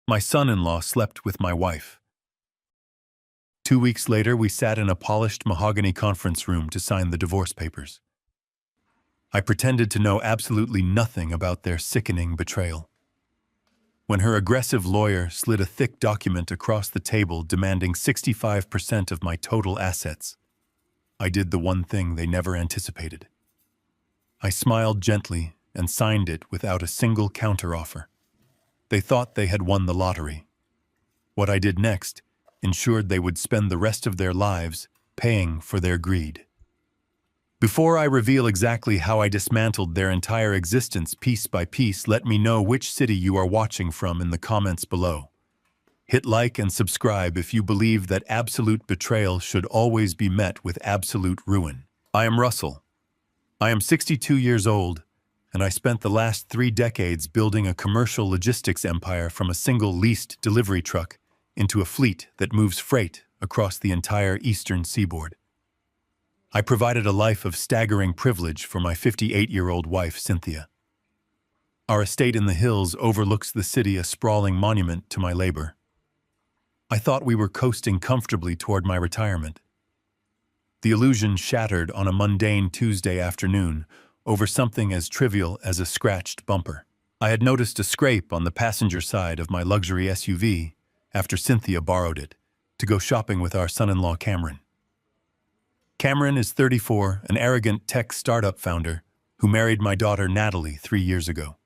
My son-in-law slept with my wife. 2 weeks later, we sat in a polished mahogany conference room to sign the divorce papers. I pretended to know absolutely nothing about their sickening betrayal. When her aggressive lawyer slid a thick document across the table demanding 65% of my total assets, I did the one thing they never anticipated. I smiled gently and signed it without a single counteroffer. They thought they had won the lottery. What I did next ensured they would spend the rest of their lives paying for their greed. Before I reveal exactly how I dismantled their entire existence piece by piece, let me know which city you are watching from in the comments below. Hit like and subscribe if you believe that absolute betrayal should always be met with absolute ruin. I am Russell. I am 62 years old, and I spent the last 3 decades building a commercial logistics empire from a single leased delivery truck into a fleet that moves freight across the entire eastern seaboard. I provided a life of staggering privilege for my 58-year-old wife, Cynthia. Our estate in the hills overlooks the city, a sprawling monument to my labor. I thought we were coasting comfortably toward my retirement. The illusion shattered on a mundane Tuesday afternoon over something as trivial as a scratched bumper. I had noticed a scrape on the passenger side of my luxury SUV after Cynthia borrowed it to go shopping with our son-in-law Cameron. Cameron is 34, an arrogant tech startup founder who married my daughter Natalie 3 years ago.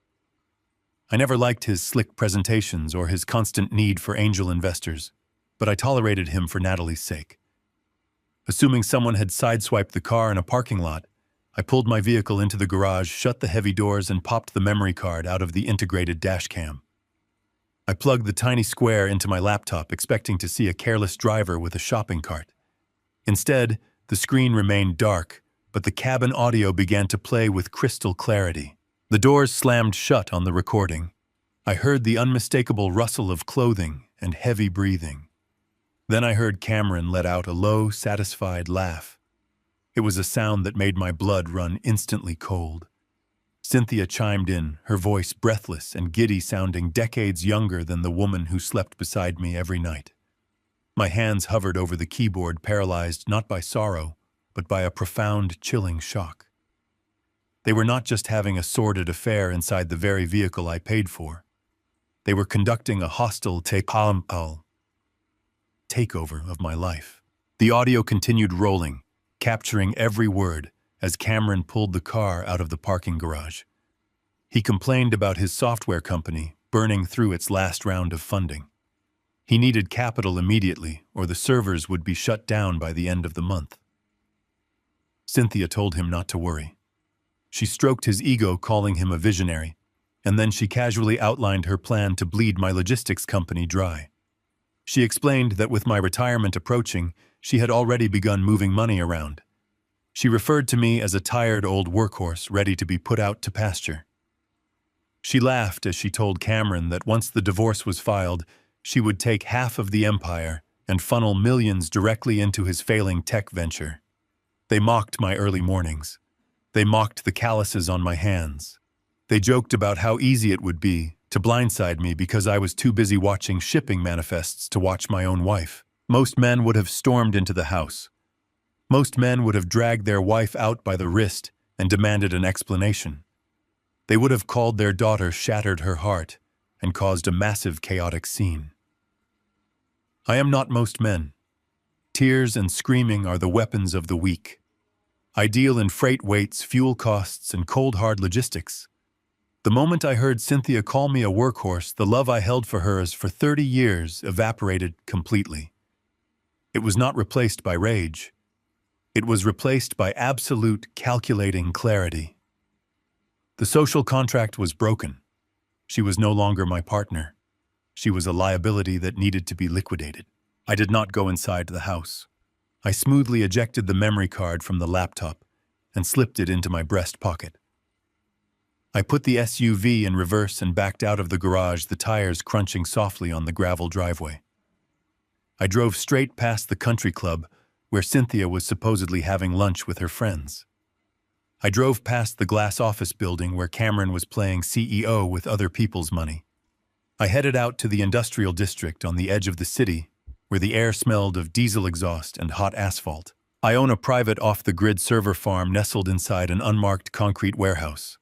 I never liked his slick presentations or his constant need for angel investors, but I tolerated him for Natalie's sake. Assuming someone had sideswiped the car in a parking lot, I pulled my vehicle into the garage, shut the heavy doors, and popped the memory card out of the integrated dash cam. I plugged the tiny square into my laptop, expecting to see a careless driver with a shopping cart. Instead, the screen remained dark, but the cabin audio began to play with crystal clarity. The doors slammed shut on the recording. I heard the unmistakable rustle of clothing and heavy breathing. Then I heard Cameron let out a low, satisfied laugh. It was a sound that made my blood run instantly cold. Cynthia chimed in, her voice breathless and giddy, sounding decades younger than the woman who slept beside me every night. My hands hovered over the keyboard, paralyzed not by sorrow, but by a profound, chilling shock. They were not just having a sordid affair inside the very vehicle I paid for. They were conducting a hostile takeover of my life. The audio continued rolling, capturing every word as Cameron pulled the car out of the parking garage. He complained about his software company burning through its last round of funding. He needed capital immediately, or the servers would be shut down by the end of the month. Cynthia told him not to worry. She stroked his ego, calling him a visionary, and then she casually outlined her plan to bleed my logistics company dry. She explained that with my retirement approaching, she had already begun moving money around. She referred to me as a tired old workhorse ready to be put out to pasture. She laughed as she told Cameron that once the divorce was filed, she would take half of the empire and funnel millions directly into his failing tech venture. They mocked my early mornings. They mocked the calluses on my hands. They joked about how easy it would be to blindside me because I was too busy watching shipping manifests to watch my own wife. Most men would have stormed into the house. Most men would have dragged their wife out by the wrist and demanded an explanation. They would have called their daughter, shattered her heart, and caused a massive chaotic scene. I am not most men. Tears and screaming are the weapons of the weak. I deal in freight weights, fuel costs, and cold hard logistics. The moment I heard Cynthia call me a workhorse, the love I held for her for 30 years evaporated completely. It was not replaced by rage. It was replaced by absolute, calculating clarity. The social contract was broken. She was no longer my partner. She was a liability that needed to be liquidated. I did not go inside the house. I smoothly ejected the memory card from the laptop and slipped it into my breast pocket. I put the SUV in reverse and backed out of the garage, the tires crunching softly on the gravel driveway. I drove straight past the country club where Cynthia was supposedly having lunch with her friends. I drove past the glass office building where Cameron was playing CEO with other people's money. I headed out to the industrial district on the edge of the city, where the air smelled of diesel exhaust and hot asphalt. I own a private off-the-grid server farm nestled inside an unmarked concrete warehouse.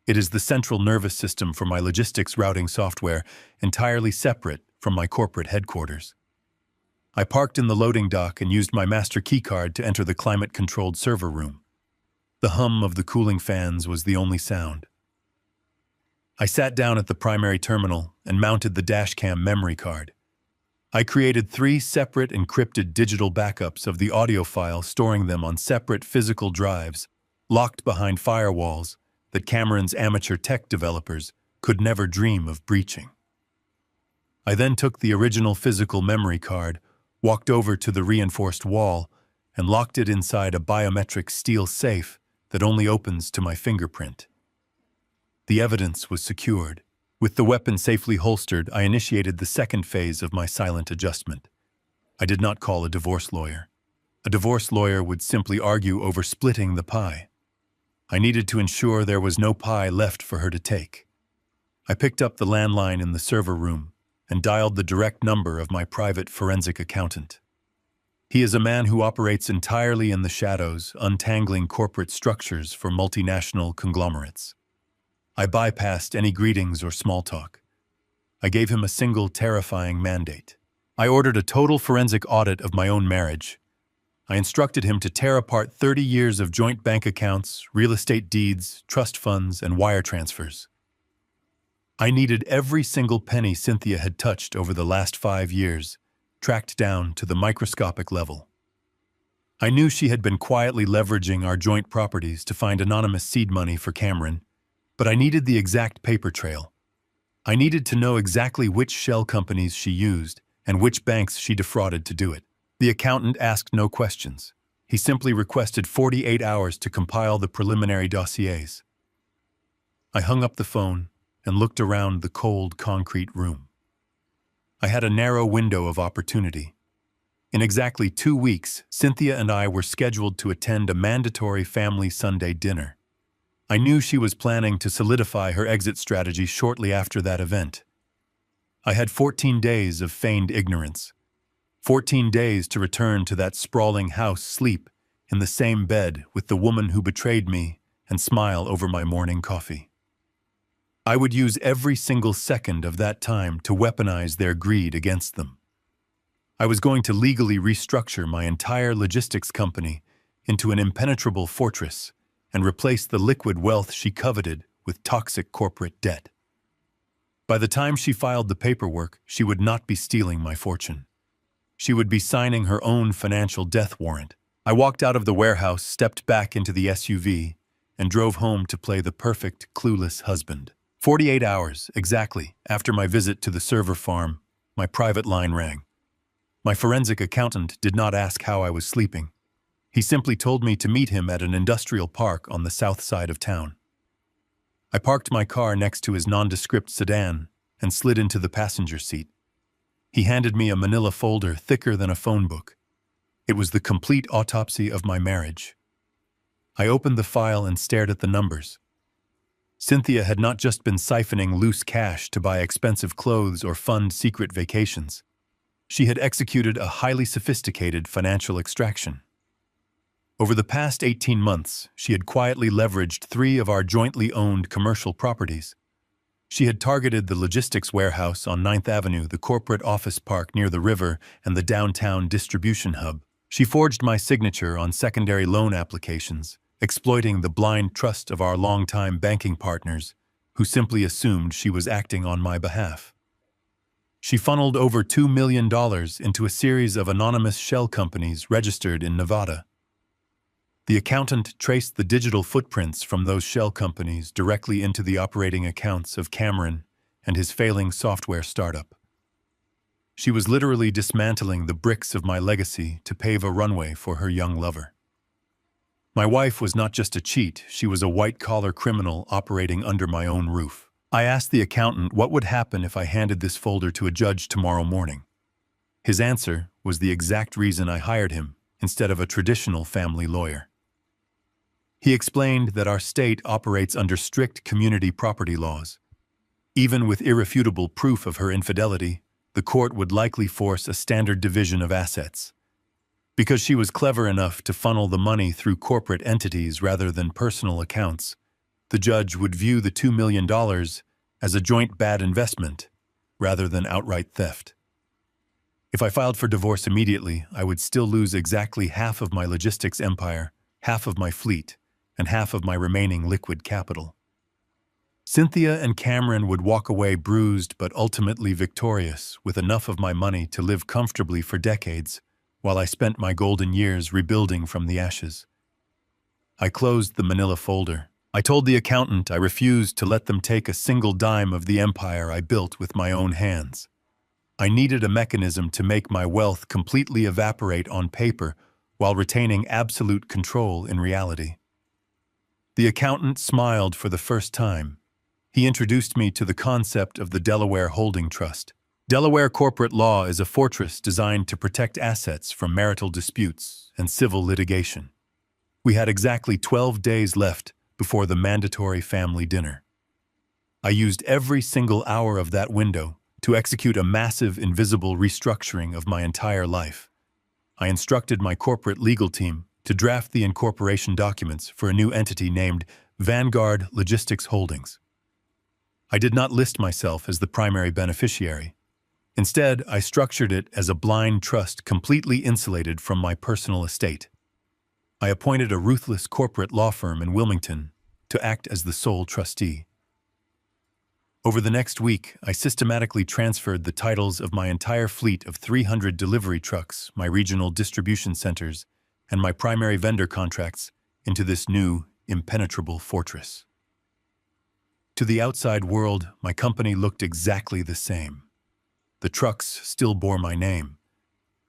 It is the central nervous system for my logistics routing software, entirely separate from my corporate headquarters. I parked in the loading dock and used my master keycard to enter the climate-controlled server room. The hum of the cooling fans was the only sound. I sat down at the primary terminal and mounted the dashcam memory card. I created 3 separate encrypted digital backups of the audio file, storing them on separate physical drives, locked behind firewalls that Cameron's amateur tech developers could never dream of breaching. I then took the original physical memory card, walked over to the reinforced wall, and locked it inside a biometric steel safe that only opens to my fingerprint. The evidence was secured. With the weapon safely holstered, I initiated the second phase of my silent adjustment. I did not call a divorce lawyer. A divorce lawyer would simply argue over splitting the pie. I needed to ensure there was no pie left for her to take. I picked up the landline in the server room and dialed the direct number of my private forensic accountant. He is a man who operates entirely in the shadows, untangling corporate structures for multinational conglomerates. I bypassed any greetings or small talk. I gave him a single terrifying mandate. I ordered a total forensic audit of my own marriage. I instructed him to tear apart 30 years of joint bank accounts, real estate deeds, trust funds, and wire transfers. I needed every single penny Cynthia had touched over the last 5 years, tracked down to the microscopic level. I knew she had been quietly leveraging our joint properties to find anonymous seed money for Cameron, but I needed the exact paper trail. I needed to know exactly which shell companies she used and which banks she defrauded to do it. The accountant asked no questions. He simply requested 48 hours to compile the preliminary dossiers. I hung up the phone and looked around the cold concrete room. I had a narrow window of opportunity. In exactly 2 weeks, Cynthia and I were scheduled to attend a mandatory family Sunday dinner. I knew she was planning to solidify her exit strategy shortly after that event. I had 14 days of feigned ignorance. 14 days to return to that sprawling house, sleep in the same bed with the woman who betrayed me, and smile over my morning coffee. I would use every single second of that time to weaponize their greed against them. I was going to legally restructure my entire logistics company into an impenetrable fortress and replace the liquid wealth she coveted with toxic corporate debt. By the time she filed the paperwork, she would not be stealing my fortune. She would be signing her own financial death warrant. I walked out of the warehouse, stepped back into the SUV, and drove home to play the perfect, clueless husband. 48 hours, exactly, after my visit to the server farm, my private line rang. My forensic accountant did not ask how I was sleeping. He simply told me to meet him at an industrial park on the south side of town. I parked my car next to his nondescript sedan and slid into the passenger seat. He handed me a manila folder thicker than a phone book. It was the complete autopsy of my marriage. I opened the file and stared at the numbers. Cynthia had not just been siphoning loose cash to buy expensive clothes or fund secret vacations. She had executed a highly sophisticated financial extraction. Over the past 18 months, she had quietly leveraged 3 of our jointly owned commercial properties. She had targeted the logistics warehouse on 9th Avenue, the corporate office park near the river, and the downtown distribution hub. She forged my signature on secondary loan applications, exploiting the blind trust of our longtime banking partners, who simply assumed she was acting on my behalf. She funneled over $2 million into a series of anonymous shell companies registered in Nevada. The accountant traced the digital footprints from those shell companies directly into the operating accounts of Cameron and his failing software startup. She was literally dismantling the bricks of my legacy to pave a runway for her young lover. My wife was not just a cheat, she was a white-collar criminal operating under my own roof. I asked the accountant what would happen if I handed this folder to a judge tomorrow morning. His answer was the exact reason I hired him instead of a traditional family lawyer. He explained that our state operates under strict community property laws. Even with irrefutable proof of her infidelity, the court would likely force a standard division of assets. Because she was clever enough to funnel the money through corporate entities rather than personal accounts, the judge would view the $2 million as a joint bad investment rather than outright theft. If I filed for divorce immediately, I would still lose exactly half of my logistics empire, half of my fleet, and half of my remaining liquid capital. Cynthia and Cameron would walk away bruised but ultimately victorious with enough of my money to live comfortably for decades, while I spent my golden years rebuilding from the ashes. I closed the manila folder. I told the accountant I refused to let them take a single dime of the empire I built with my own hands. I needed a mechanism to make my wealth completely evaporate on paper while retaining absolute control in reality. The accountant smiled for the first time. He introduced me to the concept of the Delaware Holding Trust. Delaware corporate law is a fortress designed to protect assets from marital disputes and civil litigation. We had exactly 12 days left before the mandatory family dinner. I used every single hour of that window to execute a massive invisible restructuring of my entire life. I instructed my corporate legal team to draft the incorporation documents for a new entity named Vanguard Logistics Holdings. I did not list myself as the primary beneficiary. Instead, I structured it as a blind trust completely insulated from my personal estate. I appointed a ruthless corporate law firm in Wilmington to act as the sole trustee. Over the next week, I systematically transferred the titles of my entire fleet of 300 delivery trucks, my regional distribution centers, and my primary vendor contracts into this new, impenetrable fortress. To the outside world, my company looked exactly the same. The trucks still bore my name.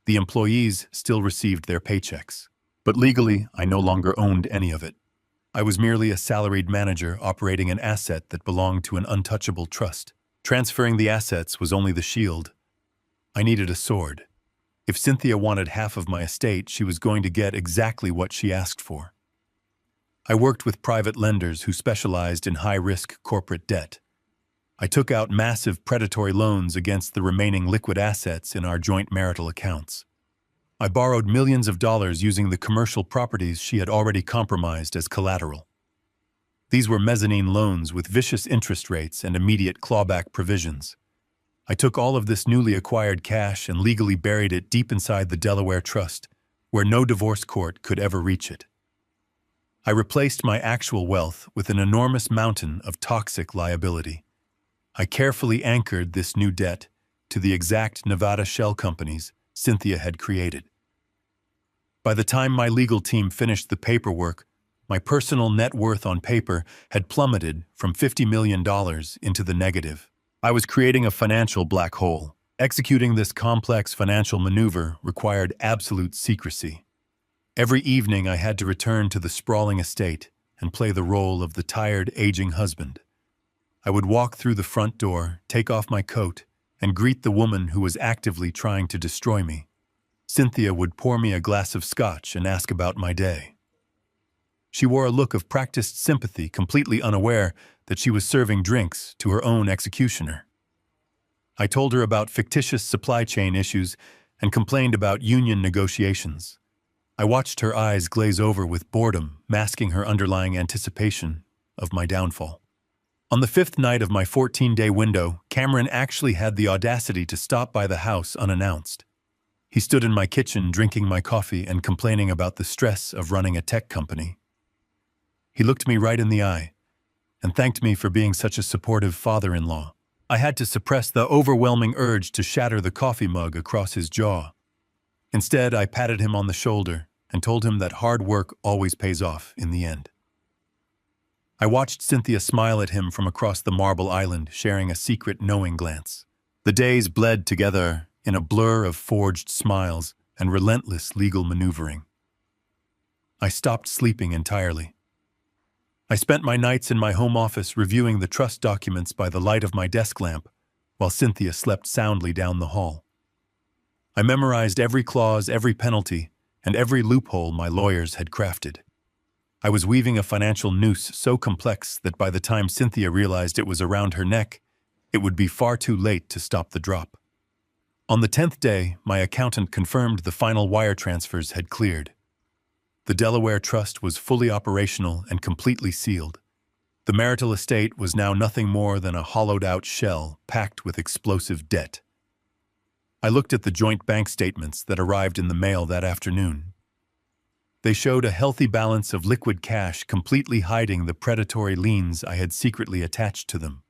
The employees still received their paychecks. But legally, I no longer owned any of it. I was merely a salaried manager operating an asset that belonged to an untouchable trust. Transferring the assets was only the shield. I needed a sword. If Cynthia wanted half of my estate, she was going to get exactly what she asked for. I worked with private lenders who specialized in high-risk corporate debt. I took out massive predatory loans against the remaining liquid assets in our joint marital accounts. I borrowed millions of dollars using the commercial properties she had already compromised as collateral. These were mezzanine loans with vicious interest rates and immediate clawback provisions. I took all of this newly acquired cash and legally buried it deep inside the Delaware Trust, where no divorce court could ever reach it. I replaced my actual wealth with an enormous mountain of toxic liability. I carefully anchored this new debt to the exact Nevada shell companies Cynthia had created. By the time my legal team finished the paperwork, my personal net worth on paper had plummeted from $50 million into the negative. I was creating a financial black hole. Executing this complex financial maneuver required absolute secrecy. Every evening I had to return to the sprawling estate and play the role of the tired, aging husband. I would walk through the front door, take off my coat, and greet the woman who was actively trying to destroy me. Cynthia would pour me a glass of scotch and ask about my day. She wore a look of practiced sympathy, completely unaware that she was serving drinks to her own executioner. I told her about fictitious supply chain issues and complained about union negotiations. I watched her eyes glaze over with boredom, masking her underlying anticipation of my downfall. On the 5th night of my 14-day window, Cameron actually had the audacity to stop by the house unannounced. He stood in my kitchen drinking my coffee and complaining about the stress of running a tech company. He looked me right in the eye and thanked me for being such a supportive father-in-law. I had to suppress the overwhelming urge to shatter the coffee mug across his jaw. Instead, I patted him on the shoulder and told him that hard work always pays off in the end. I watched Cynthia smile at him from across the marble island, sharing a secret knowing glance. The days bled together in a blur of forged smiles and relentless legal maneuvering. I stopped sleeping entirely. I spent my nights in my home office reviewing the trust documents by the light of my desk lamp, while Cynthia slept soundly down the hall. I memorized every clause, every penalty, and every loophole my lawyers had crafted. I was weaving a financial noose so complex that by the time Cynthia realized it was around her neck, It would be far too late to stop the drop. On the 10th day, my accountant confirmed the final wire transfers had cleared. The Delaware Trust was fully operational and completely sealed. The marital estate was now nothing more than a hollowed-out shell packed with explosive debt. I looked at the joint bank statements that arrived in the mail that afternoon. They showed a healthy balance of liquid cash completely hiding the predatory liens I had secretly attached to them.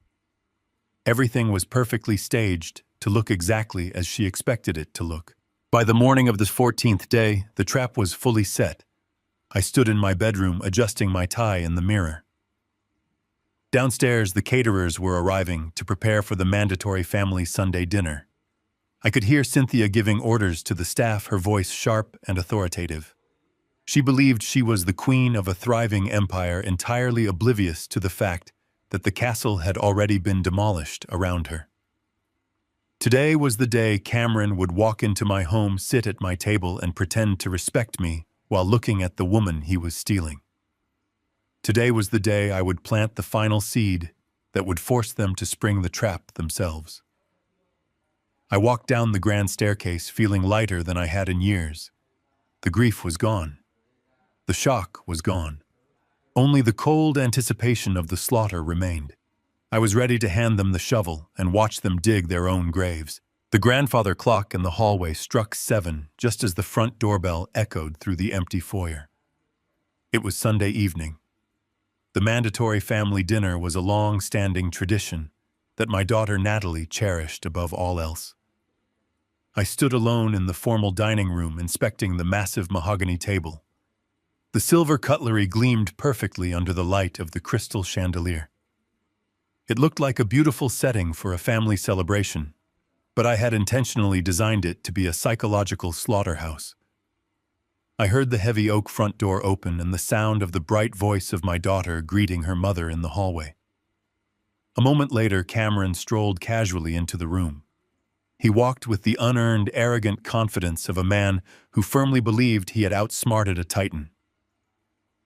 Everything was perfectly staged to look exactly as she expected it to look. By the morning of the 14th day, the trap was fully set. I stood in my bedroom adjusting my tie in the mirror. Downstairs, the caterers were arriving to prepare for the mandatory family Sunday dinner. I could hear Cynthia giving orders to the staff, her voice sharp and authoritative. She believed she was the queen of a thriving empire, entirely oblivious to the fact that the castle had already been demolished around her. Today was the day Cameron would walk into my home, sit at my table, and pretend to respect me while looking at the woman he was stealing. Today was the day I would plant the final seed that would force them to spring the trap themselves. I walked down the grand staircase feeling lighter than I had in years. The grief was gone. The shock was gone. Only the cold anticipation of the slaughter remained. I was ready to hand them the shovel and watch them dig their own graves. The grandfather clock in the hallway struck 7 just as the front doorbell echoed through the empty foyer. It was Sunday evening. The mandatory family dinner was a long-standing tradition that my daughter Natalie cherished above all else. I stood alone in the formal dining room inspecting the massive mahogany table. The silver cutlery gleamed perfectly under the light of the crystal chandelier. It looked like a beautiful setting for a family celebration, but I had intentionally designed it to be a psychological slaughterhouse. I heard the heavy oak front door open and the sound of the bright voice of my daughter greeting her mother in the hallway. A moment later, Cameron strolled casually into the room. He walked with the unearned, arrogant confidence of a man who firmly believed he had outsmarted a titan.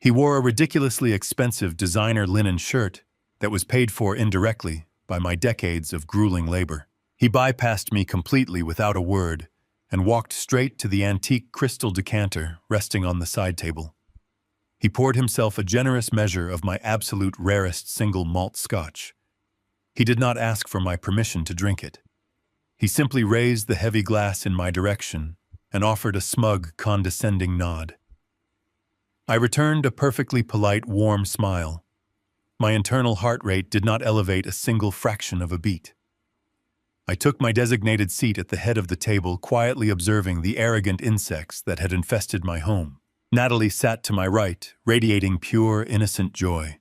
He wore a ridiculously expensive designer linen shirt that was paid for indirectly by my decades of grueling labor. He bypassed me completely without a word and walked straight to the antique crystal decanter resting on the side table. He poured himself a generous measure of my absolute rarest single malt scotch. He did not ask for my permission to drink it. He simply raised the heavy glass in my direction and offered a smug, condescending nod. I returned a perfectly polite, warm smile. My internal heart rate did not elevate a single fraction of a beat. I took my designated seat at the head of the table, quietly observing the arrogant insects that had infested my home. Natalie sat to my right, radiating pure, innocent joy.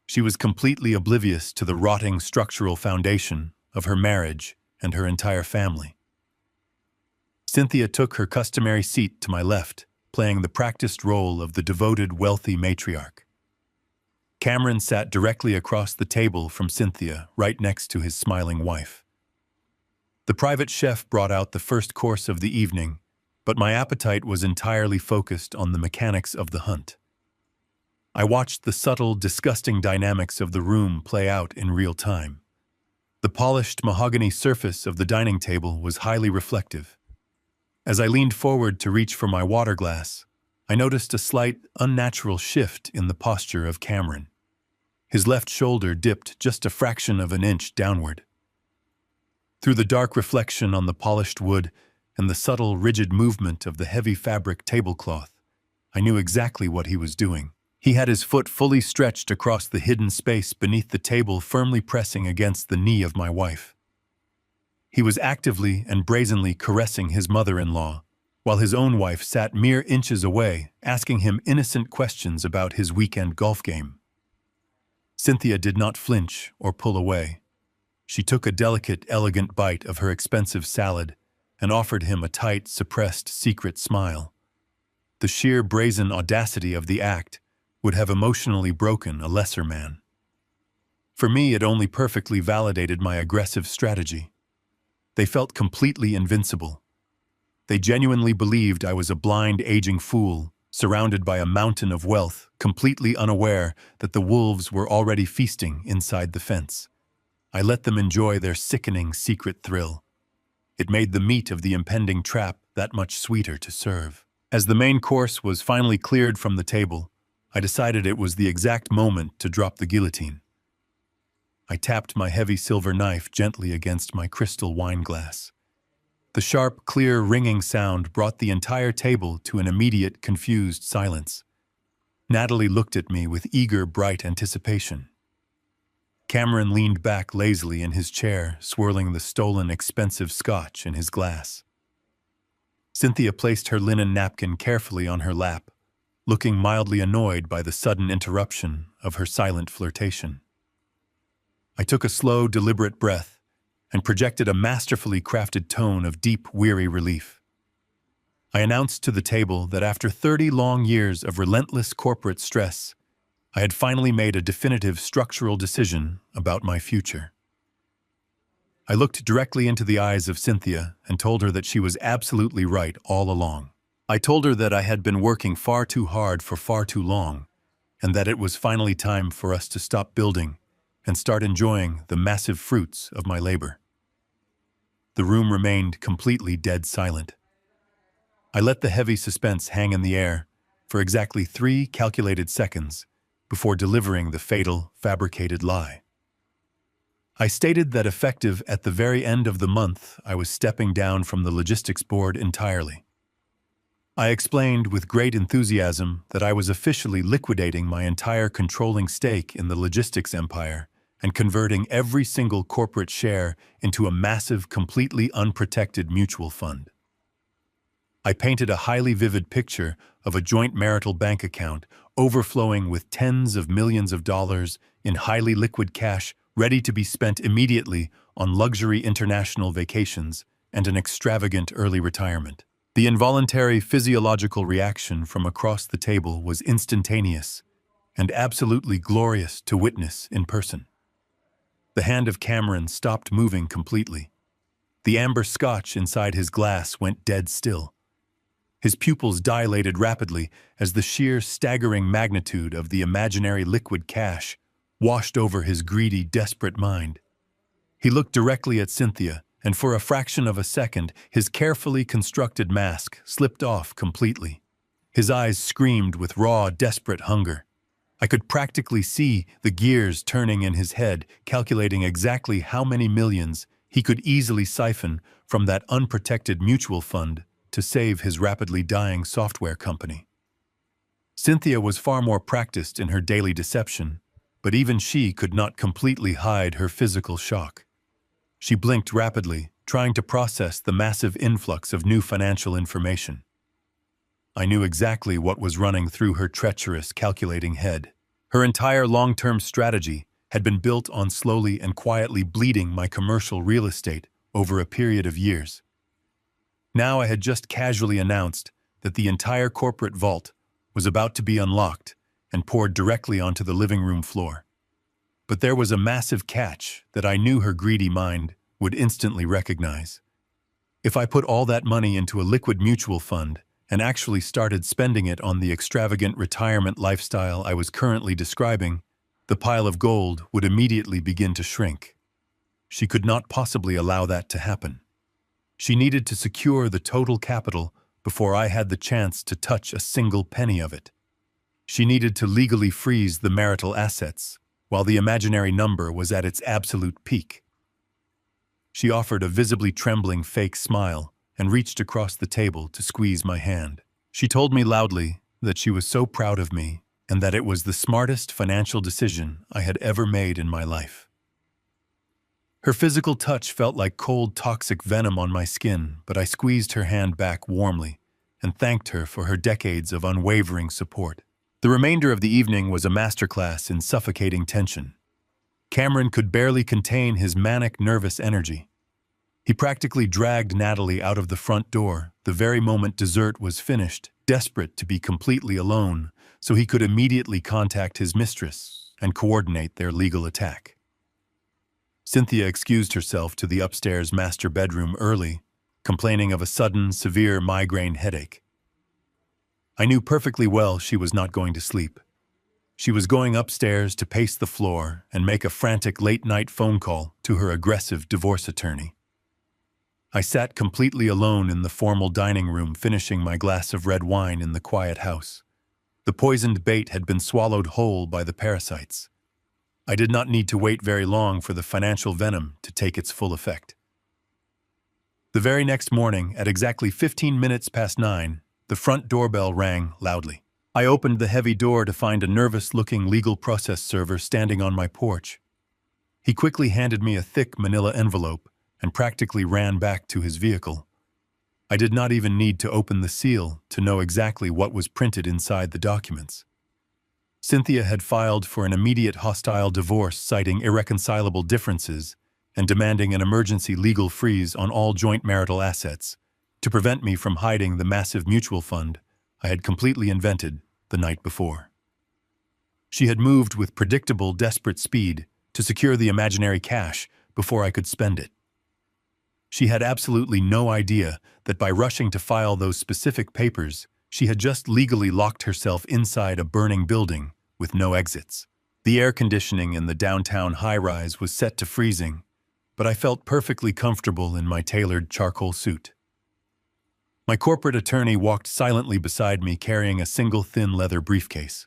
She was completely oblivious to the rotting structural foundation of her marriage and her entire family. Cynthia took her customary seat to my left, playing the practiced role of the devoted, wealthy matriarch. Cameron sat directly across the table from Cynthia, right next to his smiling wife. The private chef brought out the first course of the evening, but my appetite was entirely focused on the mechanics of the hunt. I watched the subtle, disgusting dynamics of the room play out in real time. The polished mahogany surface of the dining table was highly reflective. As I leaned forward to reach for my water glass, I noticed a slight, unnatural shift in the posture of Cameron. His left shoulder dipped just a fraction of an inch downward. Through the dark reflection on the polished wood and the subtle, rigid movement of the heavy fabric tablecloth, I knew exactly what he was doing. He had his foot fully stretched across the hidden space beneath the table, firmly pressing against the knee of my wife. He was actively and brazenly caressing his mother-in-law, while his own wife sat mere inches away, asking him innocent questions about his weekend golf game. Cynthia did not flinch or pull away. She took a delicate, elegant bite of her expensive salad and offered him a tight, suppressed, secret smile. The sheer brazen audacity of the act would have emotionally broken a lesser man. For me, it only perfectly validated my aggressive strategy. They felt completely invincible. They genuinely believed I was a blind, aging fool, surrounded by a mountain of wealth, completely unaware that the wolves were already feasting inside the fence. I let them enjoy their sickening secret thrill. It made the meat of the impending trap that much sweeter to serve. As the main course was finally cleared from the table, I decided it was the exact moment to drop the guillotine. I tapped my heavy silver knife gently against my crystal wine glass. The sharp, clear, ringing sound brought the entire table to an immediate, confused silence. Natalie looked at me with eager, bright anticipation. Cameron leaned back lazily in his chair, swirling the stolen, expensive scotch in his glass. Cynthia placed her linen napkin carefully on her lap, looking mildly annoyed by the sudden interruption of her silent flirtation. I took a slow, deliberate breath and projected a masterfully crafted tone of deep, weary relief. I announced to the table that after 30 long years of relentless corporate stress, I had finally made a definitive structural decision about my future. I looked directly into the eyes of Cynthia and told her that she was absolutely right all along. I told her that I had been working far too hard for far too long, and that it was finally time for us to stop building and start enjoying the massive fruits of my labor. The room remained completely dead silent. I let the heavy suspense hang in the air for exactly 3 calculated seconds before delivering the fatal, fabricated lie. I stated that effective at the very end of the month, I was stepping down from the logistics board entirely. I explained with great enthusiasm that I was officially liquidating my entire controlling stake in the logistics empire and converting every single corporate share into a massive, completely unprotected mutual fund. I painted a highly vivid picture of a joint marital bank account overflowing with tens of millions of dollars in highly liquid cash ready to be spent immediately on luxury international vacations and an extravagant early retirement. The involuntary physiological reaction from across the table was instantaneous and absolutely glorious to witness in person. The hand of Cameron stopped moving completely. The amber scotch inside his glass went dead still. His pupils dilated rapidly as the sheer staggering magnitude of the imaginary liquid cash washed over his greedy, desperate mind. He looked directly at Cynthia, and for a fraction of a second, his carefully constructed mask slipped off completely. His eyes screamed with raw, desperate hunger. I could practically see the gears turning in his head, calculating exactly how many millions he could easily siphon from that unprotected mutual fund to save his rapidly dying software company. Cynthia was far more practiced in her daily deception, but even she could not completely hide her physical shock. She blinked rapidly, trying to process the massive influx of new financial information. I knew exactly what was running through her treacherous, calculating head. Her entire long-term strategy had been built on slowly and quietly bleeding my commercial real estate over a period of years. Now I had just casually announced that the entire corporate vault was about to be unlocked and poured directly onto the living room floor. But there was a massive catch that I knew her greedy mind would instantly recognize. If I put all that money into a liquid mutual fund and actually started spending it on the extravagant retirement lifestyle I was currently describing, the pile of gold would immediately begin to shrink. She could not possibly allow that to happen. She needed to secure the total capital before I had the chance to touch a single penny of it. She needed to legally freeze the marital assets while the imaginary number was at its absolute peak. She offered a visibly trembling fake smile and reached across the table to squeeze my hand. She told me loudly that she was so proud of me and that it was the smartest financial decision I had ever made in my life. Her physical touch felt like cold, toxic venom on my skin, but I squeezed her hand back warmly and thanked her for her decades of unwavering support. The remainder of the evening was a masterclass in suffocating tension. Cameron could barely contain his manic, nervous energy. He practically dragged Natalie out of the front door the very moment dessert was finished, desperate to be completely alone so he could immediately contact his mistress and coordinate their legal attack. Cynthia excused herself to the upstairs master bedroom early, complaining of a sudden, severe migraine headache. I knew perfectly well she was not going to sleep. She was going upstairs to pace the floor and make a frantic late-night phone call to her aggressive divorce attorney. I sat completely alone in the formal dining room, finishing my glass of red wine in the quiet house. The poisoned bait had been swallowed whole by the parasites. I did not need to wait very long for the financial venom to take its full effect. The very next morning, at exactly 15 minutes past 9, the front doorbell rang loudly. I opened the heavy door to find a nervous-looking legal process server standing on my porch. He quickly handed me a thick manila envelope and practically ran back to his vehicle. I did not even need to open the seal to know exactly what was printed inside the documents. Cynthia had filed for an immediate hostile divorce, citing irreconcilable differences and demanding an emergency legal freeze on all joint marital assets to prevent me from hiding the massive mutual fund I had completely invented the night before. She had moved with predictable, desperate speed to secure the imaginary cash before I could spend it. She had absolutely no idea that by rushing to file those specific papers, she had just legally locked herself inside a burning building with no exits. The air conditioning in the downtown high-rise was set to freezing, but I felt perfectly comfortable in my tailored charcoal suit. My corporate attorney walked silently beside me, carrying a single thin leather briefcase.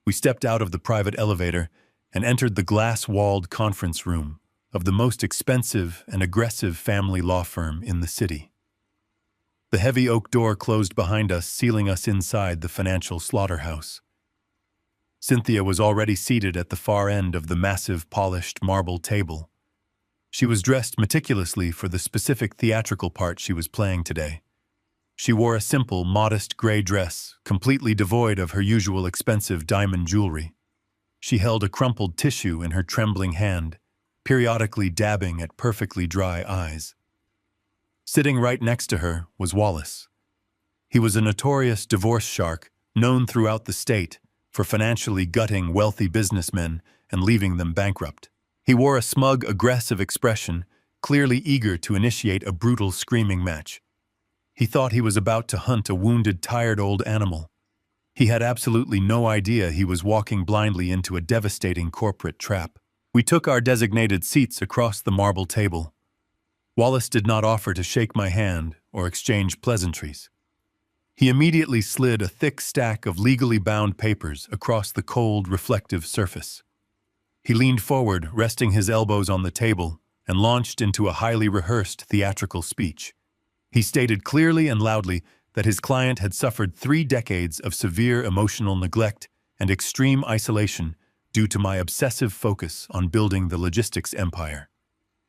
We stepped out of the private elevator and entered the glass-walled conference room of the most expensive and aggressive family law firm in the city. The heavy oak door closed behind us, sealing us inside the financial slaughterhouse. Cynthia was already seated at the far end of the massive polished marble table. She was dressed meticulously for the specific theatrical part she was playing today. She wore a simple, modest gray dress, completely devoid of her usual expensive diamond jewelry. She held a crumpled tissue in her trembling hand, periodically dabbing at perfectly dry eyes. Sitting right next to her was Wallace. He was a notorious divorce shark, known throughout the state for financially gutting wealthy businessmen and leaving them bankrupt. He wore a smug, aggressive expression, clearly eager to initiate a brutal screaming match. He thought he was about to hunt a wounded, tired old animal. He had absolutely no idea he was walking blindly into a devastating corporate trap. We took our designated seats across the marble table. Wallace did not offer to shake my hand or exchange pleasantries. He immediately slid a thick stack of legally bound papers across the cold, reflective surface. He leaned forward, resting his elbows on the table, and launched into a highly rehearsed theatrical speech. He stated clearly and loudly that his client had suffered 3 decades of severe emotional neglect and extreme isolation due to my obsessive focus on building the logistics empire.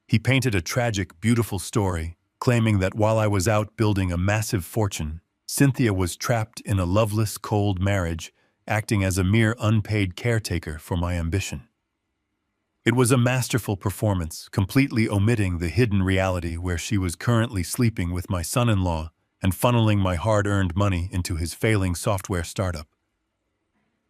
He painted a tragic, beautiful story, claiming that while I was out building a massive fortune, Cynthia was trapped in a loveless, cold marriage, acting as a mere unpaid caretaker for my ambition. It was a masterful performance, completely omitting the hidden reality where she was currently sleeping with my son-in-law and funneling my hard-earned money into his failing software startup.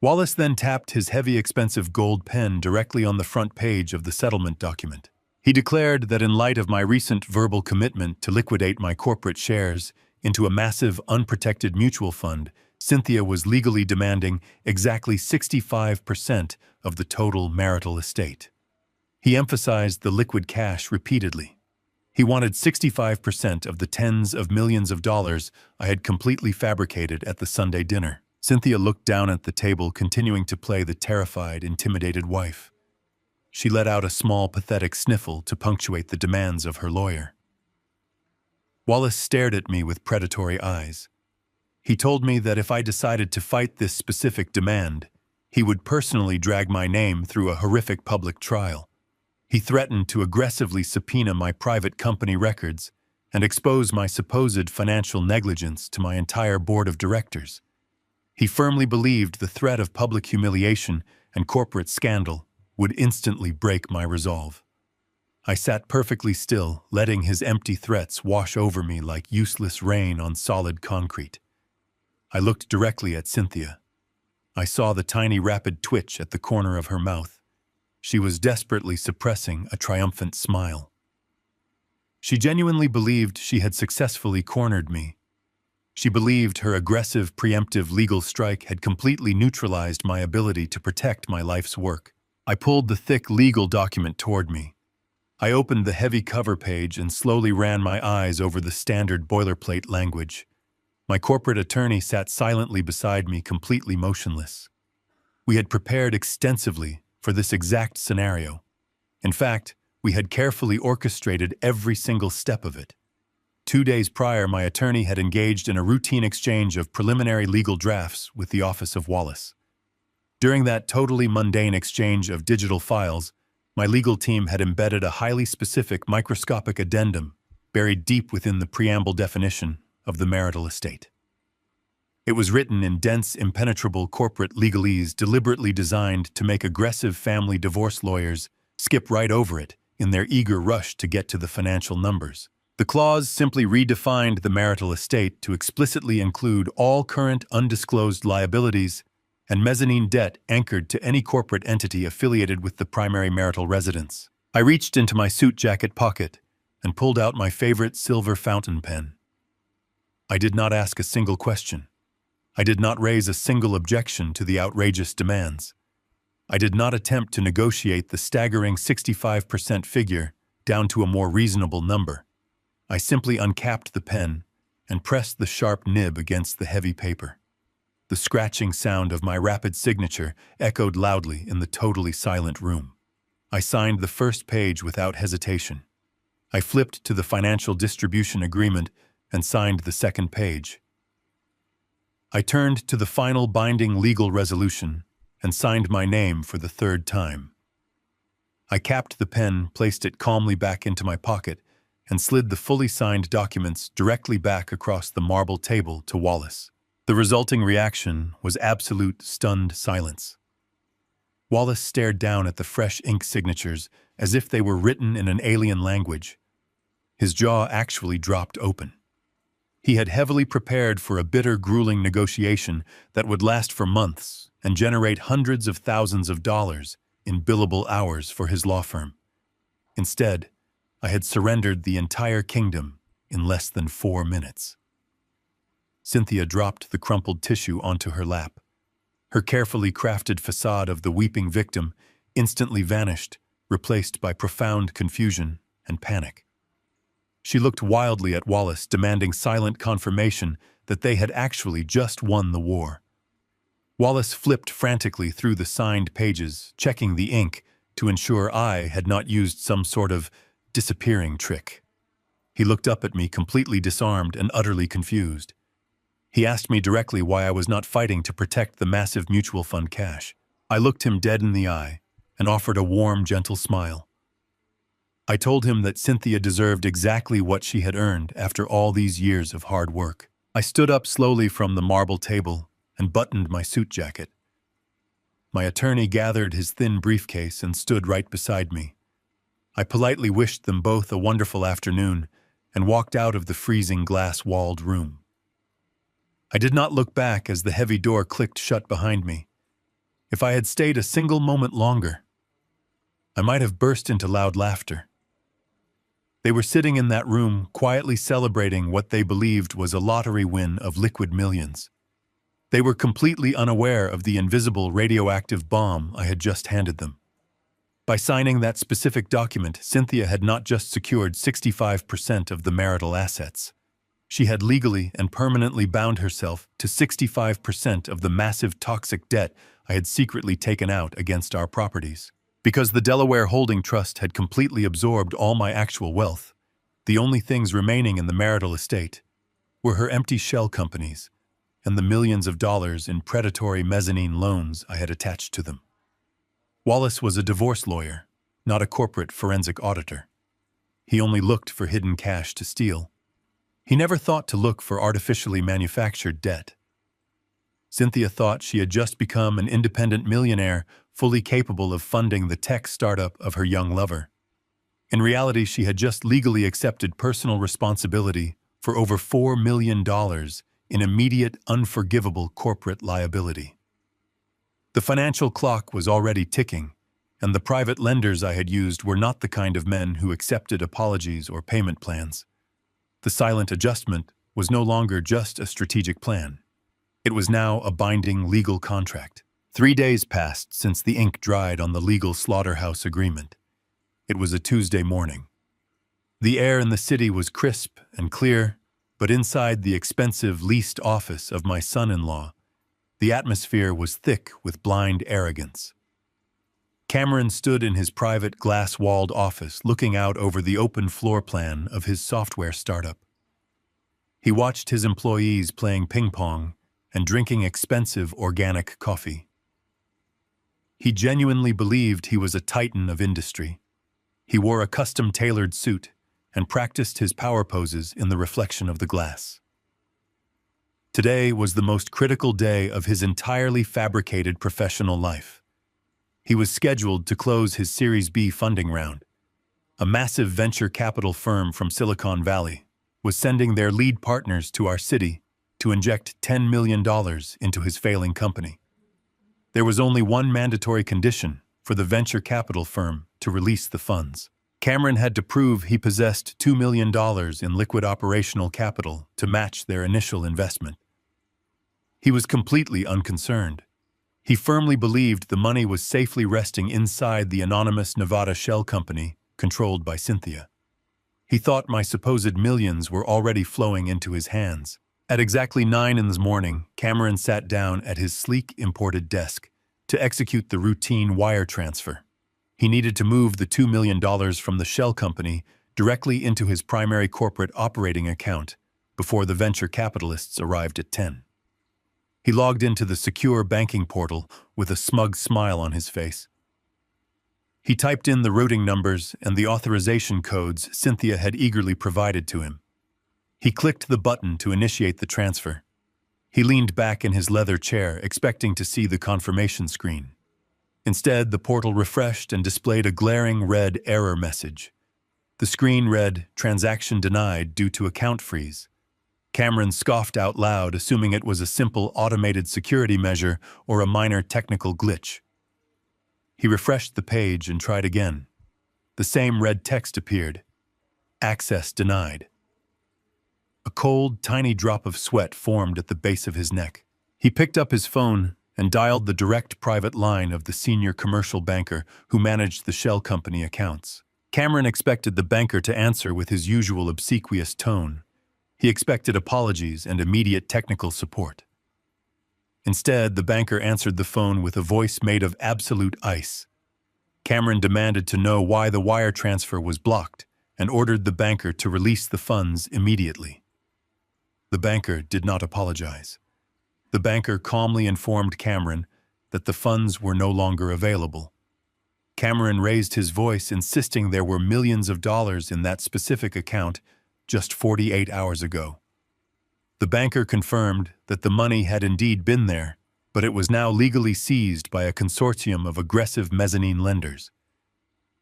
Wallace then tapped his heavy, expensive gold pen directly on the front page of the settlement document. He declared that in light of my recent verbal commitment to liquidate my corporate shares into a massive, unprotected mutual fund, Cynthia was legally demanding exactly 65% of the total marital estate. He emphasized the liquid cash repeatedly. He wanted 65% of the tens of millions of dollars I had completely fabricated at the Sunday dinner. Cynthia looked down at the table, continuing to play the terrified, intimidated wife. She let out a small, pathetic sniffle to punctuate the demands of her lawyer. Wallace stared at me with predatory eyes. He told me that if I decided to fight this specific demand, he would personally drag my name through a horrific public trial. He threatened to aggressively subpoena my private company records and expose my supposed financial negligence to my entire board of directors. He firmly believed the threat of public humiliation and corporate scandal would instantly break my resolve. I sat perfectly still, letting his empty threats wash over me like useless rain on solid concrete. I looked directly at Cynthia. I saw the tiny rapid twitch at the corner of her mouth. She was desperately suppressing a triumphant smile. She genuinely believed she had successfully cornered me. She believed her aggressive, preemptive legal strike had completely neutralized my ability to protect my life's work. I pulled the thick legal document toward me. I opened the heavy cover page and slowly ran my eyes over the standard boilerplate language. My corporate attorney sat silently beside me, completely motionless. We had prepared extensively for this exact scenario. In fact, we had carefully orchestrated every single step of it. 2 days prior, my attorney had engaged in a routine exchange of preliminary legal drafts with the office of Wallace. During that totally mundane exchange of digital files, my legal team had embedded a highly specific microscopic addendum buried deep within the preamble definition of the marital estate. It was written in dense, impenetrable corporate legalese deliberately designed to make aggressive family divorce lawyers skip right over it in their eager rush to get to the financial numbers. The clause simply redefined the marital estate to explicitly include all current undisclosed liabilities and mezzanine debt anchored to any corporate entity affiliated with the primary marital residence. I reached into my suit jacket pocket and pulled out my favorite silver fountain pen. I did not ask a single question. I did not raise a single objection to the outrageous demands. I did not attempt to negotiate the staggering 65% figure down to a more reasonable number. I simply uncapped the pen and pressed the sharp nib against the heavy paper. The scratching sound of my rapid signature echoed loudly in the totally silent room. I signed the first page without hesitation. I flipped to the financial distribution agreement and signed the second page. I turned to the final binding legal resolution and signed my name for the third time. I capped the pen, placed it calmly back into my pocket, and slid the fully signed documents directly back across the marble table to Wallace. The resulting reaction was absolute stunned silence. Wallace stared down at the fresh ink signatures as if they were written in an alien language. His jaw actually dropped open. He had heavily prepared for a bitter, grueling negotiation that would last for months and generate hundreds of thousands of dollars in billable hours for his law firm. Instead, I had surrendered the entire kingdom in less than 4 minutes. Cynthia dropped the crumpled tissue onto her lap. Her carefully crafted facade of the weeping victim instantly vanished, replaced by profound confusion and panic. She looked wildly at Wallace, demanding silent confirmation that they had actually just won the war. Wallace flipped frantically through the signed pages, checking the ink to ensure I had not used some sort of disappearing trick. He looked up at me, completely disarmed and utterly confused. He asked me directly why I was not fighting to protect the massive mutual fund cash. I looked him dead in the eye and offered a warm, gentle smile. I told him that Cynthia deserved exactly what she had earned after all these years of hard work. I stood up slowly from the marble table and buttoned my suit jacket. My attorney gathered his thin briefcase and stood right beside me. I politely wished them both a wonderful afternoon and walked out of the freezing glass-walled room. I did not look back as the heavy door clicked shut behind me. If I had stayed a single moment longer, I might have burst into loud laughter. They were sitting in that room, quietly celebrating what they believed was a lottery win of liquid millions. They were completely unaware of the invisible radioactive bomb I had just handed them. By signing that specific document, Cynthia had not just secured 65% of the marital assets. She had legally and permanently bound herself to 65% of the massive toxic debt I had secretly taken out against our properties. Because the Delaware Holding Trust had completely absorbed all my actual wealth, the only things remaining in the marital estate were her empty shell companies and the millions of dollars in predatory mezzanine loans I had attached to them. Wallace was a divorce lawyer, not a corporate forensic auditor. He only looked for hidden cash to steal. He never thought to look for artificially manufactured debt. Cynthia thought she had just become an independent millionaire fully capable of funding the tech startup of her young lover. In reality, she had just legally accepted personal responsibility for over $4 million in immediate, unforgivable corporate liability. The financial clock was already ticking, and the private lenders I had used were not the kind of men who accepted apologies or payment plans. The silent adjustment was no longer just a strategic plan. It was now a binding legal contract. 3 days passed since the ink dried on the legal slaughterhouse agreement. It was a Tuesday morning. The air in the city was crisp and clear, but inside the expensive leased office of my son-in-law, the atmosphere was thick with blind arrogance. Cameron stood in his private glass-walled office looking out over the open floor plan of his software startup. He watched his employees playing ping-pong and drinking expensive organic coffee. He genuinely believed he was a titan of industry. He wore a custom-tailored suit and practiced his power poses in the reflection of the glass. Today was the most critical day of his entirely fabricated professional life. He was scheduled to close his Series B funding round. A massive venture capital firm from Silicon Valley was sending their lead partners to our city to inject $10 million into his failing company. There was only one mandatory condition for the venture capital firm to release the funds. Cameron had to prove he possessed $2 million in liquid operational capital to match their initial investment. He was completely unconcerned. He firmly believed the money was safely resting inside the anonymous Nevada shell company controlled by Cynthia. He thought my supposed millions were already flowing into his hands. At exactly 9 in the morning, Cameron sat down at his sleek imported desk to execute the routine wire transfer. He needed to move the $2 million from the shell company directly into his primary corporate operating account before the venture capitalists arrived at 10. He logged into the secure banking portal with a smug smile on his face. He typed in the routing numbers and the authorization codes Cynthia had eagerly provided to him. He clicked the button to initiate the transfer. He leaned back in his leather chair, expecting to see the confirmation screen. Instead, the portal refreshed and displayed a glaring red error message. The screen read, "Transaction denied due to account freeze." Cameron scoffed out loud, assuming it was a simple automated security measure or a minor technical glitch. He refreshed the page and tried again. The same red text appeared. "Access denied." A cold, tiny drop of sweat formed at the base of his neck. He picked up his phone and dialed the direct private line of the senior commercial banker who managed the shell company accounts. Cameron expected the banker to answer with his usual obsequious tone. He expected apologies and immediate technical support. Instead, the banker answered the phone with a voice made of absolute ice. Cameron demanded to know why the wire transfer was blocked and ordered the banker to release the funds immediately. The banker did not apologize. The banker calmly informed Cameron that the funds were no longer available. Cameron raised his voice, insisting there were millions of dollars in that specific account just 48 hours ago. The banker confirmed that the money had indeed been there, but it was now legally seized by a consortium of aggressive mezzanine lenders.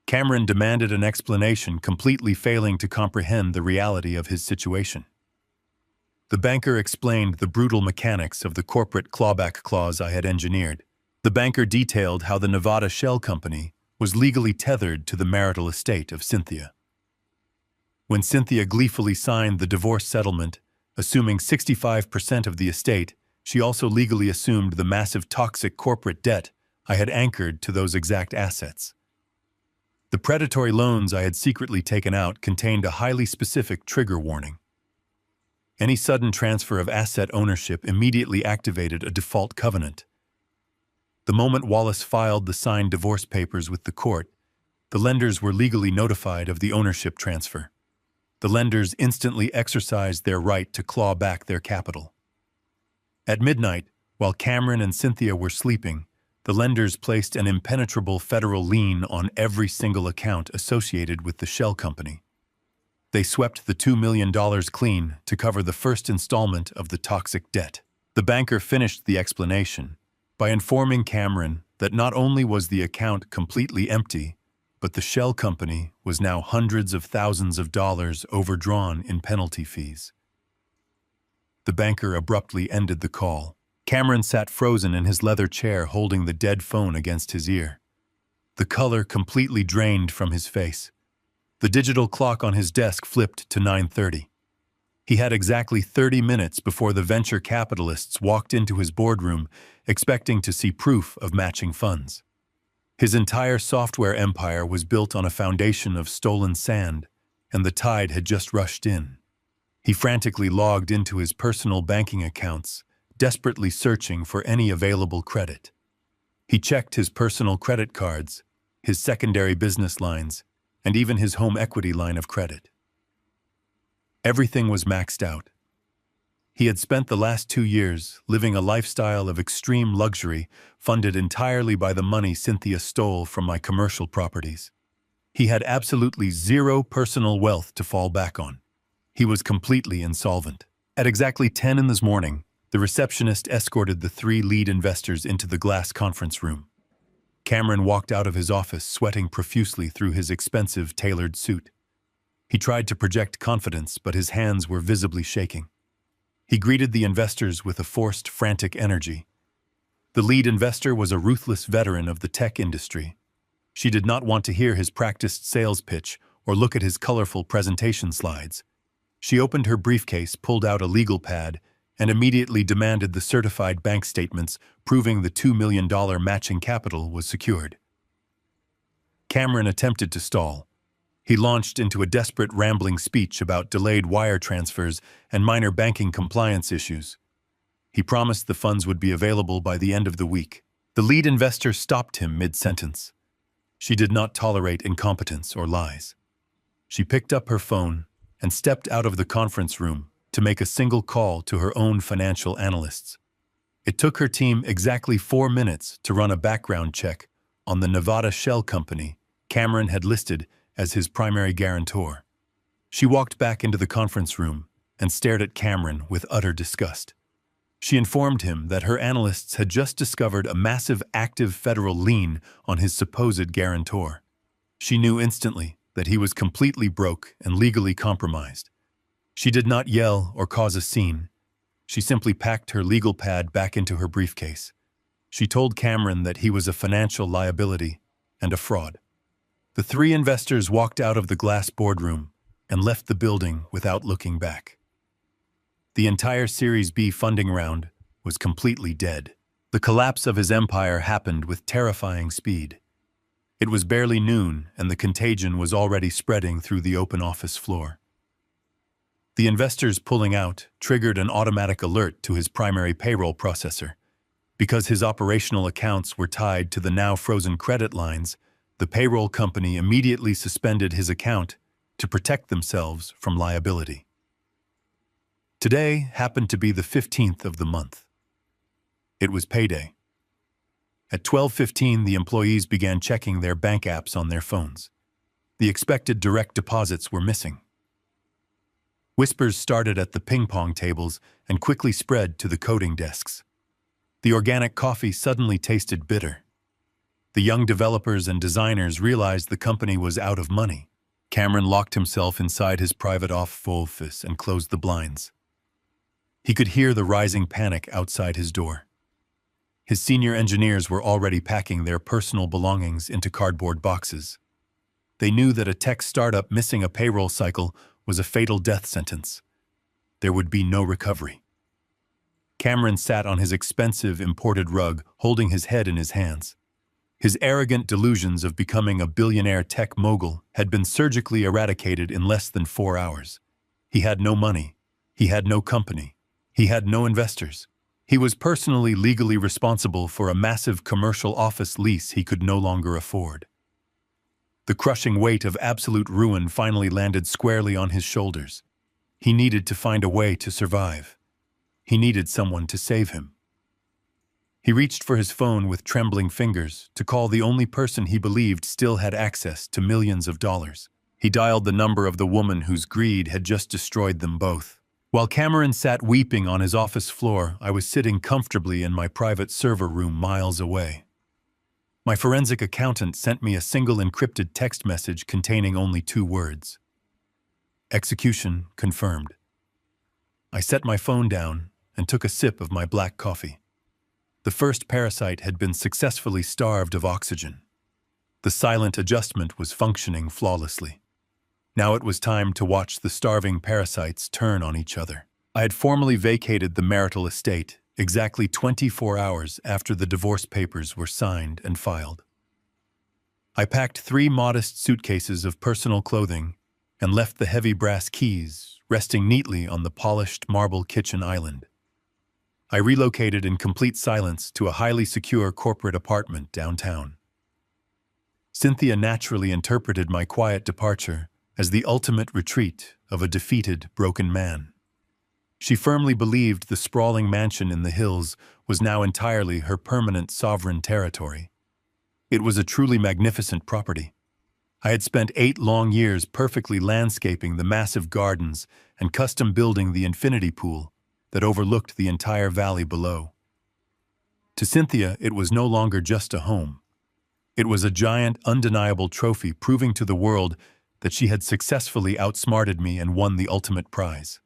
Cameron demanded an explanation, completely failing to comprehend the reality of his situation. The banker explained the brutal mechanics of the corporate clawback clause I had engineered. The banker detailed how the Nevada shell company was legally tethered to the marital estate of Cynthia. When Cynthia gleefully signed the divorce settlement, assuming 65% of the estate, she also legally assumed the massive toxic corporate debt I had anchored to those exact assets. The predatory loans I had secretly taken out contained a highly specific trigger warning. Any sudden transfer of asset ownership immediately activated a default covenant. The moment Wallace filed the signed divorce papers with the court, the lenders were legally notified of the ownership transfer. The lenders instantly exercised their right to claw back their capital. At midnight, while Cameron and Cynthia were sleeping, the lenders placed an impenetrable federal lien on every single account associated with the shell company. They swept the $2 million clean to cover the first installment of the toxic debt. The banker finished the explanation by informing Cameron that not only was the account completely empty, but the shell company was now hundreds of thousands of dollars overdrawn in penalty fees. The banker abruptly ended the call. Cameron sat frozen in his leather chair, holding the dead phone against his ear. The color completely drained from his face. The digital clock on his desk flipped to 9:30. He had exactly 30 minutes before the venture capitalists walked into his boardroom, expecting to see proof of matching funds. His entire software empire was built on a foundation of stolen sand, and the tide had just rushed in. He frantically logged into his personal banking accounts, desperately searching for any available credit. He checked his personal credit cards, his secondary business lines, and even his home equity line of credit. Everything was maxed out. He had spent the last 2 years living a lifestyle of extreme luxury, funded entirely by the money Cynthia stole from my commercial properties. He had absolutely zero personal wealth to fall back on. He was completely insolvent. At exactly 10 in the morning, the receptionist escorted the 3 lead investors into the glass conference room. Cameron walked out of his office sweating profusely through his expensive tailored suit. He tried to project confidence, but his hands were visibly shaking. He greeted the investors with a forced, frantic energy. The lead investor was a ruthless veteran of the tech industry. She did not want to hear his practiced sales pitch or look at his colorful presentation slides. She opened her briefcase, pulled out a legal pad, and immediately demanded the certified bank statements proving the $2 million matching capital was secured. Cameron attempted to stall. He launched into a desperate, rambling speech about delayed wire transfers and minor banking compliance issues. He promised the funds would be available by the end of the week. The lead investor stopped him mid-sentence. She did not tolerate incompetence or lies. She picked up her phone and stepped out of the conference room to make a single call to her own financial analysts. It took her team exactly 4 minutes to run a background check on the Nevada shell company Cameron had listed as his primary guarantor. She walked back into the conference room and stared at Cameron with utter disgust. She informed him that her analysts had just discovered a massive active federal lien on his supposed guarantor. She knew instantly that he was completely broke and legally compromised. She did not yell or cause a scene. She simply packed her legal pad back into her briefcase. She told Cameron that he was a financial liability and a fraud. The 3 investors walked out of the glass boardroom and left the building without looking back. The entire Series B funding round was completely dead. The collapse of his empire happened with terrifying speed. It was barely noon, and the contagion was already spreading through the open office floor. The investors pulling out triggered an automatic alert to his primary payroll processor. Because his operational accounts were tied to the now frozen credit lines, the payroll company immediately suspended his account to protect themselves from liability. Today happened to be the 15th of the month. It was payday. At 12:15, the employees began checking their bank apps on their phones. The expected direct deposits were missing. Whispers started at the ping-pong tables and quickly spread to the coding desks. The organic coffee suddenly tasted bitter. The young developers and designers realized the company was out of money. Cameron locked himself inside his private office and closed the blinds. He could hear the rising panic outside his door. His senior engineers were already packing their personal belongings into cardboard boxes. They knew that a tech startup missing a payroll cycle was a fatal death sentence. There would be no recovery. Cameron sat on his expensive imported rug, holding his head in his hands. His arrogant delusions of becoming a billionaire tech mogul had been surgically eradicated in less than 4 hours. He had no money. He had no company. He had no investors. He was personally legally responsible for a massive commercial office lease he could no longer afford. The crushing weight of absolute ruin finally landed squarely on his shoulders. He needed to find a way to survive. He needed someone to save him. He reached for his phone with trembling fingers to call the only person he believed still had access to millions of dollars. He dialed the number of the woman whose greed had just destroyed them both. While Cameron sat weeping on his office floor, I was sitting comfortably in my private server room miles away. My forensic accountant sent me a single encrypted text message containing only 2 words. Execution confirmed. I set my phone down and took a sip of my black coffee. The first parasite had been successfully starved of oxygen. The silent adjustment was functioning flawlessly. Now it was time to watch the starving parasites turn on each other. I had formally vacated the marital estate exactly 24 hours after the divorce papers were signed and filed. I packed 3 modest suitcases of personal clothing and left the heavy brass keys resting neatly on the polished marble kitchen island. I relocated in complete silence to a highly secure corporate apartment downtown. Cynthia naturally interpreted my quiet departure as the ultimate retreat of a defeated, broken man. She firmly believed the sprawling mansion in the hills was now entirely her permanent sovereign territory. It was a truly magnificent property. I had spent 8 long years perfectly landscaping the massive gardens and custom building the infinity pool that overlooked the entire valley below. To Cynthia, it was no longer just a home. It was a giant, undeniable trophy proving to the world that she had successfully outsmarted me and won the ultimate prize.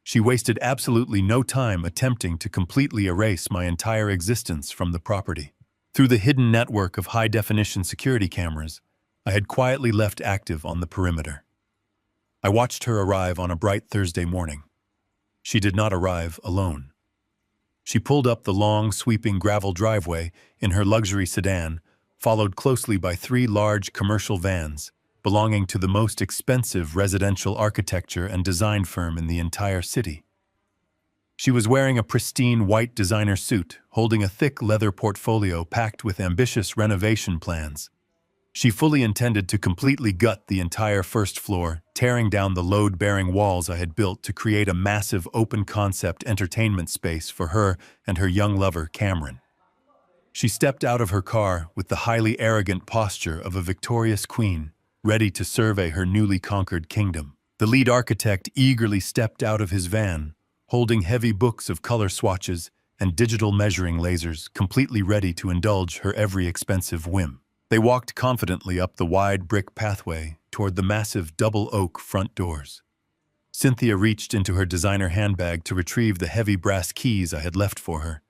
She wasted absolutely no time attempting to completely erase my entire existence from the property. Through the hidden network of high-definition security cameras, I had quietly left active on the perimeter. I watched her arrive on a bright Thursday morning. She did not arrive alone. She pulled up the long, sweeping gravel driveway in her luxury sedan, followed closely by 3 large commercial vans belonging to the most expensive residential architecture and design firm in the entire city. She was wearing a pristine white designer suit, holding a thick leather portfolio packed with ambitious renovation plans. She fully intended to completely gut the entire first floor, tearing down the load-bearing walls I had built to create a massive open-concept entertainment space for her and her young lover, Cameron. She stepped out of her car with the highly arrogant posture of a victorious queen, ready to survey her newly conquered kingdom. The lead architect eagerly stepped out of his van, holding heavy books of color swatches and digital measuring lasers, completely ready to indulge her every expensive whim. They walked confidently up the wide brick pathway toward the massive double oak front doors. Cynthia reached into her designer handbag to retrieve the heavy brass keys I had left for her.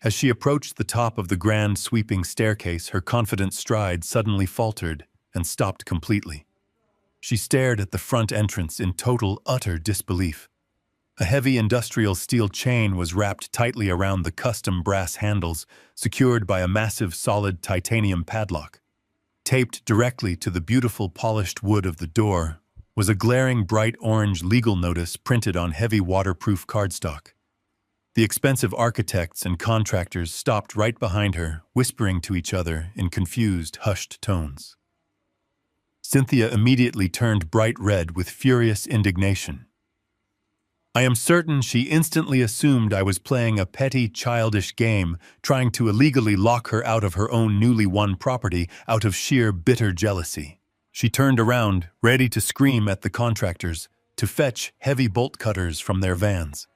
As she approached the top of the grand sweeping staircase, her confident stride suddenly faltered and stopped completely. She stared at the front entrance in total, utter disbelief. A heavy industrial steel chain was wrapped tightly around the custom brass handles, secured by a massive solid titanium padlock. Taped directly to the beautiful polished wood of the door was a glaring bright orange legal notice printed on heavy waterproof cardstock. The expensive architects and contractors stopped right behind her, whispering to each other in confused, hushed tones. Cynthia immediately turned bright red with furious indignation. I am certain she instantly assumed I was playing a petty, childish game, trying to illegally lock her out of her own newly won property out of sheer bitter jealousy. She turned around, ready to scream at the contractors, to fetch heavy bolt cutters from their vans.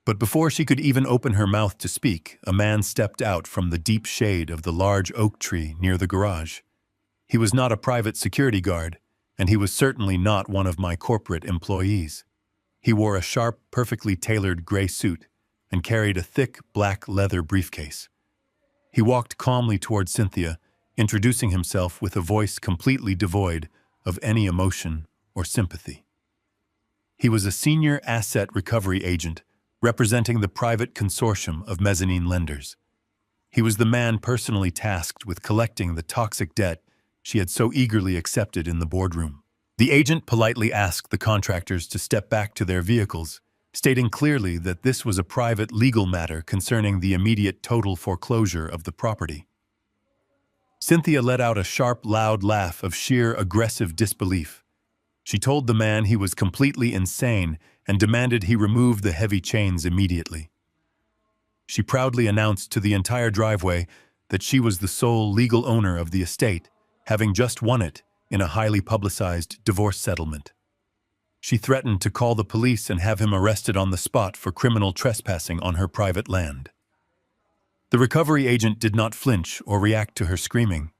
But before she could even open her mouth to speak, a man stepped out from the deep shade of the large oak tree near the garage. He was not a private security guard, and he was certainly not one of my corporate employees. He wore a sharp, perfectly tailored gray suit and carried a thick, black leather briefcase. He walked calmly toward Cynthia, introducing himself with a voice completely devoid of any emotion or sympathy. He was a senior asset recovery agent representing the private consortium of mezzanine lenders. He was the man personally tasked with collecting the toxic debt she had so eagerly accepted in the boardroom. The agent politely asked the contractors to step back to their vehicles, stating clearly that this was a private legal matter concerning the immediate total foreclosure of the property. Cynthia let out a sharp, loud laugh of sheer aggressive disbelief. She told the man he was completely insane and demanded he remove the heavy chains immediately. She proudly announced to the entire driveway that she was the sole legal owner of the estate, having just won it in a highly publicized divorce settlement. She threatened to call the police and have him arrested on the spot for criminal trespassing on her private land. The recovery agent did not flinch or react to her screaming.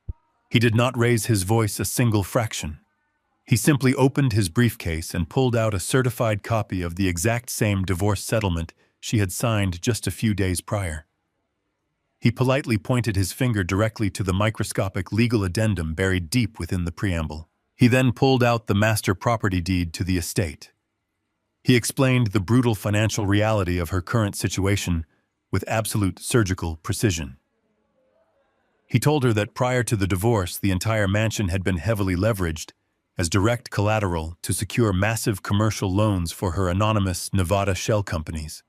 He did not raise his voice a single fraction. He simply opened his briefcase and pulled out a certified copy of the exact same divorce settlement she had signed just a few days prior. He politely pointed his finger directly to the microscopic legal addendum buried deep within the preamble. He then pulled out the master property deed to the estate. He explained the brutal financial reality of her current situation with absolute surgical precision. He told her that prior to the divorce, the entire mansion had been heavily leveraged as direct collateral to secure massive commercial loans for her anonymous Nevada shell companies.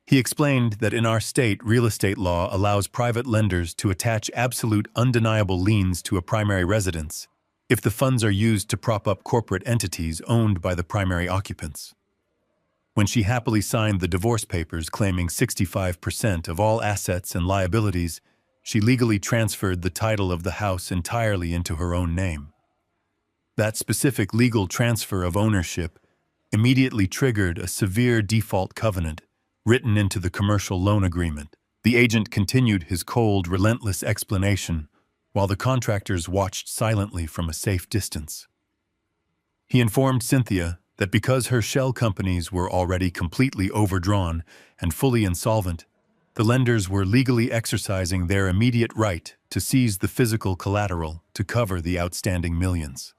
He explained that in our state, real estate law allows private lenders to attach absolute undeniable liens to a primary residence if the funds are used to prop up corporate entities owned by the primary occupants. When she happily signed the divorce papers claiming 65% of all assets and liabilities, she legally transferred the title of the house entirely into her own name. That specific legal transfer of ownership immediately triggered a severe default covenant written into the commercial loan agreement. The agent continued his cold, relentless explanation while the contractors watched silently from a safe distance. He informed Cynthia that because her shell companies were already completely overdrawn and fully insolvent, the lenders were legally exercising their immediate right to seize the physical collateral to cover the outstanding millions.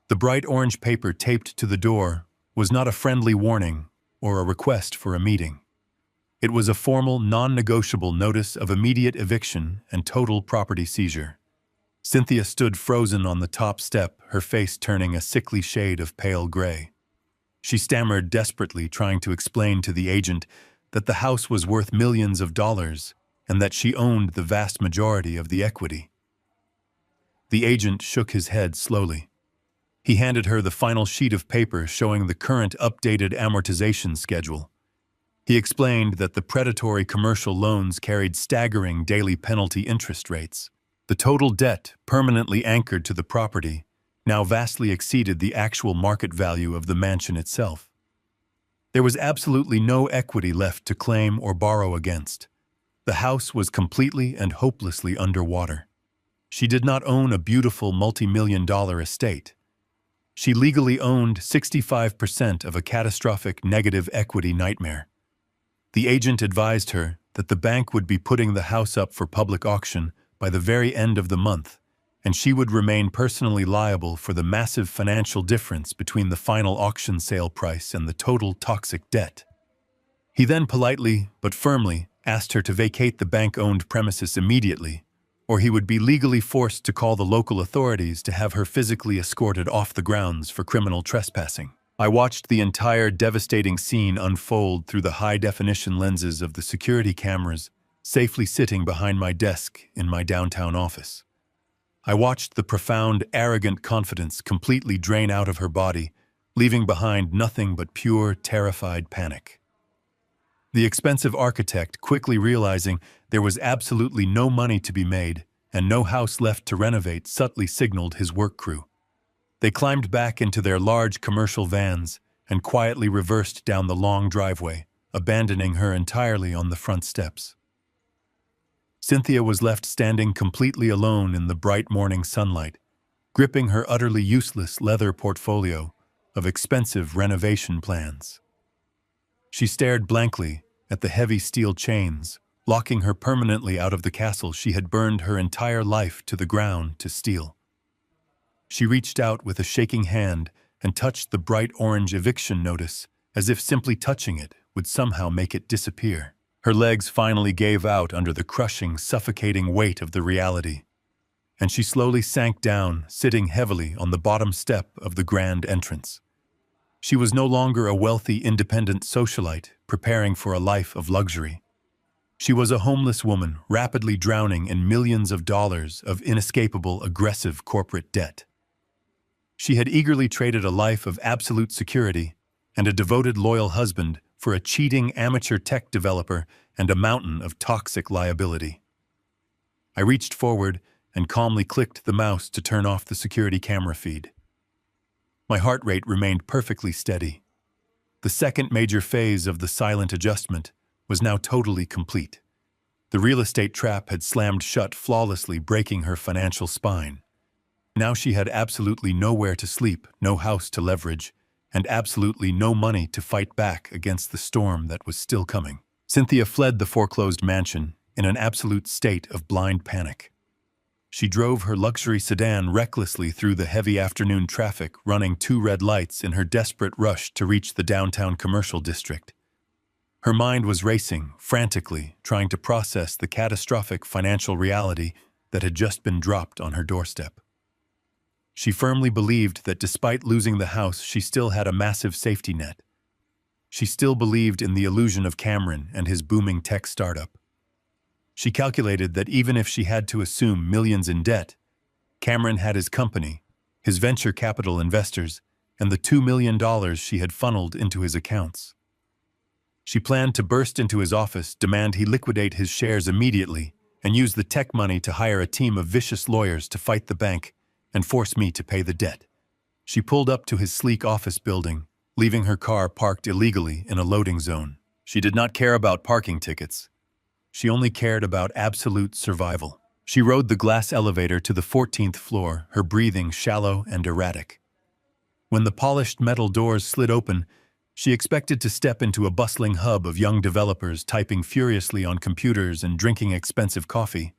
The bright orange paper taped to the door was not a friendly warning or a request for a meeting. It was a formal, non-negotiable notice of immediate eviction and total property seizure. Cynthia stood frozen on the top step, her face turning a sickly shade of pale gray. She stammered desperately, trying to explain to the agent that the house was worth millions of dollars and that she owned the vast majority of the equity. The agent shook his head slowly. He handed her the final sheet of paper showing the current updated amortization schedule. He explained that the predatory commercial loans carried staggering daily penalty interest rates. The total debt, permanently anchored to the property, now vastly exceeded the actual market value of the mansion itself. There was absolutely no equity left to claim or borrow against. The house was completely and hopelessly underwater. She did not own a beautiful multi-million-dollar estate. She legally owned 65% of a catastrophic negative equity nightmare. The agent advised her that the bank would be putting the house up for public auction by the very end of the month, and she would remain personally liable for the massive financial difference between the final auction sale price and the total toxic debt. He then politely but firmly asked her to vacate the bank-owned premises immediately, or he would be legally forced to call the local authorities to have her physically escorted off the grounds for criminal trespassing. I watched the entire devastating scene unfold through the high-definition lenses of the security cameras safely sitting behind my desk in my downtown office. I watched the profound, arrogant confidence completely drain out of her body, leaving behind nothing but pure, terrified panic. The expensive architect, quickly realizing there was absolutely no money to be made and no house left to renovate, subtly signaled his work crew. They climbed back into their large commercial vans and quietly reversed down the long driveway, abandoning her entirely on the front steps. Cynthia was left standing completely alone in the bright morning sunlight, gripping her utterly useless leather portfolio of expensive renovation plans. She stared blankly at the heavy steel chains, locking her permanently out of the castle she had burned her entire life to the ground to steal. She reached out with a shaking hand and touched the bright orange eviction notice, as if simply touching it would somehow make it disappear. Her legs finally gave out under the crushing, suffocating weight of the reality, and she slowly sank down, sitting heavily on the bottom step of the grand entrance. She was no longer a wealthy, independent socialite preparing for a life of luxury. She was a homeless woman rapidly drowning in millions of dollars of inescapable, aggressive corporate debt. She had eagerly traded a life of absolute security and a devoted, loyal husband for a cheating amateur tech developer and a mountain of toxic liability. I reached forward and calmly clicked the mouse to turn off the security camera feed. My heart rate remained perfectly steady. The second major phase of the silent adjustment was now totally complete. The real estate trap had slammed shut flawlessly, breaking her financial spine. Now she had absolutely nowhere to sleep, no house to leverage, and absolutely no money to fight back against the storm that was still coming. Cynthia fled the foreclosed mansion in an absolute state of blind panic. She drove her luxury sedan recklessly through the heavy afternoon traffic, running 2 red lights in her desperate rush to reach the downtown commercial district. Her mind was racing, frantically, trying to process the catastrophic financial reality that had just been dropped on her doorstep. She firmly believed that despite losing the house, she still had a massive safety net. She still believed in the illusion of Cameron and his booming tech startup. She calculated that even if she had to assume millions in debt, Cameron had his company, his venture capital investors, and the $2 million she had funneled into his accounts. She planned to burst into his office, demand he liquidate his shares immediately, and use the tech money to hire a team of vicious lawyers to fight the bank and force me to pay the debt. She pulled up to his sleek office building, leaving her car parked illegally in a loading zone. She did not care about parking tickets. She only cared about absolute survival. She rode the glass elevator to the 14th floor, her breathing shallow and erratic. When the polished metal doors slid open, she expected to step into a bustling hub of young developers typing furiously on computers and drinking expensive coffee.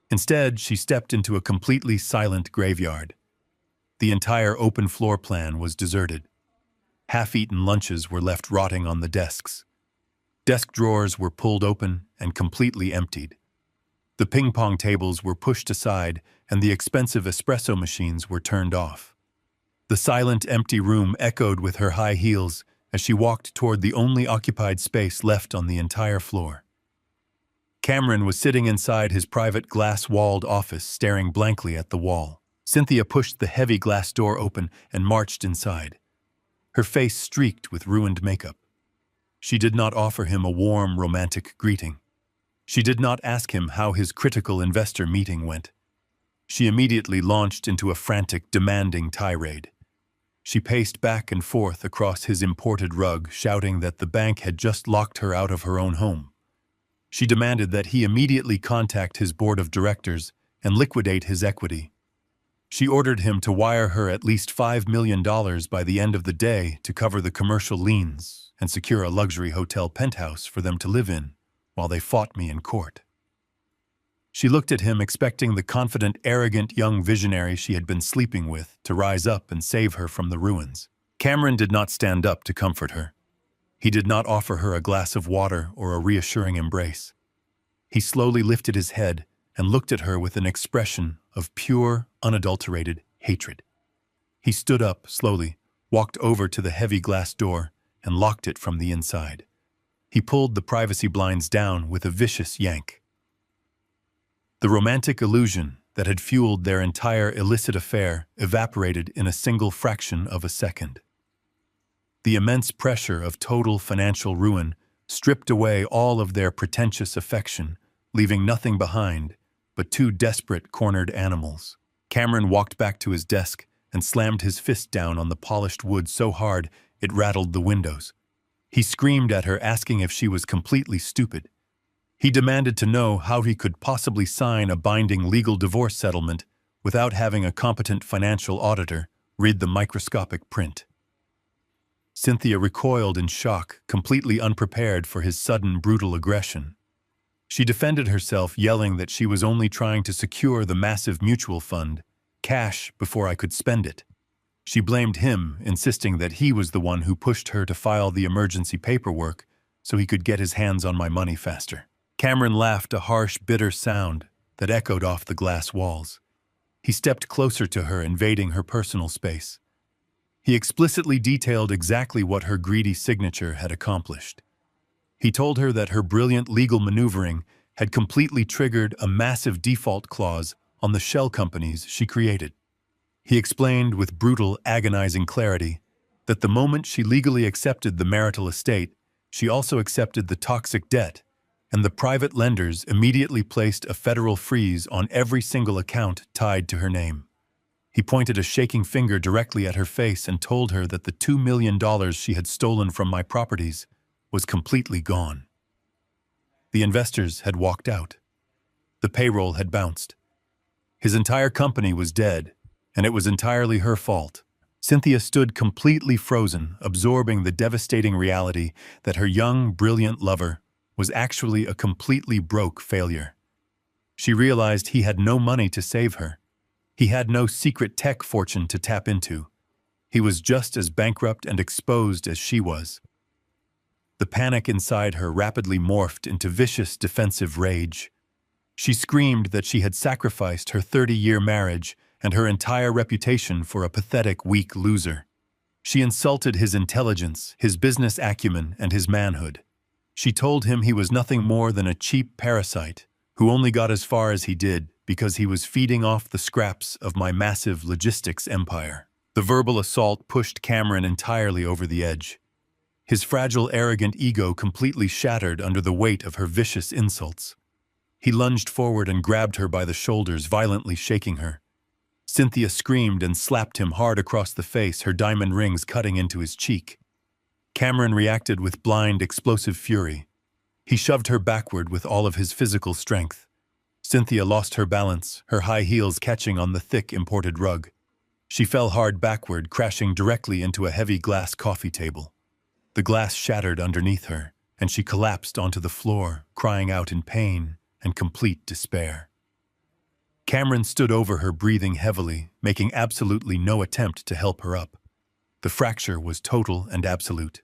Instead, she stepped into a completely silent graveyard. The entire open floor plan was deserted. Half-eaten lunches were left rotting on the desks. Desk drawers were pulled open and completely emptied. The ping-pong tables were pushed aside and the expensive espresso machines were turned off. The silent, empty room echoed with her high heels as she walked toward the only occupied space left on the entire floor. Cameron was sitting inside his private glass-walled office, staring blankly at the wall. Cynthia pushed the heavy glass door open and marched inside. Her face streaked with ruined makeup. She did not offer him a warm, romantic greeting. She did not ask him how his critical investor meeting went. She immediately launched into a frantic, demanding tirade. She paced back and forth across his imported rug, shouting that the bank had just locked her out of her own home. She demanded that he immediately contact his board of directors and liquidate his equity. She ordered him to wire her at least $5 million by the end of the day to cover the commercial liens and secure a luxury hotel penthouse for them to live in while they fought me in court. She looked at him, expecting the confident, arrogant young visionary she had been sleeping with to rise up and save her from the ruins. Cameron did not stand up to comfort her. He did not offer her a glass of water or a reassuring embrace. He slowly lifted his head and looked at her with an expression of pure, unadulterated hatred. He stood up slowly, walked over to the heavy glass door, and locked it from the inside. He pulled the privacy blinds down with a vicious yank. The romantic illusion that had fueled their entire illicit affair evaporated in a single fraction of a second. The immense pressure of total financial ruin stripped away all of their pretentious affection, leaving nothing behind but 2 desperate, cornered animals. Cameron walked back to his desk and slammed his fist down on the polished wood so hard it rattled the windows. He screamed at her, asking if she was completely stupid. He demanded to know how he could possibly sign a binding legal divorce settlement without having a competent financial auditor read the microscopic print. Cynthia recoiled in shock, completely unprepared for his sudden, brutal aggression. She defended herself, yelling that she was only trying to secure the massive mutual fund, cash before I could spend it. She blamed him, insisting that he was the one who pushed her to file the emergency paperwork so he could get his hands on my money faster. Cameron laughed, a harsh, bitter sound that echoed off the glass walls. He stepped closer to her, invading her personal space. He explicitly detailed exactly what her greedy signature had accomplished. He told her that her brilliant legal maneuvering had completely triggered a massive default clause on the shell companies she created. He explained with brutal, agonizing clarity that the moment she legally accepted the marital estate, she also accepted the toxic debt, and the private lenders immediately placed a federal freeze on every single account tied to her name. He pointed a shaking finger directly at her face and told her that the $2 million she had stolen from my properties was completely gone. The investors had walked out. The payroll had bounced. His entire company was dead, and it was entirely her fault. Cynthia stood completely frozen, absorbing the devastating reality that her young, brilliant lover was actually a completely broke failure. She realized he had no money to save her. He had no secret tech fortune to tap into. He was just as bankrupt and exposed as she was. The panic inside her rapidly morphed into vicious defensive rage. She screamed that she had sacrificed her 30-year marriage and her entire reputation for a pathetic, weak loser. She insulted his intelligence, his business acumen, and his manhood. She told him he was nothing more than a cheap parasite who only got as far as he did because he was feeding off the scraps of my massive logistics empire. The verbal assault pushed Cameron entirely over the edge. His fragile, arrogant ego completely shattered under the weight of her vicious insults. He lunged forward and grabbed her by the shoulders, violently shaking her. Cynthia screamed and slapped him hard across the face, her diamond rings cutting into his cheek. Cameron reacted with blind, explosive fury. He shoved her backward with all of his physical strength. Cynthia lost her balance, her high heels catching on the thick imported rug. She fell hard backward, crashing directly into a heavy glass coffee table. The glass shattered underneath her, and she collapsed onto the floor, crying out in pain and complete despair. Cameron stood over her, breathing heavily, making absolutely no attempt to help her up. The fracture was total and absolute.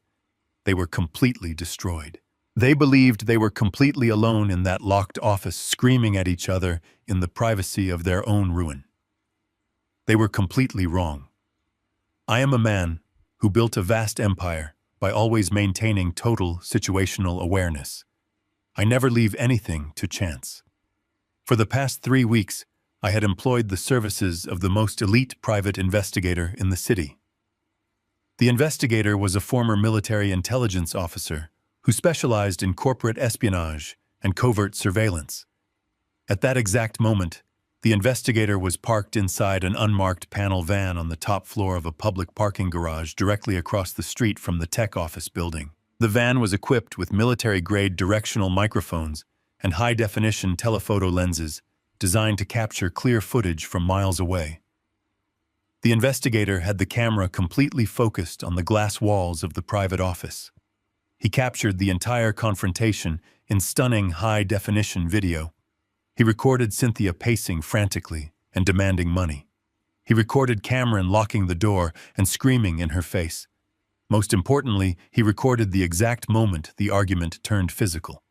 They were completely destroyed. They believed they were completely alone in that locked office, screaming at each other in the privacy of their own ruin. They were completely wrong. I am a man who built a vast empire by always maintaining total situational awareness. I never leave anything to chance. For the past 3 weeks, I had employed the services of the most elite private investigator in the city. The investigator was a former military intelligence officer who specialized in corporate espionage and covert surveillance. At that exact moment, the investigator was parked inside an unmarked panel van on the top floor of a public parking garage directly across the street from the tech office building. The van was equipped with military-grade directional microphones and high-definition telephoto lenses designed to capture clear footage from miles away. The investigator had the camera completely focused on the glass walls of the private office. He captured the entire confrontation in stunning high-definition video. He recorded Cynthia pacing frantically and demanding money. He recorded Cameron locking the door and screaming in her face. Most importantly, he recorded the exact moment the argument turned physical.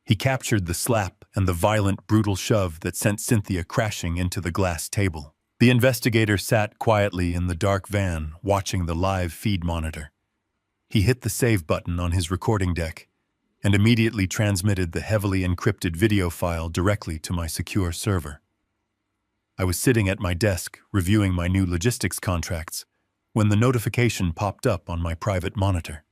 He captured the slap and the violent, brutal shove that sent Cynthia crashing into the glass table. The investigator sat quietly in the dark van, watching the live feed monitor. He hit the save button on his recording deck and immediately transmitted the heavily encrypted video file directly to my secure server. I was sitting at my desk, reviewing my new logistics contracts, when the notification popped up on my private monitor.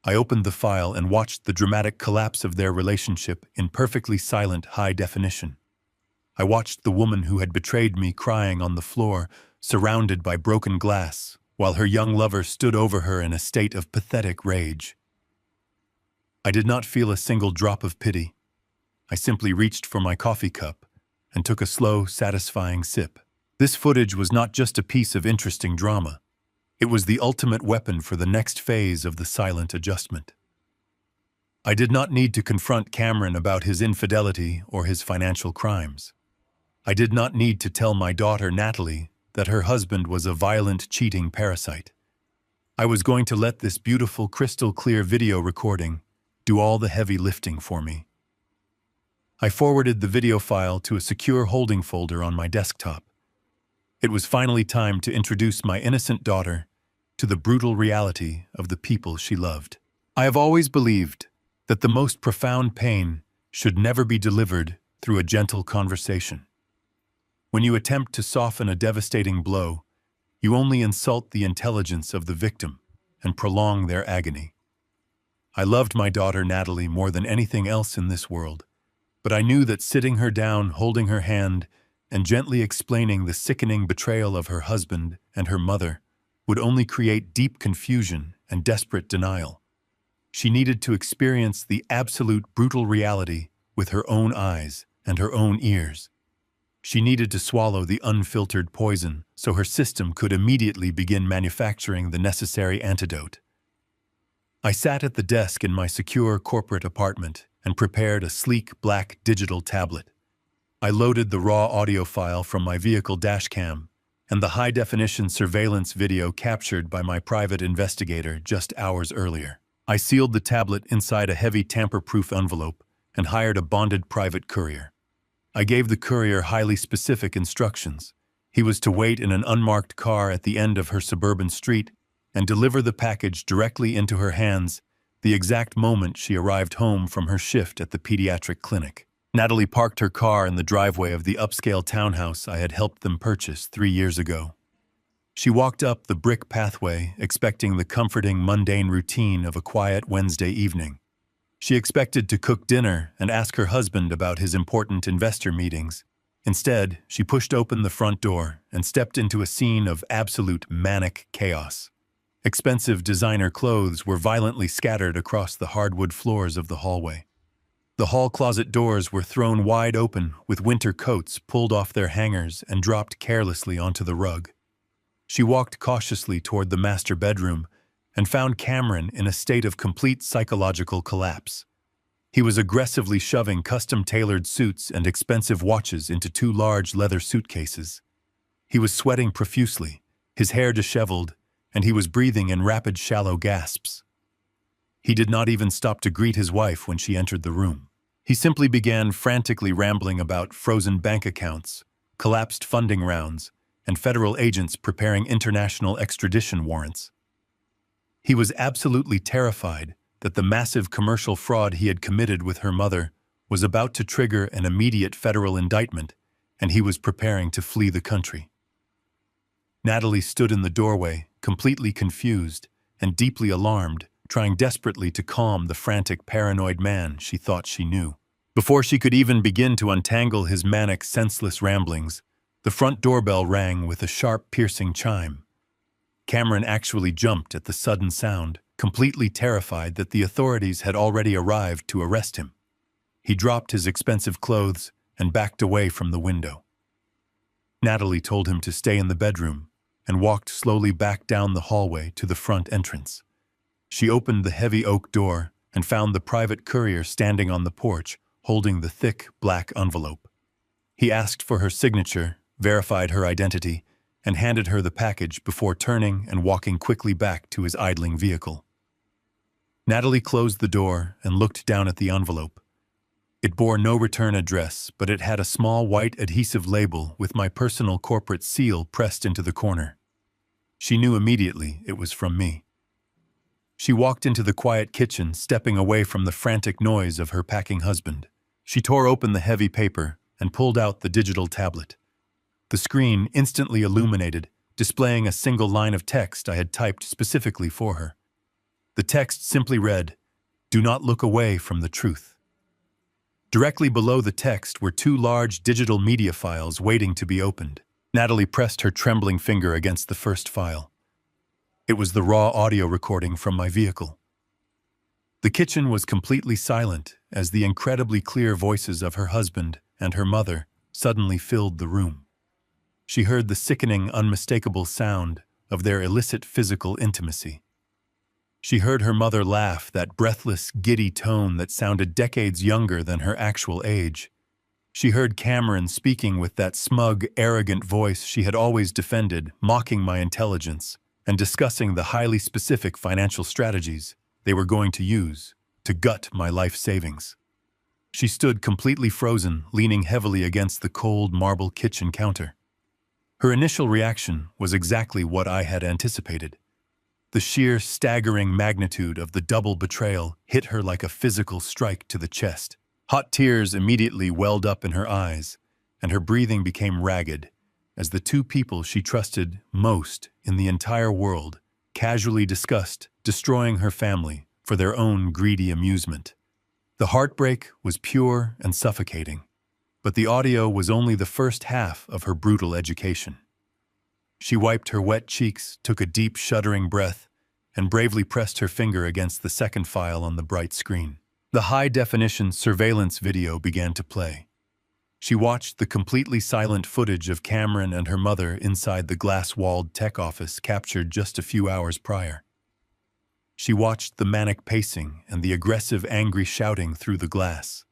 I opened the file and watched the dramatic collapse of their relationship in perfectly silent high definition. I watched the woman who had betrayed me crying on the floor, surrounded by broken glass, while her young lover stood over her in a state of pathetic rage. I did not feel a single drop of pity. I simply reached for my coffee cup and took a slow, satisfying sip. This footage was not just a piece of interesting drama. It was the ultimate weapon for the next phase of the silent adjustment. I did not need to confront Cameron about his infidelity or his financial crimes. I did not need to tell my daughter, Natalie, that her husband was a violent, cheating parasite. I was going to let this beautiful, crystal-clear video recording do all the heavy lifting for me. I forwarded the video file to a secure holding folder on my desktop. It was finally time to introduce my innocent daughter to the brutal reality of the people she loved. I have always believed that the most profound pain should never be delivered through a gentle conversation. When you attempt to soften a devastating blow, you only insult the intelligence of the victim and prolong their agony. I loved my daughter Natalie more than anything else in this world, but I knew that sitting her down, holding her hand, and gently explaining the sickening betrayal of her husband and her mother would only create deep confusion and desperate denial. She needed to experience the absolute brutal reality with her own eyes and her own ears. She needed to swallow the unfiltered poison so her system could immediately begin manufacturing the necessary antidote. I sat at the desk in my secure corporate apartment and prepared a sleek black digital tablet. I loaded the raw audio file from my vehicle dashcam and the high-definition surveillance video captured by my private investigator just hours earlier. I sealed the tablet inside a heavy tamper-proof envelope and hired a bonded private courier. I gave the courier highly specific instructions. He was to wait in an unmarked car at the end of her suburban street and deliver the package directly into her hands the exact moment she arrived home from her shift at the pediatric clinic. Natalie parked her car in the driveway of the upscale townhouse I had helped them purchase 3 years ago. She walked up the brick pathway, expecting the comforting, mundane routine of a quiet Wednesday evening. She expected to cook dinner and ask her husband about his important investor meetings. Instead, she pushed open the front door and stepped into a scene of absolute manic chaos. Expensive designer clothes were violently scattered across the hardwood floors of the hallway. The hall closet doors were thrown wide open, with winter coats pulled off their hangers and dropped carelessly onto the rug. She walked cautiously toward the master bedroom and found Cameron in a state of complete psychological collapse. He was aggressively shoving custom-tailored suits and expensive watches into 2 large leather suitcases. He was sweating profusely, his hair disheveled, and he was breathing in rapid, shallow gasps. He did not even stop to greet his wife when she entered the room. He simply began frantically rambling about frozen bank accounts, collapsed funding rounds, and federal agents preparing international extradition warrants. He was absolutely terrified that the massive commercial fraud he had committed with her mother was about to trigger an immediate federal indictment, and he was preparing to flee the country. Natalie stood in the doorway, completely confused and deeply alarmed, trying desperately to calm the frantic, paranoid man she thought she knew. Before she could even begin to untangle his manic, senseless ramblings, the front doorbell rang with a sharp, piercing chime. Cameron actually jumped at the sudden sound, completely terrified that the authorities had already arrived to arrest him. He dropped his expensive clothes and backed away from the window. Natalie told him to stay in the bedroom and walked slowly back down the hallway to the front entrance. She opened the heavy oak door and found the private courier standing on the porch, holding the thick, black envelope. He asked for her signature, verified her identity, and handed her the package before turning and walking quickly back to his idling vehicle. Natalie closed the door and looked down at the envelope. It bore no return address, but it had a small white adhesive label with my personal corporate seal pressed into the corner. She knew immediately it was from me. She walked into the quiet kitchen, stepping away from the frantic noise of her packing husband. She tore open the heavy paper and pulled out the digital tablet. The screen instantly illuminated, displaying a single line of text I had typed specifically for her. The text simply read, "Do not look away from the truth." Directly below the text were 2 large digital media files waiting to be opened. Natalie pressed her trembling finger against the first file. It was the raw audio recording from my vehicle. The kitchen was completely silent as the incredibly clear voices of her husband and her mother suddenly filled the room. She heard the sickening, unmistakable sound of their illicit physical intimacy. She heard her mother laugh, that breathless, giddy tone that sounded decades younger than her actual age. She heard Cameron speaking with that smug, arrogant voice she had always defended, mocking my intelligence, and discussing the highly specific financial strategies they were going to use to gut my life savings. She stood completely frozen, leaning heavily against the cold marble kitchen counter. Her initial reaction was exactly what I had anticipated. The sheer, staggering magnitude of the double betrayal hit her like a physical strike to the chest. Hot tears immediately welled up in her eyes, and her breathing became ragged, as the 2 people she trusted most in the entire world casually discussed destroying her family for their own greedy amusement. The heartbreak was pure and suffocating, but the audio was only the first half of her brutal education. She wiped her wet cheeks, took a deep, shuddering breath, and bravely pressed her finger against the second file on the bright screen. The high-definition surveillance video began to play. She watched the completely silent footage of Cameron and her mother inside the glass-walled tech office captured just a few hours prior. She watched the manic pacing and the aggressive, angry shouting through the glass.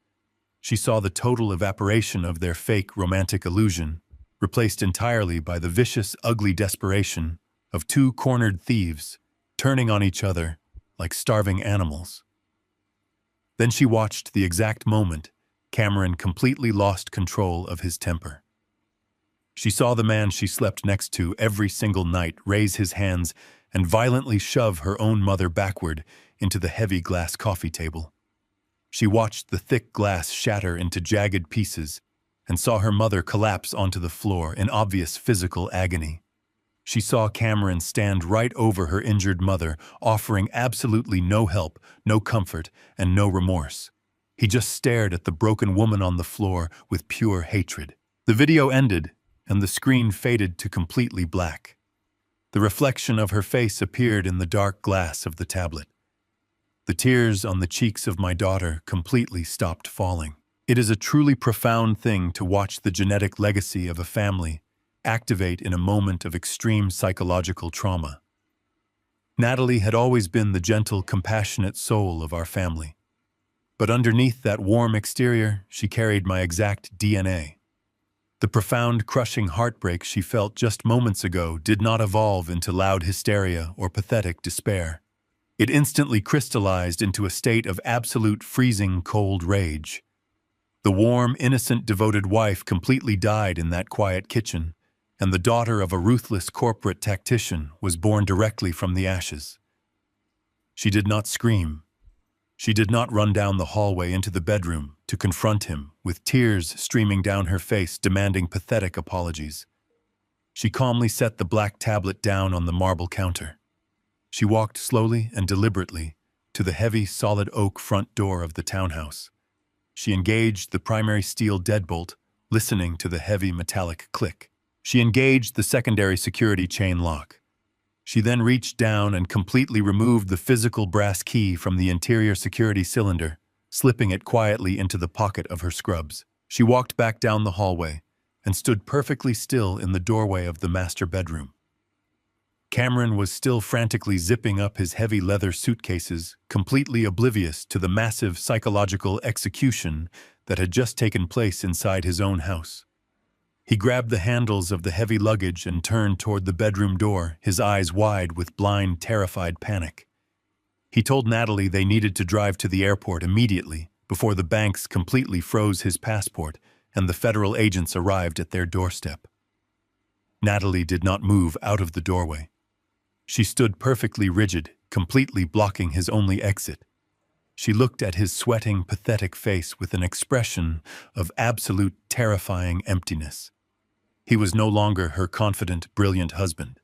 She saw the total evaporation of their fake romantic illusion, replaced entirely by the vicious, ugly desperation of two cornered thieves turning on each other like starving animals. Then she watched the exact moment Cameron completely lost control of his temper. She saw the man she slept next to every single night raise his hands and violently shove her own mother backward into the heavy glass coffee table. She watched the thick glass shatter into jagged pieces and saw her mother collapse onto the floor in obvious physical agony. She saw Cameron stand right over her injured mother, offering absolutely no help, no comfort, and no remorse. He just stared at the broken woman on the floor with pure hatred. The video ended, and the screen faded to completely black. The reflection of her face appeared in the dark glass of the tablet. The tears on the cheeks of my daughter completely stopped falling. It is a truly profound thing to watch the genetic legacy of a family activate in a moment of extreme psychological trauma. Natalie had always been the gentle, compassionate soul of our family. But underneath that warm exterior, she carried my exact DNA. The profound, crushing heartbreak she felt just moments ago did not evolve into loud hysteria or pathetic despair. It instantly crystallized into a state of absolute freezing cold rage. The warm, innocent, devoted wife completely died in that quiet kitchen, and the daughter of a ruthless corporate tactician was born directly from the ashes. She did not scream. She did not run down the hallway into the bedroom to confront him, with tears streaming down her face demanding pathetic apologies. She calmly set the black tablet down on the marble counter. She walked slowly and deliberately to the heavy, solid oak front door of the townhouse. She engaged the primary steel deadbolt, listening to the heavy metallic click. She engaged the secondary security chain lock. She then reached down and completely removed the physical brass key from the interior security cylinder, slipping it quietly into the pocket of her scrubs. She walked back down the hallway and stood perfectly still in the doorway of the master bedroom. Cameron was still frantically zipping up his heavy leather suitcases, completely oblivious to the massive psychological execution that had just taken place inside his own house. He grabbed the handles of the heavy luggage and turned toward the bedroom door, his eyes wide with blind, terrified panic. He told Natalie they needed to drive to the airport immediately before the banks completely froze his passport and the federal agents arrived at their doorstep. Natalie did not move out of the doorway. She stood perfectly rigid, completely blocking his only exit. She looked at his sweating, pathetic face with an expression of absolute, terrifying emptiness. He was no longer her confident, brilliant husband.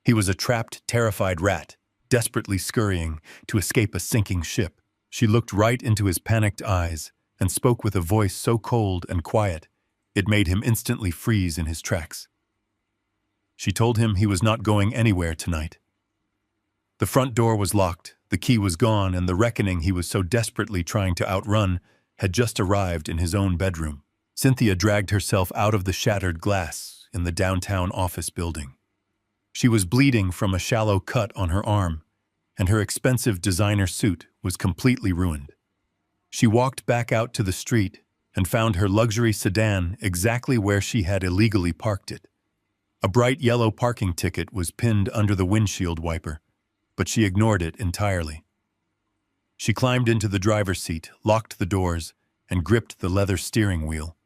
He was a trapped, terrified rat, desperately scurrying to escape a sinking ship. She looked right into his panicked eyes and spoke with a voice so cold and quiet, it made him instantly freeze in his tracks. She told him he was not going anywhere tonight. The front door was locked, the key was gone, and the reckoning he was so desperately trying to outrun had just arrived in his own bedroom. Cynthia dragged herself out of the shattered glass in the downtown office building. She was bleeding from a shallow cut on her arm, and her expensive designer suit was completely ruined. She walked back out to the street and found her luxury sedan exactly where she had illegally parked it. A bright yellow parking ticket was pinned under the windshield wiper, but she ignored it entirely. She climbed into the driver's seat, locked the doors, and gripped the leather steering wheel.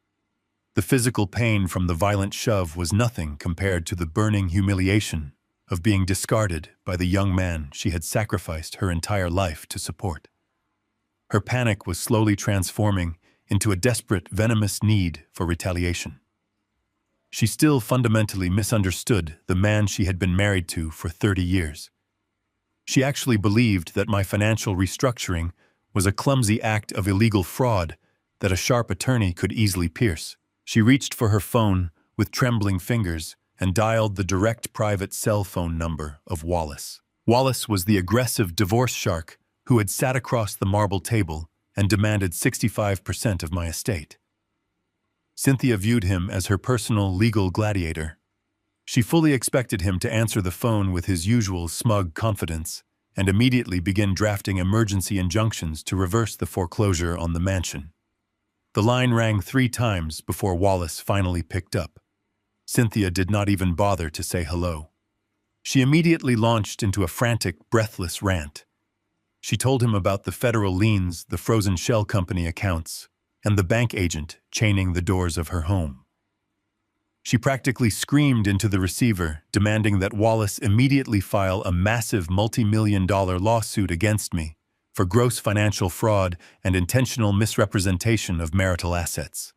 The physical pain from the violent shove was nothing compared to the burning humiliation of being discarded by the young man she had sacrificed her entire life to support. Her panic was slowly transforming into a desperate, venomous need for retaliation. She still fundamentally misunderstood the man she had been married to for 30 years. She actually believed that my financial restructuring was a clumsy act of illegal fraud that a sharp attorney could easily pierce. She reached for her phone with trembling fingers and dialed the direct private cell phone number of Wallace. Wallace was the aggressive divorce shark who had sat across the marble table and demanded 65% of my estate. Cynthia viewed him as her personal legal gladiator. She fully expected him to answer the phone with his usual smug confidence and immediately begin drafting emergency injunctions to reverse the foreclosure on the mansion. The line rang 3 times before Wallace finally picked up. Cynthia did not even bother to say hello. She immediately launched into a frantic, breathless rant. She told him about the federal liens, the frozen shell company accounts, and the bank agent chaining the doors of her home. She practically screamed into the receiver, demanding that Wallace immediately file a massive multi-million-dollar lawsuit against me for gross financial fraud and intentional misrepresentation of marital assets.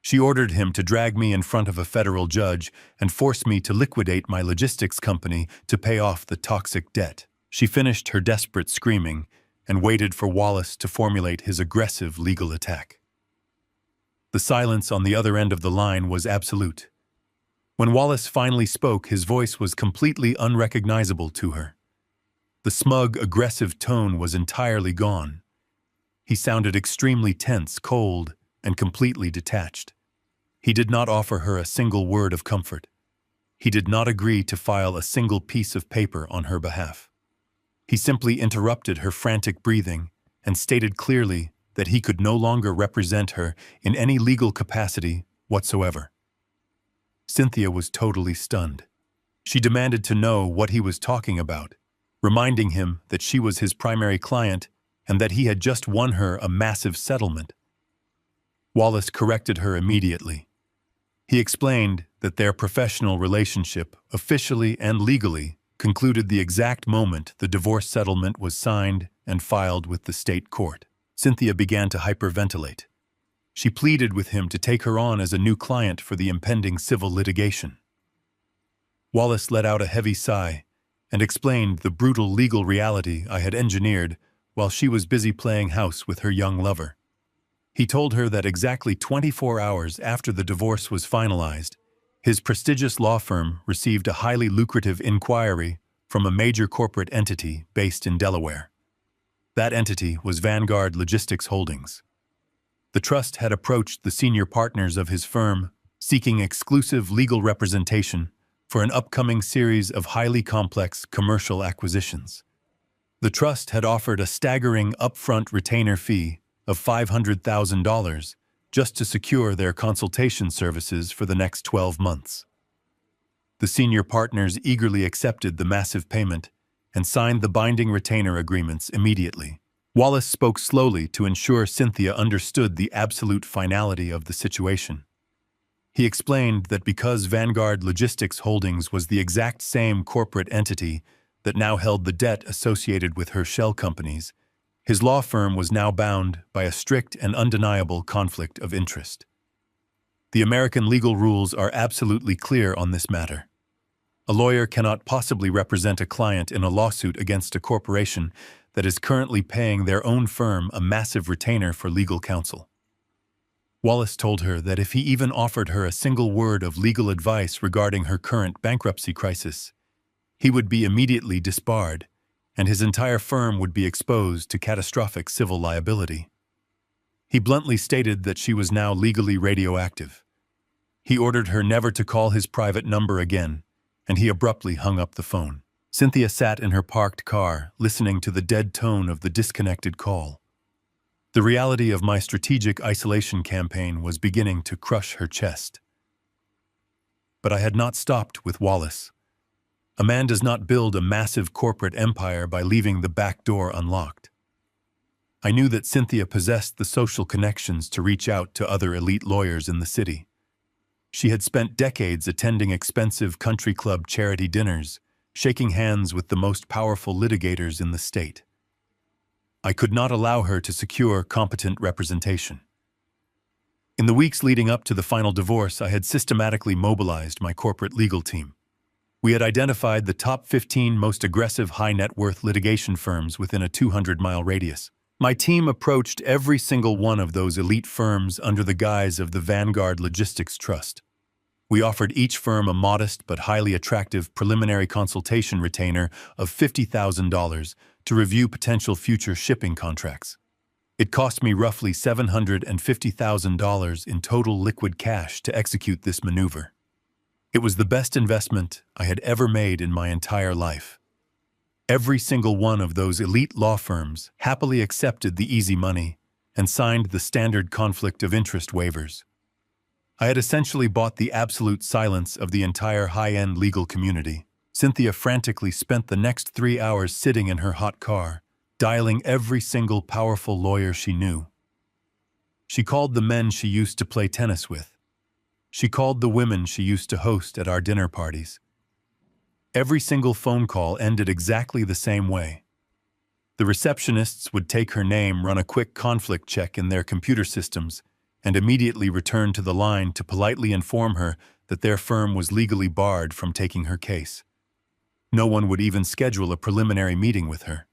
She ordered him to drag me in front of a federal judge and force me to liquidate my logistics company to pay off the toxic debt. She finished her desperate screaming and waited for Wallace to formulate his aggressive legal attack. The silence on the other end of the line was absolute. When Wallace finally spoke, his voice was completely unrecognizable to her. The smug, aggressive tone was entirely gone. He sounded extremely tense, cold, and completely detached. He did not offer her a single word of comfort. He did not agree to file a single piece of paper on her behalf. He simply interrupted her frantic breathing and stated clearly that he could no longer represent her in any legal capacity whatsoever. Cynthia was totally stunned. She demanded to know what he was talking about, reminding him that she was his primary client and that he had just won her a massive settlement. Wallace corrected her immediately. He explained that their professional relationship, officially and legally, concluded the exact moment the divorce settlement was signed and filed with the state court. Cynthia began to hyperventilate. She pleaded with him to take her on as a new client for the impending civil litigation. Wallace let out a heavy sigh and explained the brutal legal reality I had engineered while she was busy playing house with her young lover. He told her that exactly 24 hours after the divorce was finalized, his prestigious law firm received a highly lucrative inquiry from a major corporate entity based in Delaware. That entity was Vanguard Logistics Holdings. The trust had approached the senior partners of his firm, seeking exclusive legal representation for an upcoming series of highly complex commercial acquisitions. The trust had offered a staggering upfront retainer fee of $500,000 just to secure their consultation services for the next 12 months. The senior partners eagerly accepted the massive payment and signed the binding retainer agreements immediately. Wallace spoke slowly to ensure Cynthia understood the absolute finality of the situation. He explained that because Vanguard Logistics Holdings was the exact same corporate entity that now held the debt associated with her shell companies, his law firm was now bound by a strict and undeniable conflict of interest. The American legal rules are absolutely clear on this matter. A lawyer cannot possibly represent a client in a lawsuit against a corporation that is currently paying their own firm a massive retainer for legal counsel. Wallace told her that if he even offered her a single word of legal advice regarding her current bankruptcy crisis, he would be immediately disbarred, and his entire firm would be exposed to catastrophic civil liability. He bluntly stated that she was now legally radioactive. He ordered her never to call his private number again, and he abruptly hung up the phone. Cynthia sat in her parked car, listening to the dead tone of the disconnected call. The reality of my strategic isolation campaign was beginning to crush her chest. But I had not stopped with Wallace. A man does not build a massive corporate empire by leaving the back door unlocked. I knew that Cynthia possessed the social connections to reach out to other elite lawyers in the city. She had spent decades attending expensive country club charity dinners, shaking hands with the most powerful litigators in the state. I could not allow her to secure competent representation. In the weeks leading up to the final divorce, I had systematically mobilized my corporate legal team. We had identified the top 15 most aggressive high-net-worth litigation firms within a 200-mile radius. My team approached every single one of those elite firms under the guise of the Vanguard Logistics Trust. We offered each firm a modest but highly attractive preliminary consultation retainer of $50,000 to review potential future shipping contracts. It cost me roughly $750,000 in total liquid cash to execute this maneuver. It was the best investment I had ever made in my entire life. Every single one of those elite law firms happily accepted the easy money and signed the standard conflict of interest waivers. I had essentially bought the absolute silence of the entire high-end legal community. Cynthia frantically spent the next 3 hours sitting in her hot car, dialing every single powerful lawyer she knew. She called the men she used to play tennis with. She called the women she used to host at our dinner parties. Every single phone call ended exactly the same way. The receptionists would take her name, run a quick conflict check in their computer systems, and immediately return to the line to politely inform her that their firm was legally barred from taking her case. No one would even schedule a preliminary meeting with her.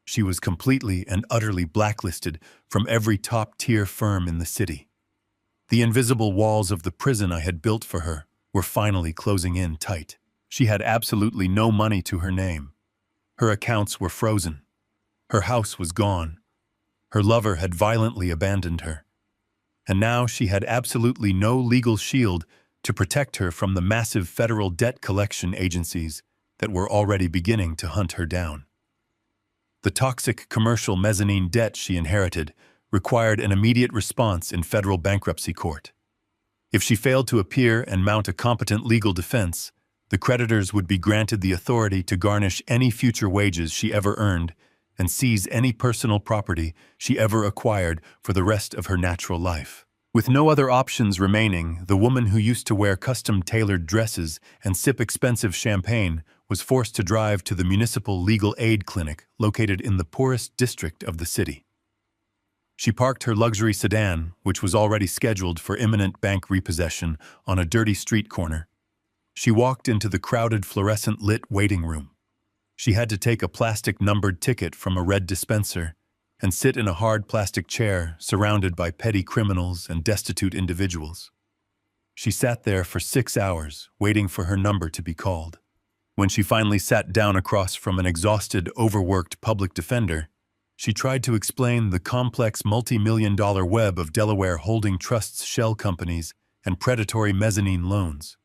She was completely and utterly blacklisted from every top-tier firm in the city. The invisible walls of the prison I had built for her were finally closing in tight. She had absolutely no money to her name. Her accounts were frozen. Her house was gone. Her lover had violently abandoned her. And now she had absolutely no legal shield to protect her from the massive federal debt collection agencies that were already beginning to hunt her down. The toxic commercial mezzanine debt she inherited required an immediate response in federal bankruptcy court. If she failed to appear and mount a competent legal defense, the creditors would be granted the authority to garnish any future wages she ever earned and seize any personal property she ever acquired for the rest of her natural life. With no other options remaining, the woman who used to wear custom-tailored dresses and sip expensive champagne was forced to drive to the municipal legal aid clinic located in the poorest district of the city. She parked her luxury sedan, which was already scheduled for imminent bank repossession, on a dirty street corner. She walked into the crowded fluorescent-lit waiting room. She had to take a plastic numbered ticket from a red dispenser and sit in a hard plastic chair surrounded by petty criminals and destitute individuals. She sat there for 6 hours, waiting for her number to be called. When she finally sat down across from an exhausted, overworked public defender, she tried to explain the complex multi-million-dollar web of Delaware holding trusts, shell companies, and predatory mezzanine loans.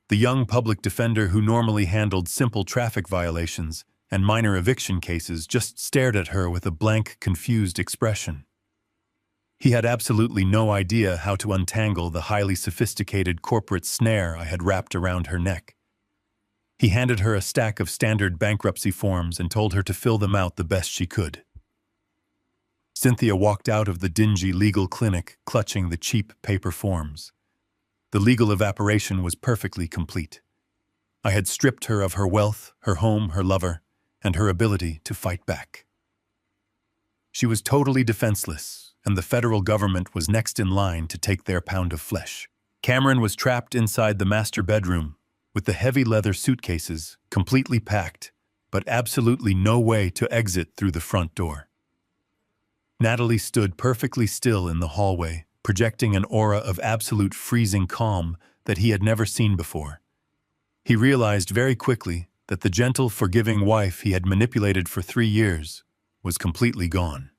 The young public defender, who normally handled simple traffic violations and minor eviction cases, just stared at her with a blank, confused expression. He had absolutely no idea how to untangle the highly sophisticated corporate snare I had wrapped around her neck. He handed her a stack of standard bankruptcy forms and told her to fill them out the best she could. Cynthia walked out of the dingy legal clinic clutching the cheap paper forms. The legal evaporation was perfectly complete. I had stripped her of her wealth, her home, her lover, and her ability to fight back. She was totally defenseless, and the federal government was next in line to take their pound of flesh. Cameron was trapped inside the master bedroom, with the heavy leather suitcases completely packed, but absolutely no way to exit through the front door. Natalie stood perfectly still in the hallway, projecting an aura of absolute freezing calm that he had never seen before. He realized very quickly that the gentle, forgiving wife he had manipulated for 3 years was completely gone.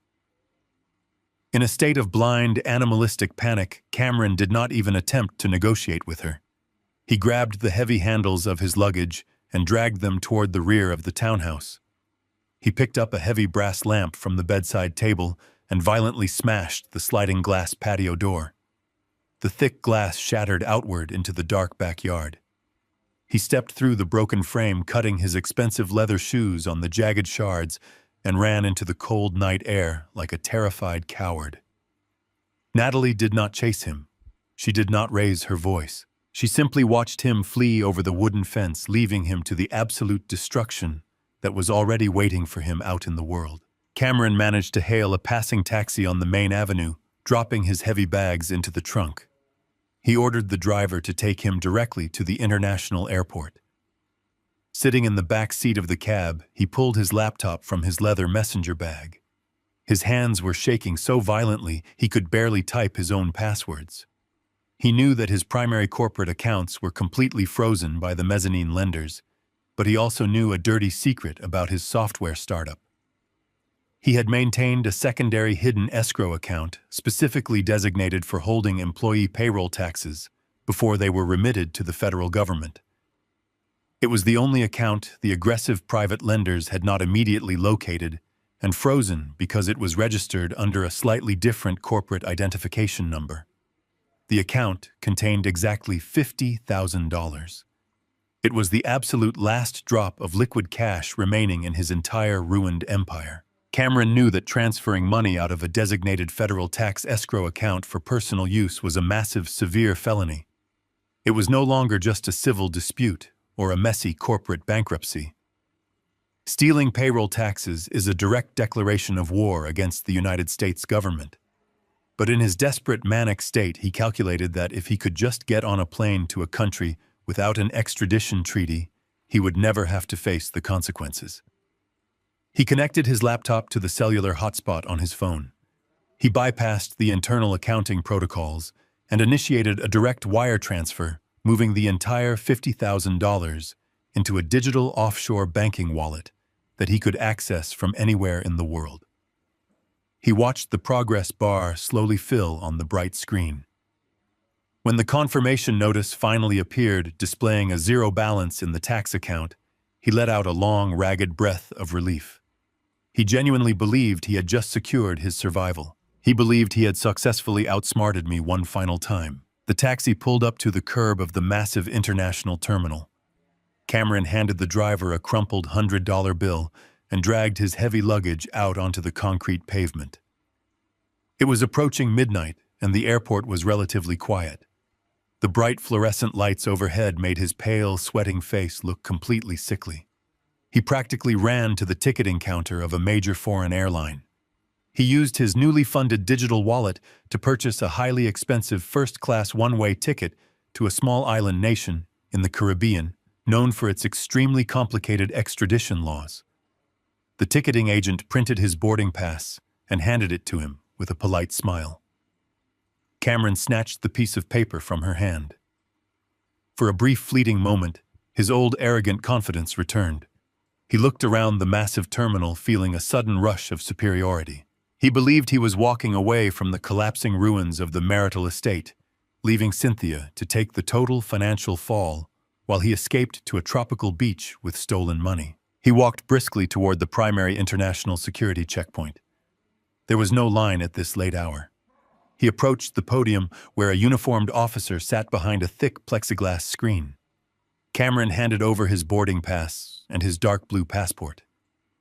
In a state of blind, animalistic panic, Cameron did not even attempt to negotiate with her. He grabbed the heavy handles of his luggage and dragged them toward the rear of the townhouse. He picked up a heavy brass lamp from the bedside table and violently smashed the sliding glass patio door. The thick glass shattered outward into the dark backyard. He stepped through the broken frame, cutting his expensive leather shoes on the jagged shards, and ran into the cold night air like a terrified coward. Natalie did not chase him. She did not raise her voice. She simply watched him flee over the wooden fence, leaving him to the absolute destruction that was already waiting for him out in the world. Cameron managed to hail a passing taxi on the main avenue, dropping his heavy bags into the trunk. He ordered the driver to take him directly to the international airport. Sitting in the back seat of the cab, he pulled his laptop from his leather messenger bag. His hands were shaking so violently he could barely type his own passwords. He knew that his primary corporate accounts were completely frozen by the mezzanine lenders, but he also knew a dirty secret about his software startup. He had maintained a secondary hidden escrow account specifically designated for holding employee payroll taxes before they were remitted to the federal government. It was the only account the aggressive private lenders had not immediately located and frozen because it was registered under a slightly different corporate identification number. The account contained exactly $50,000. It was the absolute last drop of liquid cash remaining in his entire ruined empire. Cameron knew that transferring money out of a designated federal tax escrow account for personal use was a massive, severe felony. It was no longer just a civil dispute or a messy corporate bankruptcy. Stealing payroll taxes is a direct declaration of war against the United States government. But in his desperate, manic state, he calculated that if he could just get on a plane to a country without an extradition treaty, he would never have to face the consequences. He connected his laptop to the cellular hotspot on his phone. He bypassed the internal accounting protocols and initiated a direct wire transfer, moving the entire $50,000 into a digital offshore banking wallet that he could access from anywhere in the world. He watched the progress bar slowly fill on the bright screen. When the confirmation notice finally appeared, displaying a zero balance in the tax account, he let out a long, ragged breath of relief. He genuinely believed he had just secured his survival. He believed he had successfully outsmarted me one final time. The taxi pulled up to the curb of the massive international terminal. Cameron handed the driver a crumpled $100 bill and dragged his heavy luggage out onto the concrete pavement. It was approaching midnight, and the airport was relatively quiet. The bright fluorescent lights overhead made his pale, sweating face look completely sickly. He practically ran to the ticketing counter of a major foreign airline. He used his newly funded digital wallet to purchase a highly expensive first-class one-way ticket to a small island nation in the Caribbean, known for its extremely complicated extradition laws. The ticketing agent printed his boarding pass and handed it to him with a polite smile. Cameron snatched the piece of paper from her hand. For a brief, fleeting moment, his old arrogant confidence returned. He looked around the massive terminal, feeling a sudden rush of superiority. He believed he was walking away from the collapsing ruins of the marital estate, leaving Cynthia to take the total financial fall while he escaped to a tropical beach with stolen money. He walked briskly toward the primary international security checkpoint. There was no line at this late hour. He approached the podium where a uniformed officer sat behind a thick plexiglass screen. Cameron handed over his boarding pass and his dark blue passport.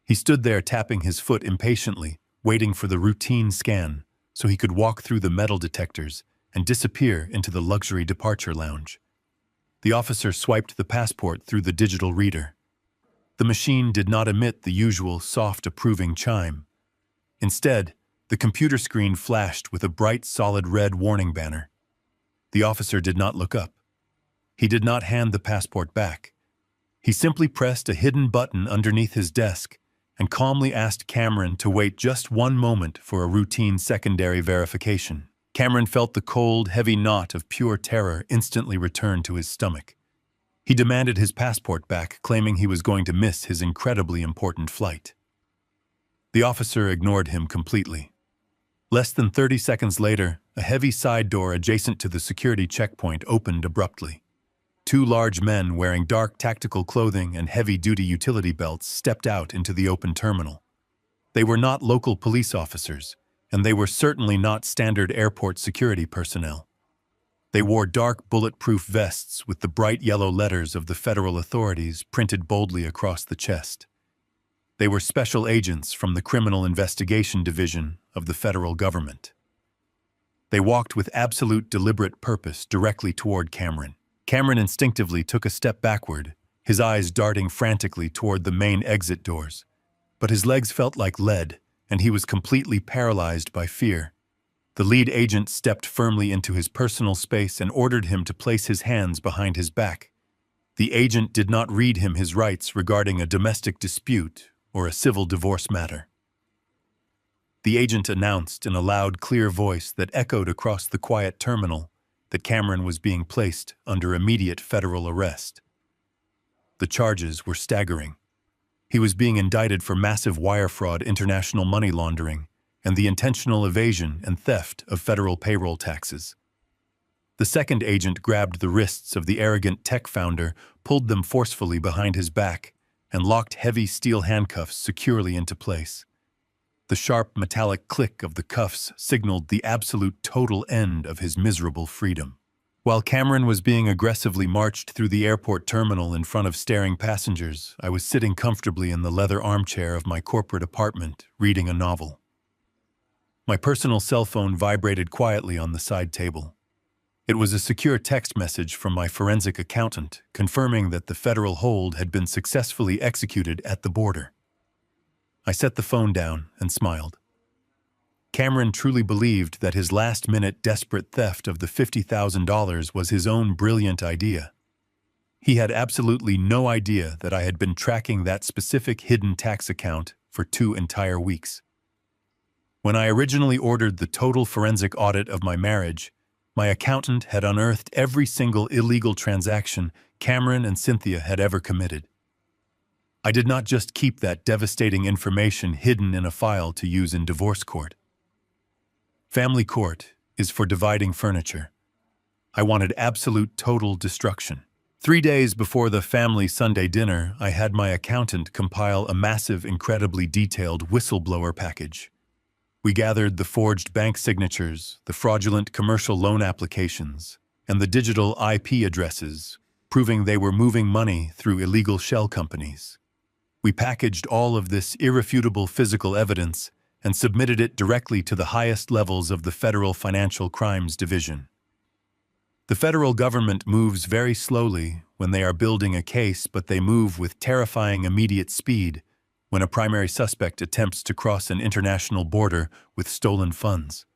He stood there tapping his foot impatiently, waiting for the routine scan so he could walk through the metal detectors and disappear into the luxury departure lounge. The officer swiped the passport through the digital reader. The machine did not emit the usual soft, approving chime. Instead, the computer screen flashed with a bright, solid red warning banner. The officer did not look up. He did not hand the passport back. He simply pressed a hidden button underneath his desk and calmly asked Cameron to wait just one moment for a routine secondary verification. Cameron felt the cold, heavy knot of pure terror instantly return to his stomach. He demanded his passport back, claiming he was going to miss his incredibly important flight. The officer ignored him completely. Less than 30 seconds later, a heavy side door adjacent to the security checkpoint opened abruptly. Two large men wearing dark tactical clothing and heavy-duty utility belts stepped out into the open terminal. They were not local police officers, and they were certainly not standard airport security personnel. They wore dark bulletproof vests with the bright yellow letters of the federal authorities printed boldly across the chest. They were special agents from the Criminal Investigation Division of the federal government. They walked with absolute deliberate purpose directly toward Cameron. Cameron instinctively took a step backward, his eyes darting frantically toward the main exit doors. But his legs felt like lead, and he was completely paralyzed by fear. The lead agent stepped firmly into his personal space and ordered him to place his hands behind his back. The agent did not read him his rights regarding a domestic dispute or a civil divorce matter. The agent announced in a loud, clear voice that echoed across the quiet terminal that Cameron was being placed under immediate federal arrest. The charges were staggering. He was being indicted for massive wire fraud, international money laundering, and the intentional evasion and theft of federal payroll taxes. The second agent grabbed the wrists of the arrogant tech founder, pulled them forcefully behind his back, and locked heavy steel handcuffs securely into place. The sharp metallic click of the cuffs signaled the absolute total end of his miserable freedom. While Cameron was being aggressively marched through the airport terminal in front of staring passengers, I was sitting comfortably in the leather armchair of my corporate apartment, reading a novel. My personal cell phone vibrated quietly on the side table. It was a secure text message from my forensic accountant confirming that the federal hold had been successfully executed at the border. I set the phone down and smiled. Cameron truly believed that his last-minute desperate theft of the $50,000 was his own brilliant idea. He had absolutely no idea that I had been tracking that specific hidden tax account for 2 entire weeks. When I originally ordered the total forensic audit of my marriage, my accountant had unearthed every single illegal transaction Cameron and Cynthia had ever committed. I did not just keep that devastating information hidden in a file to use in divorce court. Family court is for dividing furniture. I wanted absolute total destruction. 3 days before the family Sunday dinner, I had my accountant compile a massive, incredibly detailed whistleblower package. We gathered the forged bank signatures, the fraudulent commercial loan applications, and the digital IP addresses, proving they were moving money through illegal shell companies. We packaged all of this irrefutable physical evidence and submitted it directly to the highest levels of the Federal Financial Crimes Division. The federal government moves very slowly when they are building a case, but they move with terrifying immediate speed when a primary suspect attempts to cross an international border with stolen funds.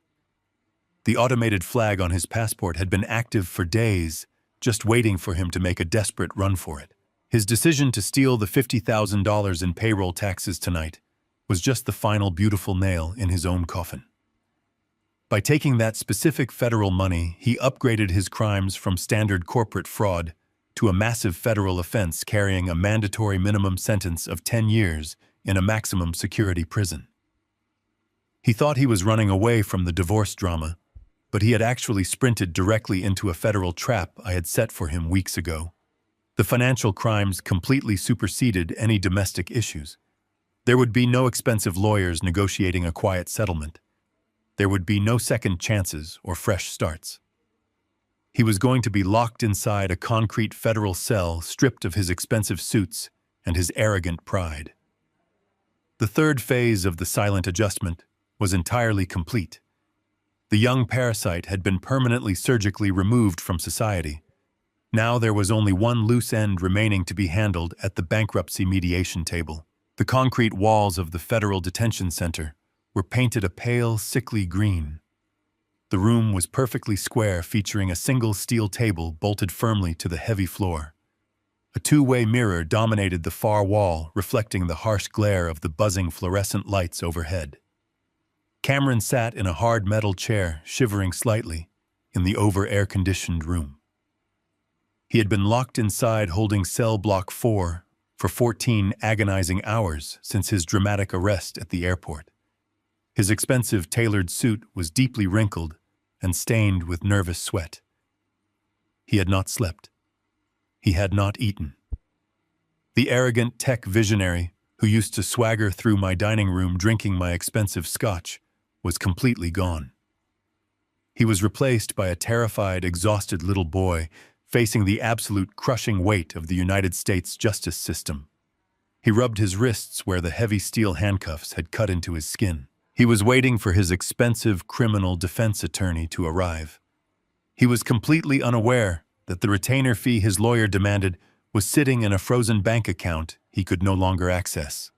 The automated flag on his passport had been active for days, just waiting for him to make a desperate run for it. His decision to steal the $50,000 in payroll taxes tonight was just the final beautiful nail in his own coffin. By taking that specific federal money, he upgraded his crimes from standard corporate fraud to a massive federal offense carrying a mandatory minimum sentence of 10 years in a maximum security prison. He thought he was running away from the divorce drama, but he had actually sprinted directly into a federal trap I had set for him weeks ago. The financial crimes completely superseded any domestic issues. There would be no expensive lawyers negotiating a quiet settlement. There would be no second chances or fresh starts. He was going to be locked inside a concrete federal cell, stripped of his expensive suits and his arrogant pride. The third phase of the silent adjustment was entirely complete. The young parasite had been permanently surgically removed from society. Now there was only one loose end remaining to be handled at the bankruptcy mediation table. The concrete walls of the federal detention center were painted a pale, sickly green. The room was perfectly square, featuring a single steel table bolted firmly to the heavy floor. A two-way mirror dominated the far wall, reflecting the harsh glare of the buzzing fluorescent lights overhead. Cameron sat in a hard metal chair, shivering slightly, in the over-air-conditioned room. He had been locked inside holding cell block 4 for 14 agonizing hours since his dramatic arrest at the airport. His expensive tailored suit was deeply wrinkled and stained with nervous sweat. He had not slept. He had not eaten. The arrogant tech visionary who used to swagger through my dining room drinking my expensive scotch was completely gone. He was replaced by a terrified, exhausted little boy facing the absolute crushing weight of the United States justice system. He rubbed his wrists where the heavy steel handcuffs had cut into his skin. He was waiting for his expensive criminal defense attorney to arrive. He was completely unaware that the retainer fee his lawyer demanded was sitting in a frozen bank account he could no longer access.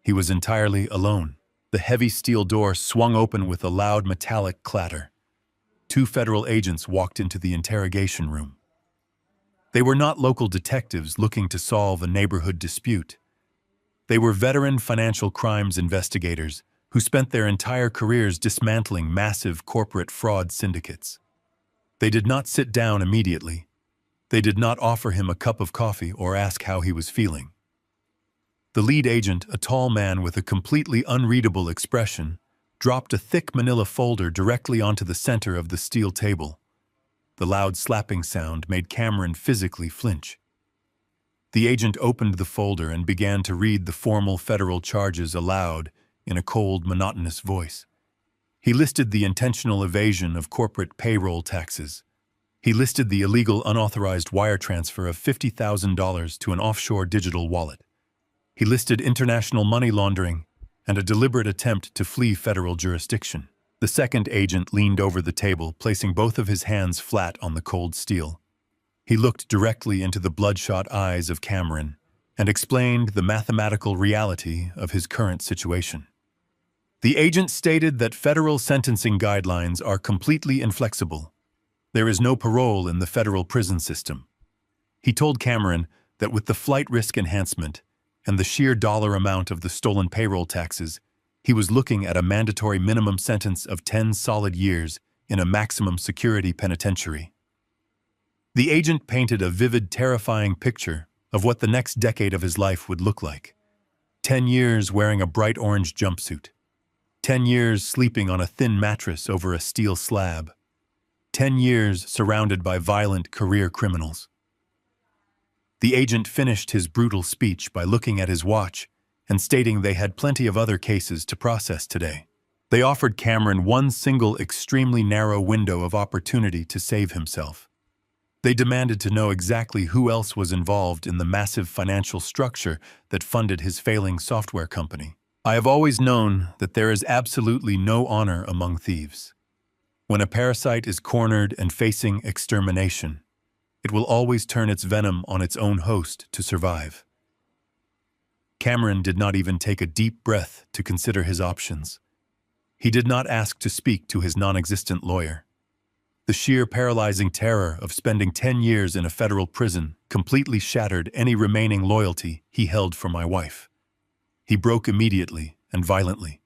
He was entirely alone. The heavy steel door swung open with a loud metallic clatter. 2 federal agents walked into the interrogation room. They were not local detectives looking to solve a neighborhood dispute. They were veteran financial crimes investigators who spent their entire careers dismantling massive corporate fraud syndicates. They did not sit down immediately. They did not offer him a cup of coffee or ask how he was feeling. The lead agent, a tall man with a completely unreadable expression, dropped a thick manila folder directly onto the center of the steel table. The loud slapping sound made Cameron physically flinch. The agent opened the folder and began to read the formal federal charges aloud in a cold, monotonous voice. He listed the intentional evasion of corporate payroll taxes. He listed the illegal unauthorized wire transfer of $50,000 to an offshore digital wallet. He listed international money laundering and a deliberate attempt to flee federal jurisdiction. The second agent leaned over the table, placing both of his hands flat on the cold steel. He looked directly into the bloodshot eyes of Cameron and explained the mathematical reality of his current situation. The agent stated that federal sentencing guidelines are completely inflexible. There is no parole in the federal prison system. He told Cameron that with the flight risk enhancement and the sheer dollar amount of the stolen payroll taxes, he was looking at a mandatory minimum sentence of 10 solid years in a maximum security penitentiary. The agent painted a vivid, terrifying picture of what the next decade of his life would look like. 10 years wearing a bright orange jumpsuit. 10 years sleeping on a thin mattress over a steel slab. 10 years surrounded by violent career criminals. The agent finished his brutal speech by looking at his watch and stating they had plenty of other cases to process today. They offered Cameron one single extremely narrow window of opportunity to save himself. They demanded to know exactly who else was involved in the massive financial structure that funded his failing software company. I have always known that there is absolutely no honor among thieves. When a parasite is cornered and facing extermination, it will always turn its venom on its own host to survive. Cameron did not even take a deep breath to consider his options. He did not ask to speak to his non-existent lawyer. The sheer paralyzing terror of spending 10 years in a federal prison completely shattered any remaining loyalty he held for my wife. He broke immediately and violently.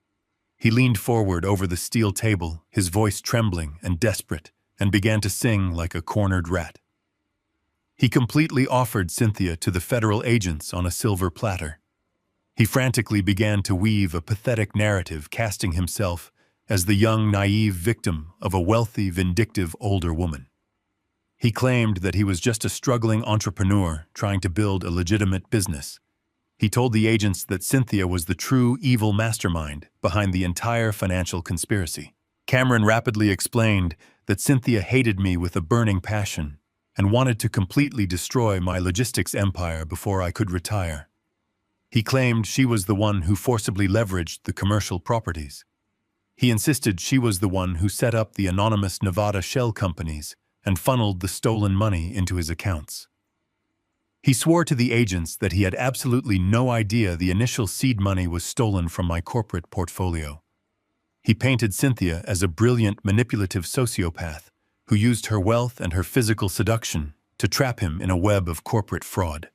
He leaned forward over the steel table, his voice trembling and desperate, and began to sing like a cornered rat. He completely offered Cynthia to the federal agents on a silver platter. He frantically began to weave a pathetic narrative, casting himself as the young, naive victim of a wealthy, vindictive older woman. He claimed that he was just a struggling entrepreneur trying to build a legitimate business. He told the agents that Cynthia was the true evil mastermind behind the entire financial conspiracy. Cameron rapidly explained that Cynthia hated me with a burning passion and wanted to completely destroy my logistics empire before I could retire. He claimed she was the one who forcibly leveraged the commercial properties. He insisted she was the one who set up the anonymous Nevada shell companies and funneled the stolen money into his accounts. He swore to the agents that he had absolutely no idea the initial seed money was stolen from my corporate portfolio. He painted Cynthia as a brilliant, manipulative sociopath who used her wealth and her physical seduction to trap him in a web of corporate fraud.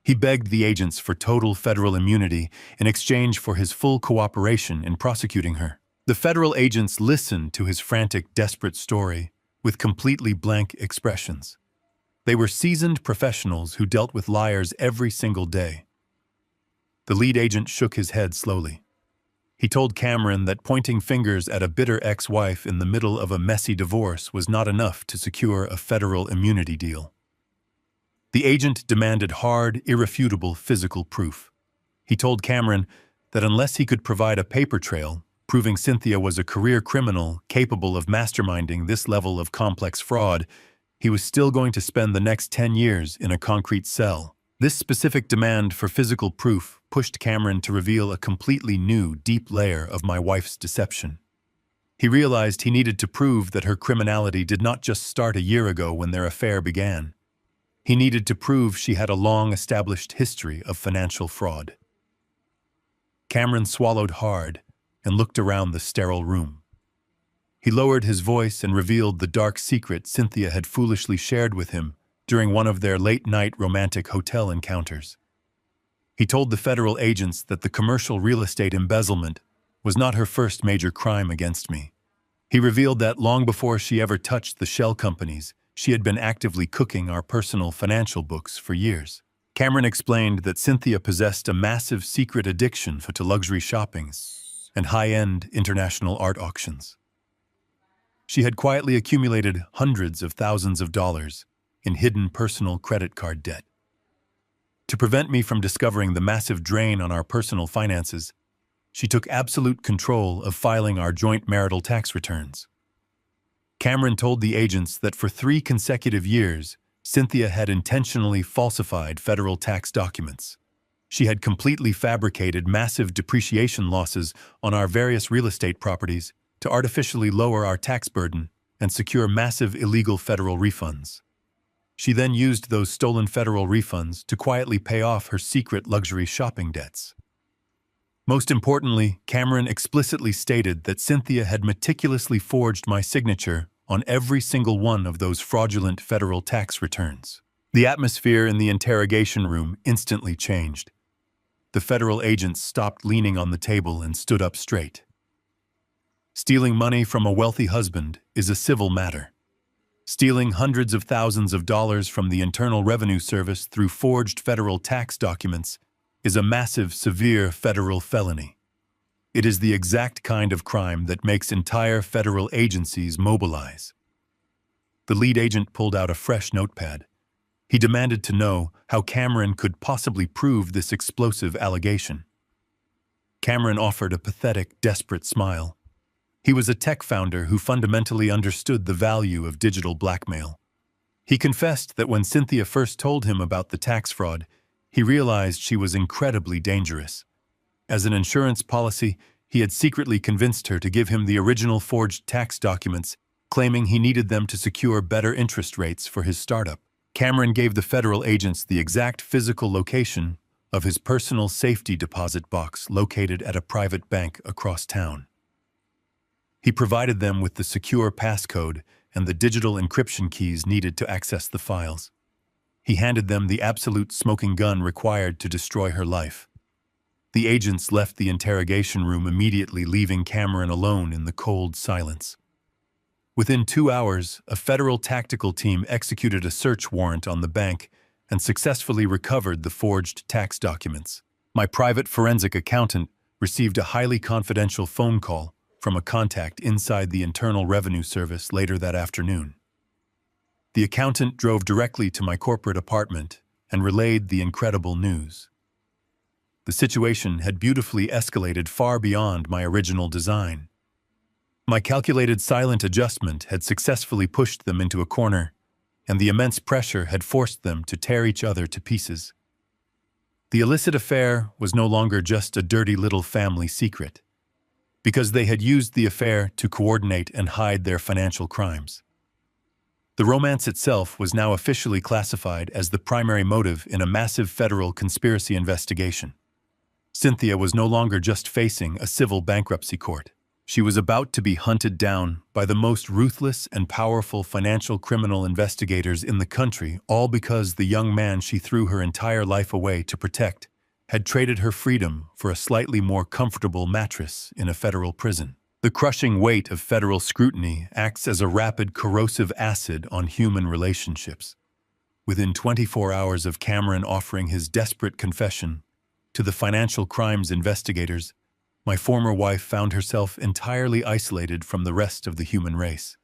He begged the agents for total federal immunity in exchange for his full cooperation in prosecuting her. The federal agents listened to his frantic, desperate story with completely blank expressions. They were seasoned professionals who dealt with liars every single day. The lead agent shook his head slowly. He told Cameron that pointing fingers at a bitter ex-wife in the middle of a messy divorce was not enough to secure a federal immunity deal. The agent demanded hard, irrefutable physical proof. He told Cameron that unless he could provide a paper trail proving Cynthia was a career criminal capable of masterminding this level of complex fraud, he was still going to spend the next 10 years in a concrete cell. This specific demand for physical proof pushed Cameron to reveal a completely new, deep layer of my wife's deception. He realized he needed to prove that her criminality did not just start a year ago when their affair began. He needed to prove she had a long-established history of financial fraud. Cameron swallowed hard and looked around the sterile room. He lowered his voice and revealed the dark secret Cynthia had foolishly shared with him during one of their late-night romantic hotel encounters. He told the federal agents that the commercial real estate embezzlement was not her first major crime against me. He revealed that long before she ever touched the shell companies, she had been actively cooking our personal financial books for years. Cameron explained that Cynthia possessed a massive secret addiction to luxury shopping and high-end international art auctions. She had quietly accumulated hundreds of thousands of dollars in hidden personal credit card debt. To prevent me from discovering the massive drain on our personal finances, She took absolute control of filing our joint marital tax returns. Cameron told the agents that for 3 consecutive years, Cynthia had intentionally falsified federal tax documents. She had completely fabricated massive depreciation losses on our various real estate properties to artificially lower our tax burden and secure massive illegal federal refunds. She then used those stolen federal refunds to quietly pay off her secret luxury shopping debts. Most importantly, Cameron explicitly stated that Cynthia had meticulously forged my signature on every single one of those fraudulent federal tax returns. The atmosphere in the interrogation room instantly changed. The federal agents stopped leaning on the table and stood up straight. Stealing money from a wealthy husband is a civil matter. Stealing hundreds of thousands of dollars from the Internal Revenue Service through forged federal tax documents is a massive, severe federal felony. It is the exact kind of crime that makes entire federal agencies mobilize. The lead agent pulled out a fresh notepad. He demanded to know how Cameron could possibly prove this explosive allegation. Cameron offered a pathetic, desperate smile. He was a tech founder who fundamentally understood the value of digital blackmail. He confessed that when Cynthia first told him about the tax fraud, he realized she was incredibly dangerous. As an insurance policy, he had secretly convinced her to give him the original forged tax documents, claiming he needed them to secure better interest rates for his startup. Cameron gave the federal agents the exact physical location of his personal safety deposit box located at a private bank across town. He provided them with the secure passcode and the digital encryption keys needed to access the files. He handed them the absolute smoking gun required to destroy her life. The agents left the interrogation room immediately, leaving Cameron alone in the cold silence. Within 2 hours, a federal tactical team executed a search warrant on the bank and successfully recovered the forged tax documents. My private forensic accountant received a highly confidential phone call from a contact inside the Internal Revenue Service later that afternoon. The accountant drove directly to my corporate apartment and relayed the incredible news. The situation had beautifully escalated far beyond my original design. My calculated silent adjustment had successfully pushed them into a corner, and the immense pressure had forced them to tear each other to pieces. The illicit affair was no longer just a dirty little family secret, because they had used the affair to coordinate and hide their financial crimes. The romance itself was now officially classified as the primary motive in a massive federal conspiracy investigation. Cynthia was no longer just facing a civil bankruptcy court. She was about to be hunted down by the most ruthless and powerful financial criminal investigators in the country, all because the young man she threw her entire life away to protect had traded her freedom for a slightly more comfortable mattress in a federal prison. The crushing weight of federal scrutiny acts as a rapid corrosive acid on human relationships. Within 24 hours of Cameron offering his desperate confession to the financial crimes investigators, my former wife found herself entirely isolated from the rest of the human race.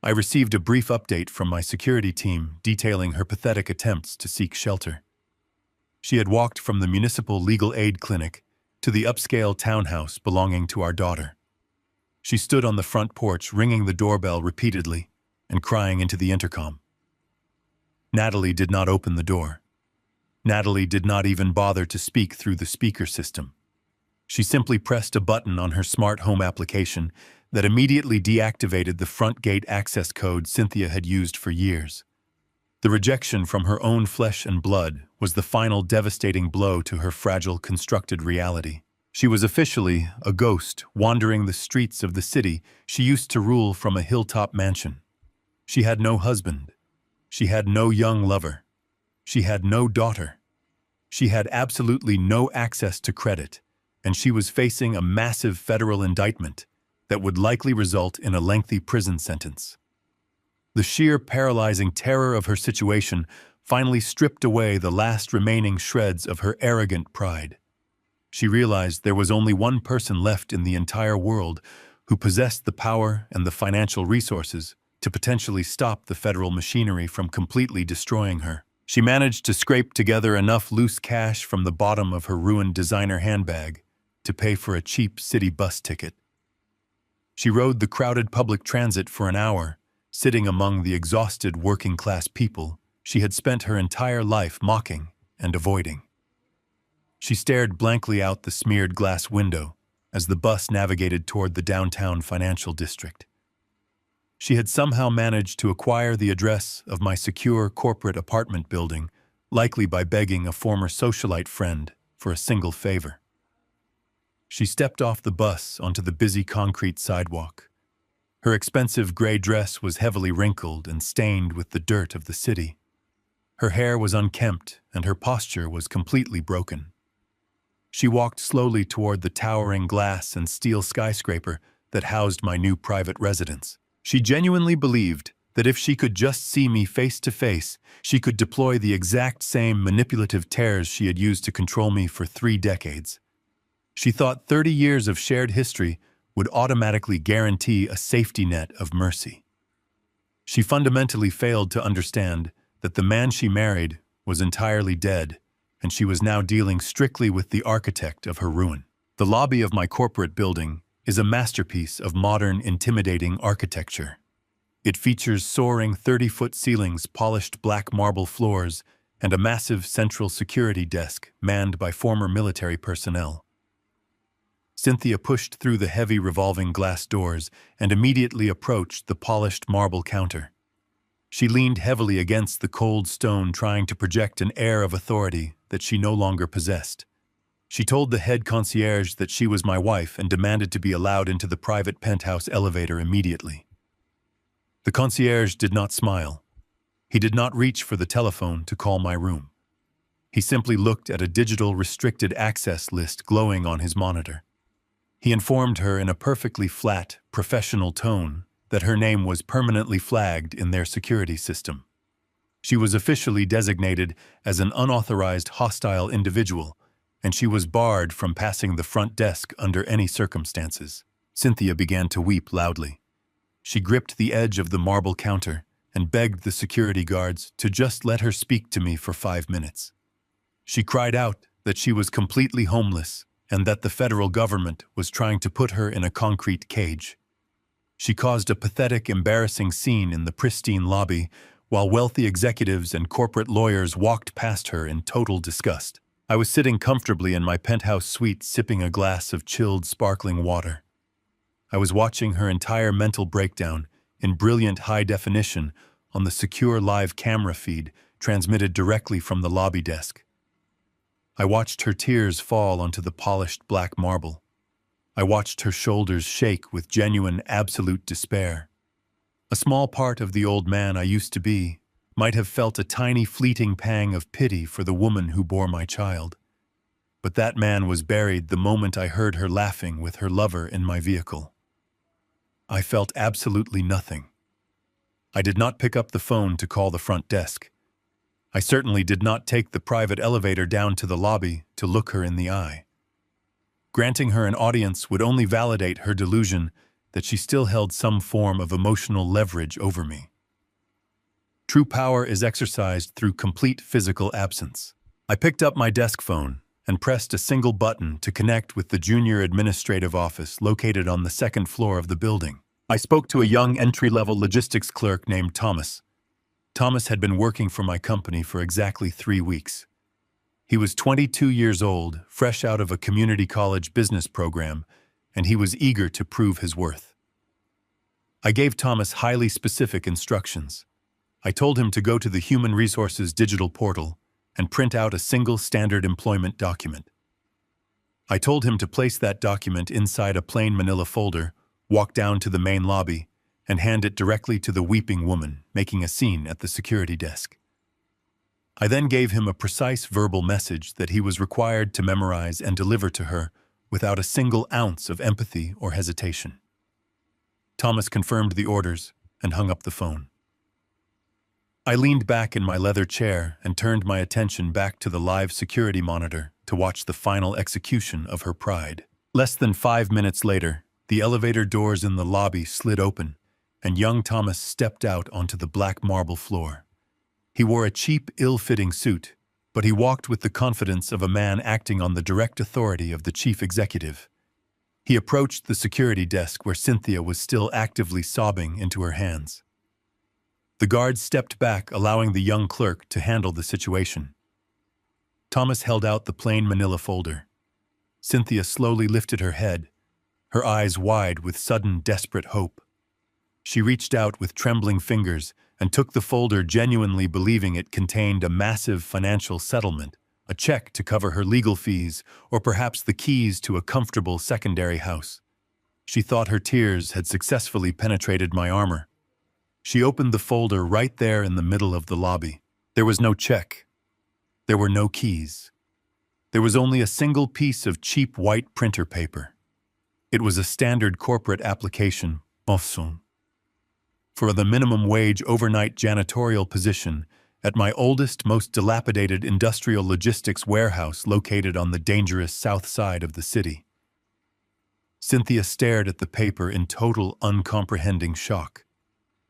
I received a brief update from my security team detailing her pathetic attempts to seek shelter. She had walked from the municipal legal aid clinic to the upscale townhouse belonging to our daughter. She stood on the front porch, ringing the doorbell repeatedly and crying into the intercom. Natalie did not open the door. Natalie did not even bother to speak through the speaker system. She simply pressed a button on her smart home application that immediately deactivated the front gate access code Cynthia had used for years. The rejection from her own flesh and blood was the final devastating blow to her fragile, constructed reality. She was officially a ghost wandering the streets of the city she used to rule from a hilltop mansion. She had no husband. She had no young lover. She had no daughter. She had absolutely no access to credit, and she was facing a massive federal indictment that would likely result in a lengthy prison sentence. The sheer paralyzing terror of her situation finally stripped away the last remaining shreds of her arrogant pride. She realized there was only one person left in the entire world who possessed the power and the financial resources to potentially stop the federal machinery from completely destroying her. She managed to scrape together enough loose cash from the bottom of her ruined designer handbag to pay for a cheap city bus ticket. She rode the crowded public transit for an hour, sitting among the exhausted working-class people she had spent her entire life mocking and avoiding. She stared blankly out the smeared glass window as the bus navigated toward the downtown financial district. She had somehow managed to acquire the address of my secure corporate apartment building, likely by begging a former socialite friend for a single favor. She stepped off the bus onto the busy concrete sidewalk. Her expensive gray dress was heavily wrinkled and stained with the dirt of the city. Her hair was unkempt and her posture was completely broken. She walked slowly toward the towering glass and steel skyscraper that housed my new private residence. She genuinely believed that if she could just see me face to face, she could deploy the exact same manipulative tears she had used to control me for 3 decades. She thought 30 years of shared history would automatically guarantee a safety net of mercy. She fundamentally failed to understand that the man she married was entirely dead, and she was now dealing strictly with the architect of her ruin. The lobby of my corporate building is a masterpiece of modern, intimidating architecture. It features soaring 30-foot ceilings, polished black marble floors, and a massive central security desk manned by former military personnel. Cynthia pushed through the heavy revolving glass doors and immediately approached the polished marble counter. She leaned heavily against the cold stone, trying to project an air of authority that she no longer possessed. She told the head concierge that she was my wife and demanded to be allowed into the private penthouse elevator immediately. The concierge did not smile. He did not reach for the telephone to call my room. He simply looked at a digital restricted access list glowing on his monitor. He informed her in a perfectly flat, professional tone that her name was permanently flagged in their security system. She was officially designated as an unauthorized hostile individual, and she was barred from passing the front desk under any circumstances. Cynthia began to weep loudly. She gripped the edge of the marble counter and begged the security guards to just let her speak to me for 5 minutes. She cried out that she was completely homeless and that the federal government was trying to put her in a concrete cage. She caused a pathetic, embarrassing scene in the pristine lobby while wealthy executives and corporate lawyers walked past her in total disgust. I was sitting comfortably in my penthouse suite sipping a glass of chilled, sparkling water. I was watching her entire mental breakdown in brilliant high definition on the secure live camera feed transmitted directly from the lobby desk. I watched her tears fall onto the polished black marble. I watched her shoulders shake with genuine, absolute despair. A small part of the old man I used to be might have felt a tiny fleeting pang of pity for the woman who bore my child. But that man was buried the moment I heard her laughing with her lover in my vehicle. I felt absolutely nothing. I did not pick up the phone to call the front desk. I certainly did not take the private elevator down to the lobby to look her in the eye. Granting her an audience would only validate her delusion that she still held some form of emotional leverage over me. True power is exercised through complete physical absence. I picked up my desk phone and pressed a single button to connect with the junior administrative office located on the 2nd floor of the building. I spoke to a young entry-level logistics clerk named Thomas. Thomas had been working for my company for exactly 3 weeks. He was 22 years old, fresh out of a community college business program, and he was eager to prove his worth. I gave Thomas highly specific instructions. I told him to go to the Human Resources digital portal and print out a single standard employment document. I told him to place that document inside a plain manila folder, walk down to the main lobby, and hand it directly to the weeping woman making a scene at the security desk. I then gave him a precise verbal message that he was required to memorize and deliver to her without a single ounce of empathy or hesitation. Thomas confirmed the orders and hung up the phone. I leaned back in my leather chair and turned my attention back to the live security monitor to watch the final execution of her pride. Less than 5 minutes later, the elevator doors in the lobby slid open, and young Thomas stepped out onto the black marble floor. He wore a cheap, ill-fitting suit, but he walked with the confidence of a man acting on the direct authority of the chief executive. He approached the security desk where Cynthia was still actively sobbing into her hands. The guard stepped back, allowing the young clerk to handle the situation. Thomas held out the plain manila folder. Cynthia slowly lifted her head, her eyes wide with sudden, desperate hope. She reached out with trembling fingers and took the folder, genuinely believing it contained a massive financial settlement, a check to cover her legal fees, or perhaps the keys to a comfortable secondary house. She thought her tears had successfully penetrated my armor. She opened the folder right there in the middle of the lobby. There was no check. There were no keys. There was only a single piece of cheap white printer paper. It was a standard corporate application, for the minimum wage overnight janitorial position at my oldest, most dilapidated industrial logistics warehouse located on the dangerous south side of the city. Cynthia stared at the paper in total, uncomprehending shock.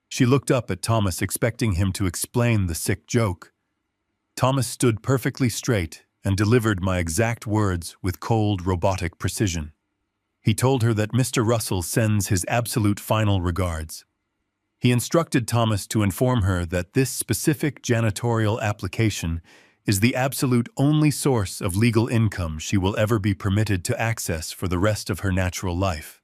She looked up at Thomas, expecting him to explain the sick joke. Thomas stood perfectly straight and delivered my exact words with cold, robotic precision. He told her that Mr. Russell sends his absolute final regards. He instructed Thomas to inform her that this specific janitorial application is the absolute only source of legal income she will ever be permitted to access for the rest of her natural life.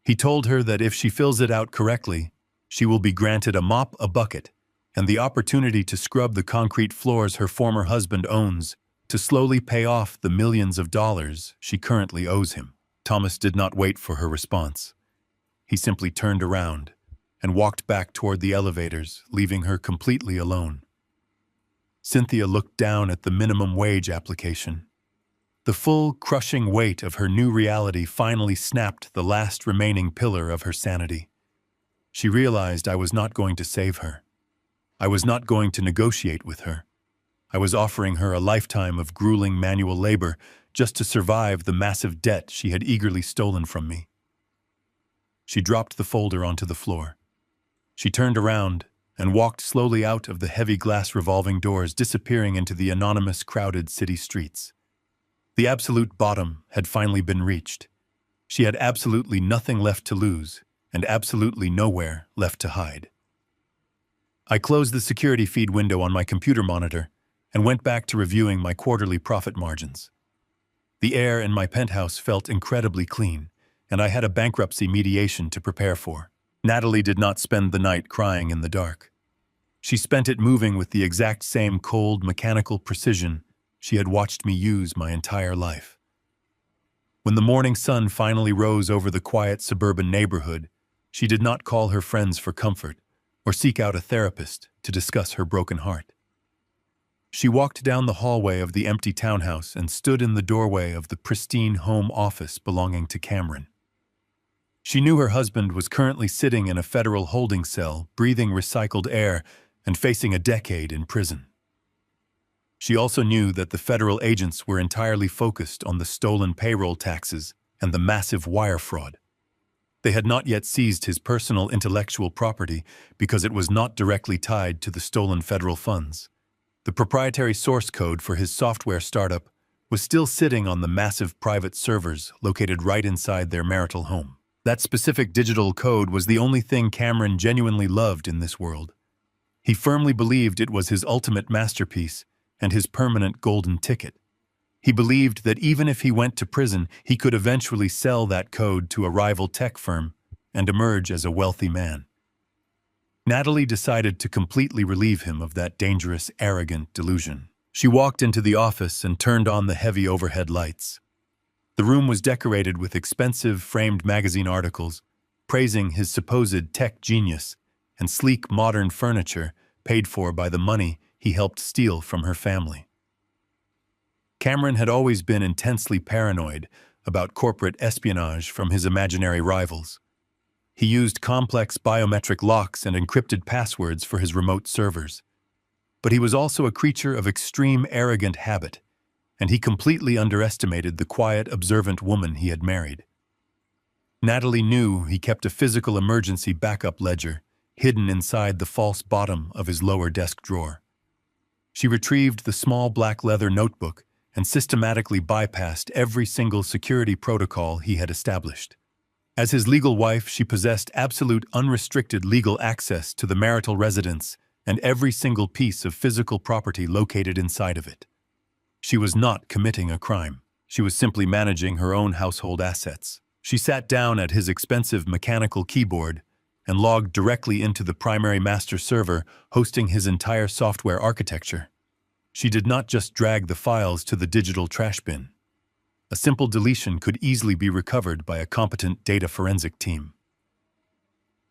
He told her that if she fills it out correctly, she will be granted a mop, a bucket, and the opportunity to scrub the concrete floors her former husband owns to slowly pay off the millions of dollars she currently owes him. Thomas did not wait for her response. He simply turned around and walked back toward the elevators, leaving her completely alone. Cynthia looked down at the minimum wage application. The full, crushing weight of her new reality finally snapped the last remaining pillar of her sanity. She realized I was not going to save her. I was not going to negotiate with her. I was offering her a lifetime of grueling manual labor just to survive the massive debt she had eagerly stolen from me. She dropped the folder onto the floor. She turned around and walked slowly out of the heavy glass revolving doors, disappearing into the anonymous, crowded city streets. The absolute bottom had finally been reached. She had absolutely nothing left to lose and absolutely nowhere left to hide. I closed the security feed window on my computer monitor and went back to reviewing my quarterly profit margins. The air in my penthouse felt incredibly clean, and I had a bankruptcy mediation to prepare for. Natalie did not spend the night crying in the dark. She spent it moving with the exact same cold, mechanical precision she had watched me use my entire life. When the morning sun finally rose over the quiet suburban neighborhood, she did not call her friends for comfort or seek out a therapist to discuss her broken heart. She walked down the hallway of the empty townhouse and stood in the doorway of the pristine home office belonging to Cameron. She knew her husband was currently sitting in a federal holding cell, breathing recycled air and facing a decade in prison. She also knew that the federal agents were entirely focused on the stolen payroll taxes and the massive wire fraud. They had not yet seized his personal intellectual property because it was not directly tied to the stolen federal funds. The proprietary source code for his software startup was still sitting on the massive private servers located right inside their marital home. That specific digital code was the only thing Cameron genuinely loved in this world. He firmly believed it was his ultimate masterpiece and his permanent golden ticket. He believed that even if he went to prison, he could eventually sell that code to a rival tech firm and emerge as a wealthy man. Natalie decided to completely relieve him of that dangerous, arrogant delusion. She walked into the office and turned on the heavy overhead lights. The room was decorated with expensive framed magazine articles, praising his supposed tech genius, and sleek modern furniture paid for by the money he helped steal from her family. Cameron had always been intensely paranoid about corporate espionage from his imaginary rivals. He used complex biometric locks and encrypted passwords for his remote servers. But he was also a creature of extreme arrogant habit, and he completely underestimated the quiet, observant woman he had married. Natalie knew he kept a physical emergency backup ledger hidden inside the false bottom of his lower desk drawer. She retrieved the small black leather notebook and systematically bypassed every single security protocol he had established. As his legal wife, she possessed absolute unrestricted legal access to the marital residence and every single piece of physical property located inside of it. She was not committing a crime. She was simply managing her own household assets. She sat down at his expensive mechanical keyboard and logged directly into the primary master server hosting his entire software architecture. She did not just drag the files to the digital trash bin. A simple deletion could easily be recovered by a competent data forensic team.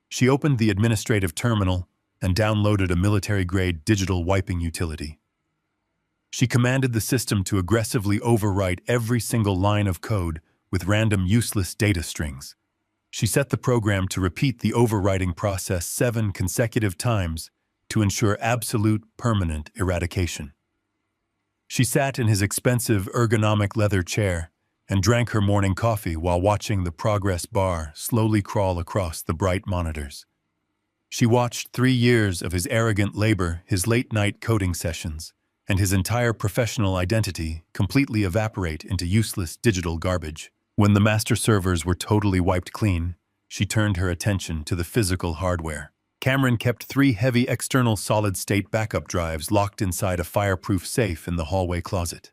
She opened the administrative terminal and downloaded a military-grade digital wiping utility. She commanded the system to aggressively overwrite every single line of code with random useless data strings. She set the program to repeat the overwriting process 7 consecutive times to ensure absolute permanent eradication. She sat in his expensive ergonomic leather chair and drank her morning coffee while watching the progress bar slowly crawl across the bright monitors. She watched 3 years of his arrogant labor, his late-night coding sessions, and his entire professional identity completely evaporate into useless digital garbage. When the master servers were totally wiped clean, she turned her attention to the physical hardware. Cameron kept 3 heavy external solid-state backup drives locked inside a fireproof safe in the hallway closet.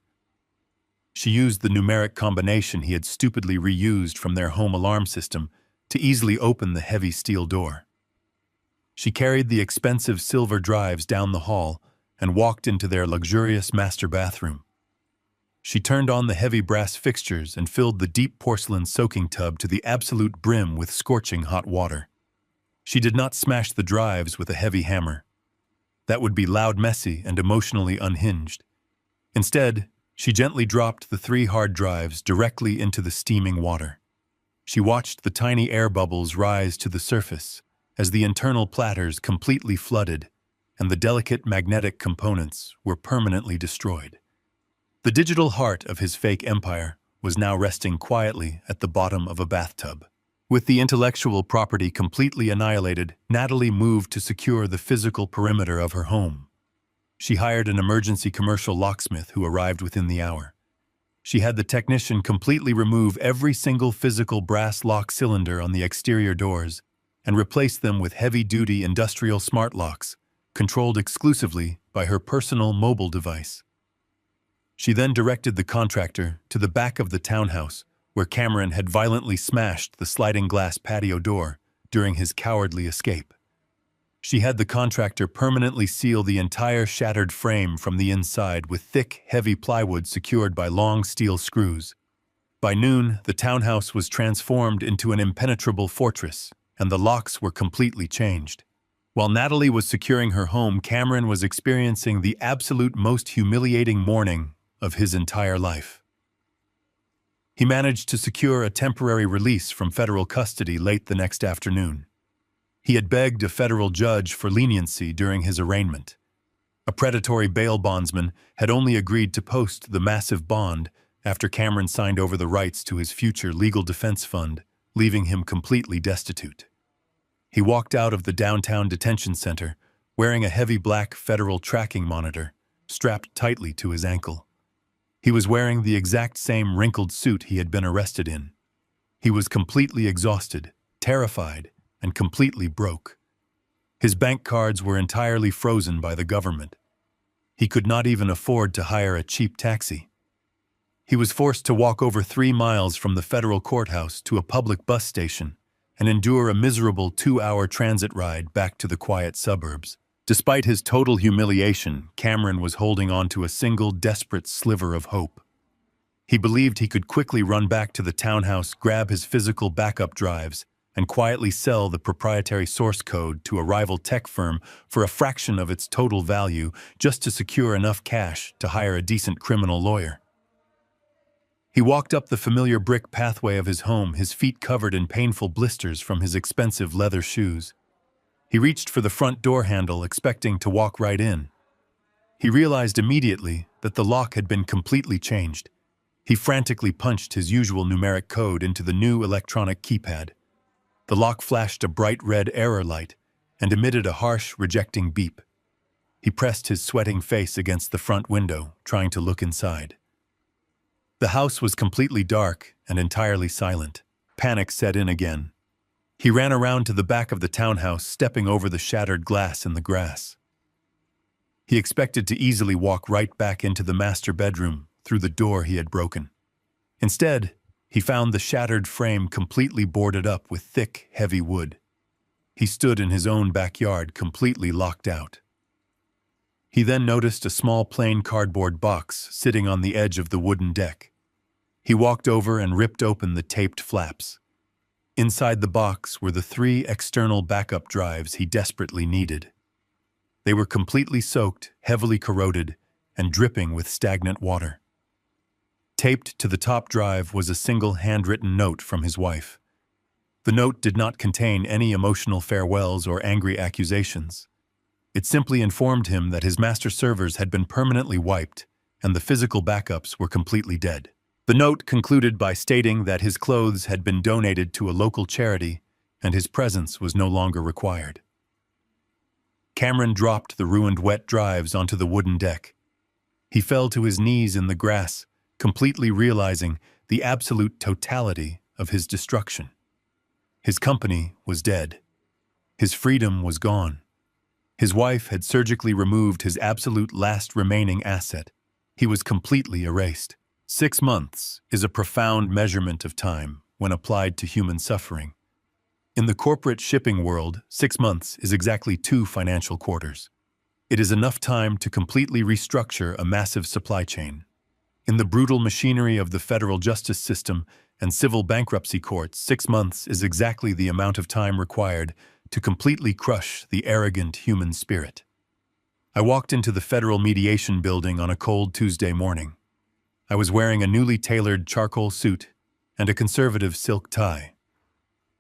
She used the numeric combination he had stupidly reused from their home alarm system to easily open the heavy steel door. She carried the expensive silver drives down the hall and walked into their luxurious master bathroom. She turned on the heavy brass fixtures and filled the deep porcelain soaking tub to the absolute brim with scorching hot water. She did not smash the drives with a heavy hammer. That would be loud, messy, and emotionally unhinged. Instead, she gently dropped the 3 hard drives directly into the steaming water. She watched the tiny air bubbles rise to the surface as the internal platters completely flooded and the delicate magnetic components were permanently destroyed. The digital heart of his fake empire was now resting quietly at the bottom of a bathtub. With the intellectual property completely annihilated, Natalie moved to secure the physical perimeter of her home. She hired an emergency commercial locksmith who arrived within the hour. She had the technician completely remove every single physical brass lock cylinder on the exterior doors and replace them with heavy-duty industrial smart locks, controlled exclusively by her personal mobile device. She then directed the contractor to the back of the townhouse, where Cameron had violently smashed the sliding glass patio door during his cowardly escape. She had the contractor permanently seal the entire shattered frame from the inside with thick, heavy plywood secured by long steel screws. By noon, the townhouse was transformed into an impenetrable fortress, and the locks were completely changed. While Natalie was securing her home, Cameron was experiencing the absolute most humiliating morning of his entire life. He managed to secure a temporary release from federal custody late the next afternoon. He had begged a federal judge for leniency during his arraignment. A predatory bail bondsman had only agreed to post the massive bond after Cameron signed over the rights to his future legal defense fund, leaving him completely destitute. He walked out of the downtown detention center wearing a heavy black federal tracking monitor strapped tightly to his ankle. He was wearing the exact same wrinkled suit he had been arrested in. He was completely exhausted, terrified, and completely broke. His bank cards were entirely frozen by the government. He could not even afford to hire a cheap taxi. He was forced to walk over 3 miles from the federal courthouse to a public bus station and endure a miserable 2-hour transit ride back to the quiet suburbs. Despite his total humiliation, Cameron was holding on to a single desperate sliver of hope. He believed he could quickly run back to the townhouse, grab his physical backup drives, and quietly sell the proprietary source code to a rival tech firm for a fraction of its total value just to secure enough cash to hire a decent criminal lawyer. He walked up the familiar brick pathway of his home, his feet covered in painful blisters from his expensive leather shoes. He reached for the front door handle, expecting to walk right in. He realized immediately that the lock had been completely changed. He frantically punched his usual numeric code into the new electronic keypad. The lock flashed a bright red error light and emitted a harsh, rejecting beep. He pressed his sweating face against the front window, trying to look inside. The house was completely dark and entirely silent. Panic set in again. He ran around to the back of the townhouse, stepping over the shattered glass in the grass. He expected to easily walk right back into the master bedroom through the door he had broken. Instead, he found the shattered frame completely boarded up with thick, heavy wood. He stood in his own backyard, completely locked out. He then noticed a small plain cardboard box sitting on the edge of the wooden deck. He walked over and ripped open the taped flaps. Inside the box were the 3 external backup drives he desperately needed. They were completely soaked, heavily corroded, and dripping with stagnant water. Taped to the top drive was a single handwritten note from his wife. The note did not contain any emotional farewells or angry accusations. It simply informed him that his master servers had been permanently wiped and the physical backups were completely dead. The note concluded by stating that his clothes had been donated to a local charity and his presence was no longer required. Cameron dropped the ruined wet drives onto the wooden deck. He fell to his knees in the grass, completely realizing the absolute totality of his destruction. His company was dead. His freedom was gone. His wife had surgically removed his absolute last remaining asset. He was completely erased. 6 months is a profound measurement of time when applied to human suffering. In the corporate shipping world, 6 months is exactly 2 financial quarters. It is enough time to completely restructure a massive supply chain. In the brutal machinery of the federal justice system and civil bankruptcy courts, 6 months is exactly the amount of time required to completely crush the arrogant human spirit. I walked into the Federal Mediation Building on a cold Tuesday morning. I was wearing a newly tailored charcoal suit and a conservative silk tie.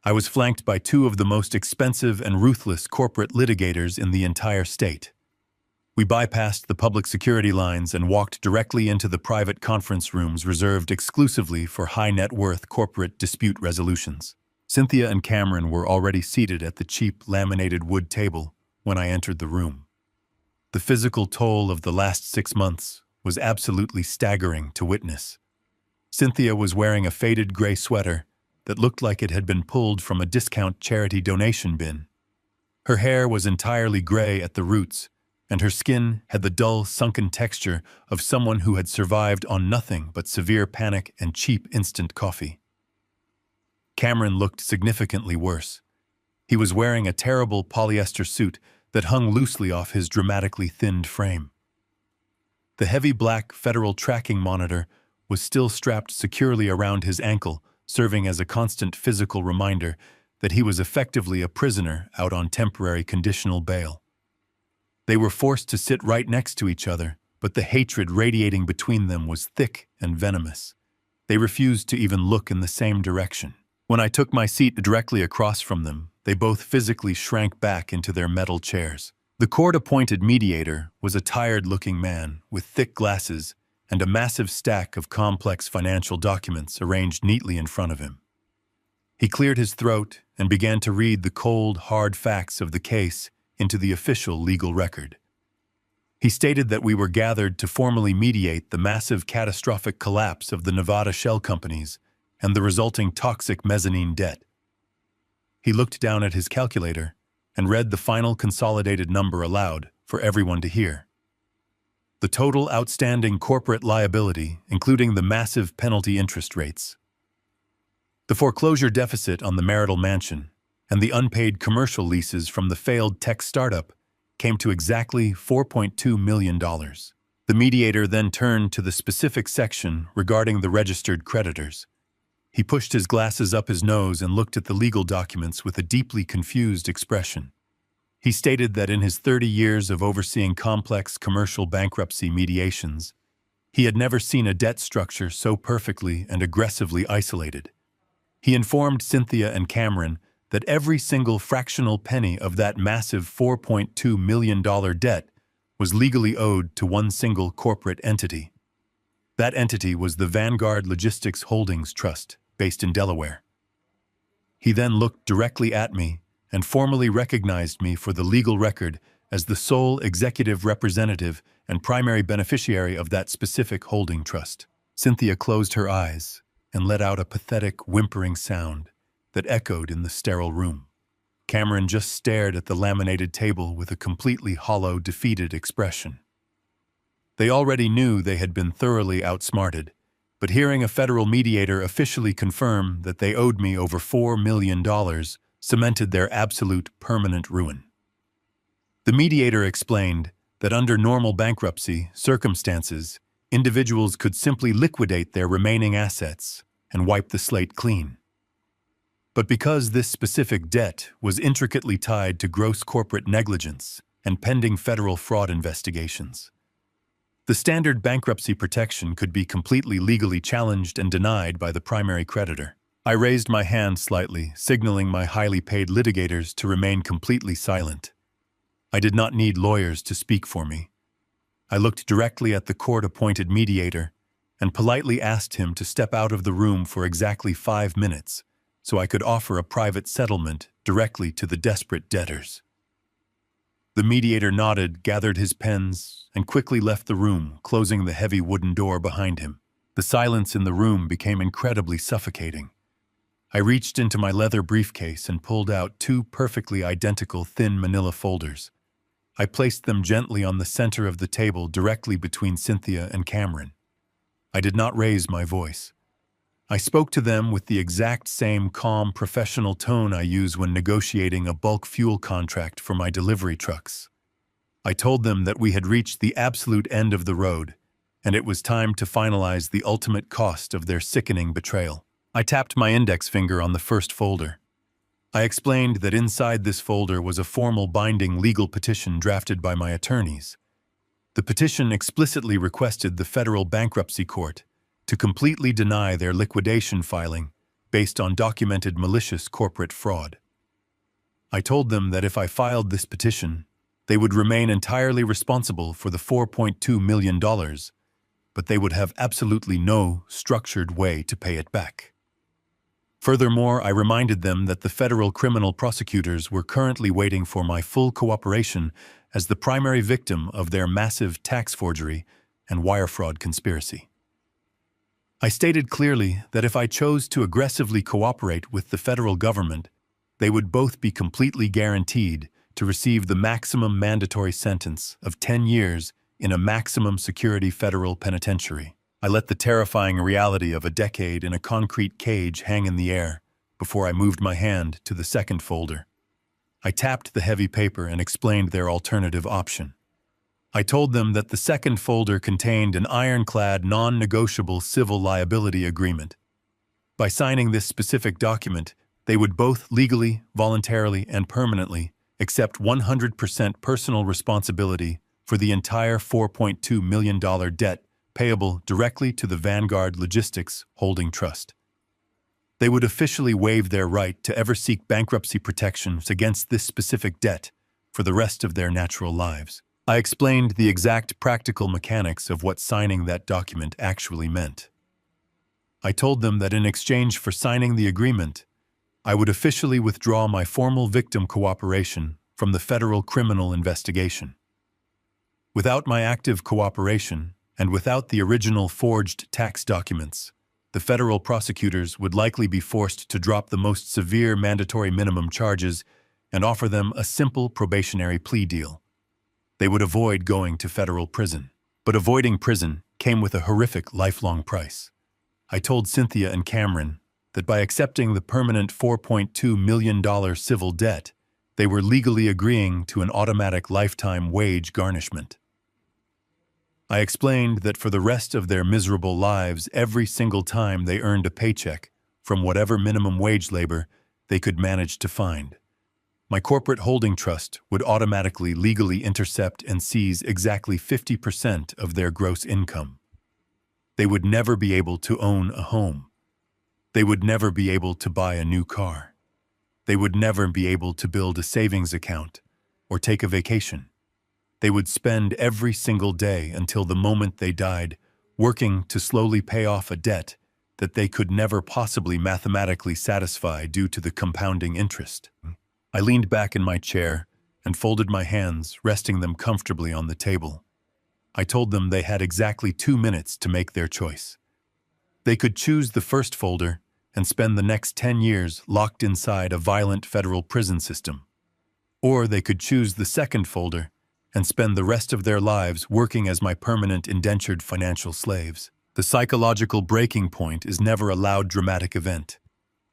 I was flanked by 2 of the most expensive and ruthless corporate litigators in the entire state. We bypassed the public security lines and walked directly into the private conference rooms reserved exclusively for high-net-worth corporate dispute resolutions. Cynthia and Cameron were already seated at the cheap laminated wood table when I entered the room. The physical toll of the last 6 months was absolutely staggering to witness. Cynthia was wearing a faded gray sweater that looked like it had been pulled from a discount charity donation bin. Her hair was entirely gray at the roots, and her skin had the dull, sunken texture of someone who had survived on nothing but severe panic and cheap instant coffee. Cameron looked significantly worse. He was wearing a terrible polyester suit that hung loosely off his dramatically thinned frame. The heavy black federal tracking monitor was still strapped securely around his ankle, serving as a constant physical reminder that he was effectively a prisoner out on temporary conditional bail. They were forced to sit right next to each other, but the hatred radiating between them was thick and venomous. They refused to even look in the same direction. When I took my seat directly across from them, they both physically shrank back into their metal chairs. The court-appointed mediator was a tired-looking man with thick glasses and a massive stack of complex financial documents arranged neatly in front of him. He cleared his throat and began to read the cold, hard facts of the case into the official legal record. He stated that we were gathered to formally mediate the massive catastrophic collapse of the Nevada shell companies and the resulting toxic mezzanine debt. He looked down at his calculator and read the final consolidated number aloud for everyone to hear. The total outstanding corporate liability, including the massive penalty interest rates, the foreclosure deficit on the marital mansion, and the unpaid commercial leases from the failed tech startup, came to exactly $4.2 million. The mediator then turned to the specific section regarding the registered creditors. He pushed his glasses up his nose and looked at the legal documents with a deeply confused expression. He stated that in his 30 years of overseeing complex commercial bankruptcy mediations, he had never seen a debt structure so perfectly and aggressively isolated. He informed Cynthia and Cameron that every single fractional penny of that massive $4.2 million debt was legally owed to one single corporate entity. That entity was the Vanguard Logistics Holdings Trust, based in Delaware. He then looked directly at me and formally recognized me for the legal record as the sole executive representative and primary beneficiary of that specific holding trust. Cynthia closed her eyes and let out a pathetic, whimpering sound that echoed in the sterile room. Cameron just stared at the laminated table with a completely hollow, defeated expression. They already knew they had been thoroughly outsmarted, but hearing a federal mediator officially confirm that they owed me over $4 million cemented their absolute permanent ruin. The mediator explained that under normal bankruptcy circumstances, individuals could simply liquidate their remaining assets and wipe the slate clean. But because this specific debt was intricately tied to gross corporate negligence and pending federal fraud investigations, the standard bankruptcy protection could be completely legally challenged and denied by the primary creditor. I raised my hand slightly, signaling my highly paid litigators to remain completely silent. I did not need lawyers to speak for me. I looked directly at the court-appointed mediator and politely asked him to step out of the room for exactly 5 minutes so I could offer a private settlement directly to the desperate debtors. The mediator nodded, gathered his pens, and quickly left the room, closing the heavy wooden door behind him. The silence in the room became incredibly suffocating. I reached into my leather briefcase and pulled out 2 perfectly identical thin manila folders. I placed them gently on the center of the table directly between Cynthia and Cameron. I did not raise my voice. I spoke to them with the exact same calm, professional tone I use when negotiating a bulk fuel contract for my delivery trucks. I told them that we had reached the absolute end of the road, and it was time to finalize the ultimate cost of their sickening betrayal. I tapped my index finger on the first folder. I explained that inside this folder was a formal binding legal petition drafted by my attorneys. The petition explicitly requested the federal bankruptcy court to completely deny their liquidation filing based on documented malicious corporate fraud. I told them that if I filed this petition, they would remain entirely responsible for the $4.2 million, but they would have absolutely no structured way to pay it back. Furthermore, I reminded them that the federal criminal prosecutors were currently waiting for my full cooperation as the primary victim of their massive tax forgery and wire fraud conspiracy. I stated clearly that if I chose to aggressively cooperate with the federal government, they would both be completely guaranteed to receive the maximum mandatory sentence of 10 years in a maximum security federal penitentiary. I let the terrifying reality of a decade in a concrete cage hang in the air before I moved my hand to the second folder. I tapped the heavy paper and explained their alternative option. I told them that the second folder contained an ironclad, non-negotiable civil liability agreement. By signing this specific document, they would both legally, voluntarily, and permanently accept 100% personal responsibility for the entire $4.2 million debt payable directly to the Vanguard Logistics Holding Trust. They would officially waive their right to ever seek bankruptcy protections against this specific debt for the rest of their natural lives. I explained the exact practical mechanics of what signing that document actually meant. I told them that in exchange for signing the agreement, I would officially withdraw my formal victim cooperation from the federal criminal investigation. Without my active cooperation, and without the original forged tax documents, the federal prosecutors would likely be forced to drop the most severe mandatory minimum charges and offer them a simple probationary plea deal. They would avoid going to federal prison. But avoiding prison came with a horrific lifelong price. I told Cynthia and Cameron that by accepting the permanent $4.2 million civil debt, they were legally agreeing to an automatic lifetime wage garnishment. I explained that for the rest of their miserable lives, every single time they earned a paycheck from whatever minimum wage labor they could manage to find, my corporate holding trust would automatically legally intercept and seize exactly 50% of their gross income. They would never be able to own a home. They would never be able to buy a new car. They would never be able to build a savings account or take a vacation. They would spend every single day until the moment they died working to slowly pay off a debt that they could never possibly mathematically satisfy due to the compounding interest. I leaned back in my chair and folded my hands, resting them comfortably on the table. I told them they had exactly 2 minutes to make their choice. They could choose the first folder and spend the next 10 years locked inside a violent federal prison system. Or they could choose the second folder and spend the rest of their lives working as my permanent indentured financial slaves. The psychological breaking point is never a loud dramatic event.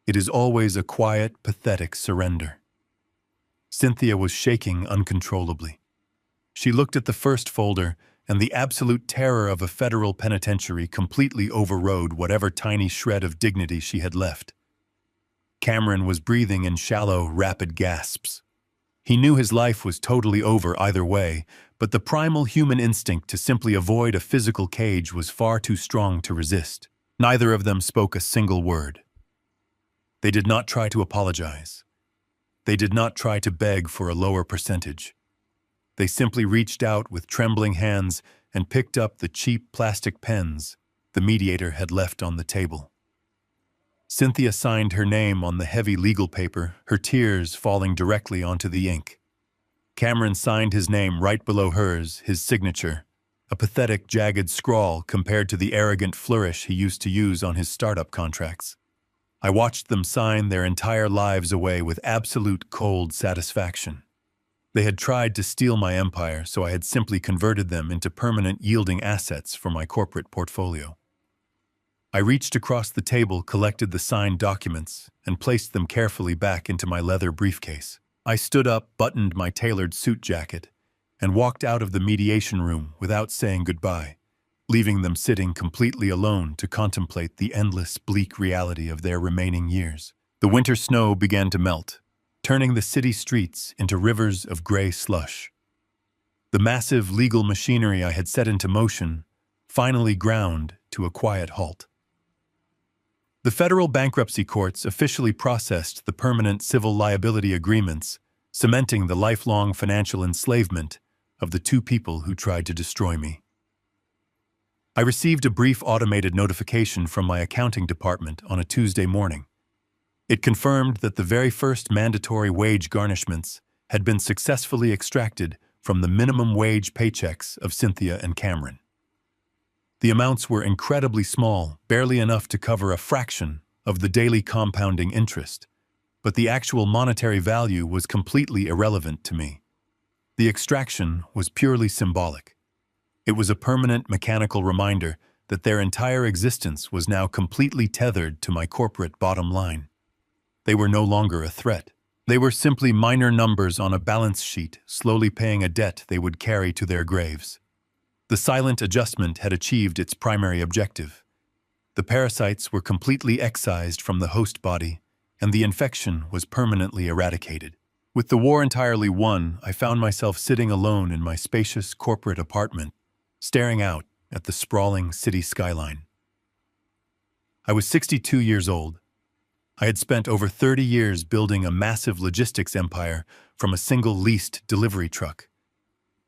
It is always a quiet, pathetic surrender. Cynthia was shaking uncontrollably. She looked at the first folder, and the absolute terror of a federal penitentiary completely overrode whatever tiny shred of dignity she had left. Cameron was breathing in shallow, rapid gasps. He knew his life was totally over either way, but the primal human instinct to simply avoid a physical cage was far too strong to resist. Neither of them spoke a single word. They did not try to apologize. They did not try to beg for a lower percentage. They simply reached out with trembling hands and picked up the cheap plastic pens the mediator had left on the table. Cynthia signed her name on the heavy legal paper, her tears falling directly onto the ink. Cameron signed his name right below hers, his signature, a pathetic, jagged scrawl compared to the arrogant flourish he used to use on his startup contracts. I watched them sign their entire lives away with absolute cold satisfaction. They had tried to steal my empire, so I had simply converted them into permanent yielding assets for my corporate portfolio. I reached across the table, collected the signed documents, and placed them carefully back into my leather briefcase. I stood up, buttoned my tailored suit jacket, and walked out of the mediation room without saying goodbye, leaving them sitting completely alone to contemplate the endless, bleak reality of their remaining years. The winter snow began to melt, turning the city streets into rivers of gray slush. The massive legal machinery I had set into motion finally ground to a quiet halt. The federal bankruptcy courts officially processed the permanent civil liability agreements, cementing the lifelong financial enslavement of the two people who tried to destroy me. I received a brief automated notification from my accounting department on a Tuesday morning. It confirmed that the very first mandatory wage garnishments had been successfully extracted from the minimum wage paychecks of Cynthia and Cameron. The amounts were incredibly small, barely enough to cover a fraction of the daily compounding interest, but the actual monetary value was completely irrelevant to me. The extraction was purely symbolic. It was a permanent mechanical reminder that their entire existence was now completely tethered to my corporate bottom line. They were no longer a threat. They were simply minor numbers on a balance sheet, slowly paying a debt they would carry to their graves. The silent adjustment had achieved its primary objective. The parasites were completely excised from the host body, and the infection was permanently eradicated. With the war entirely won, I found myself sitting alone in my spacious corporate apartment, staring out at the sprawling city skyline. I was 62 years old. I had spent over 30 years building a massive logistics empire from a single leased delivery truck.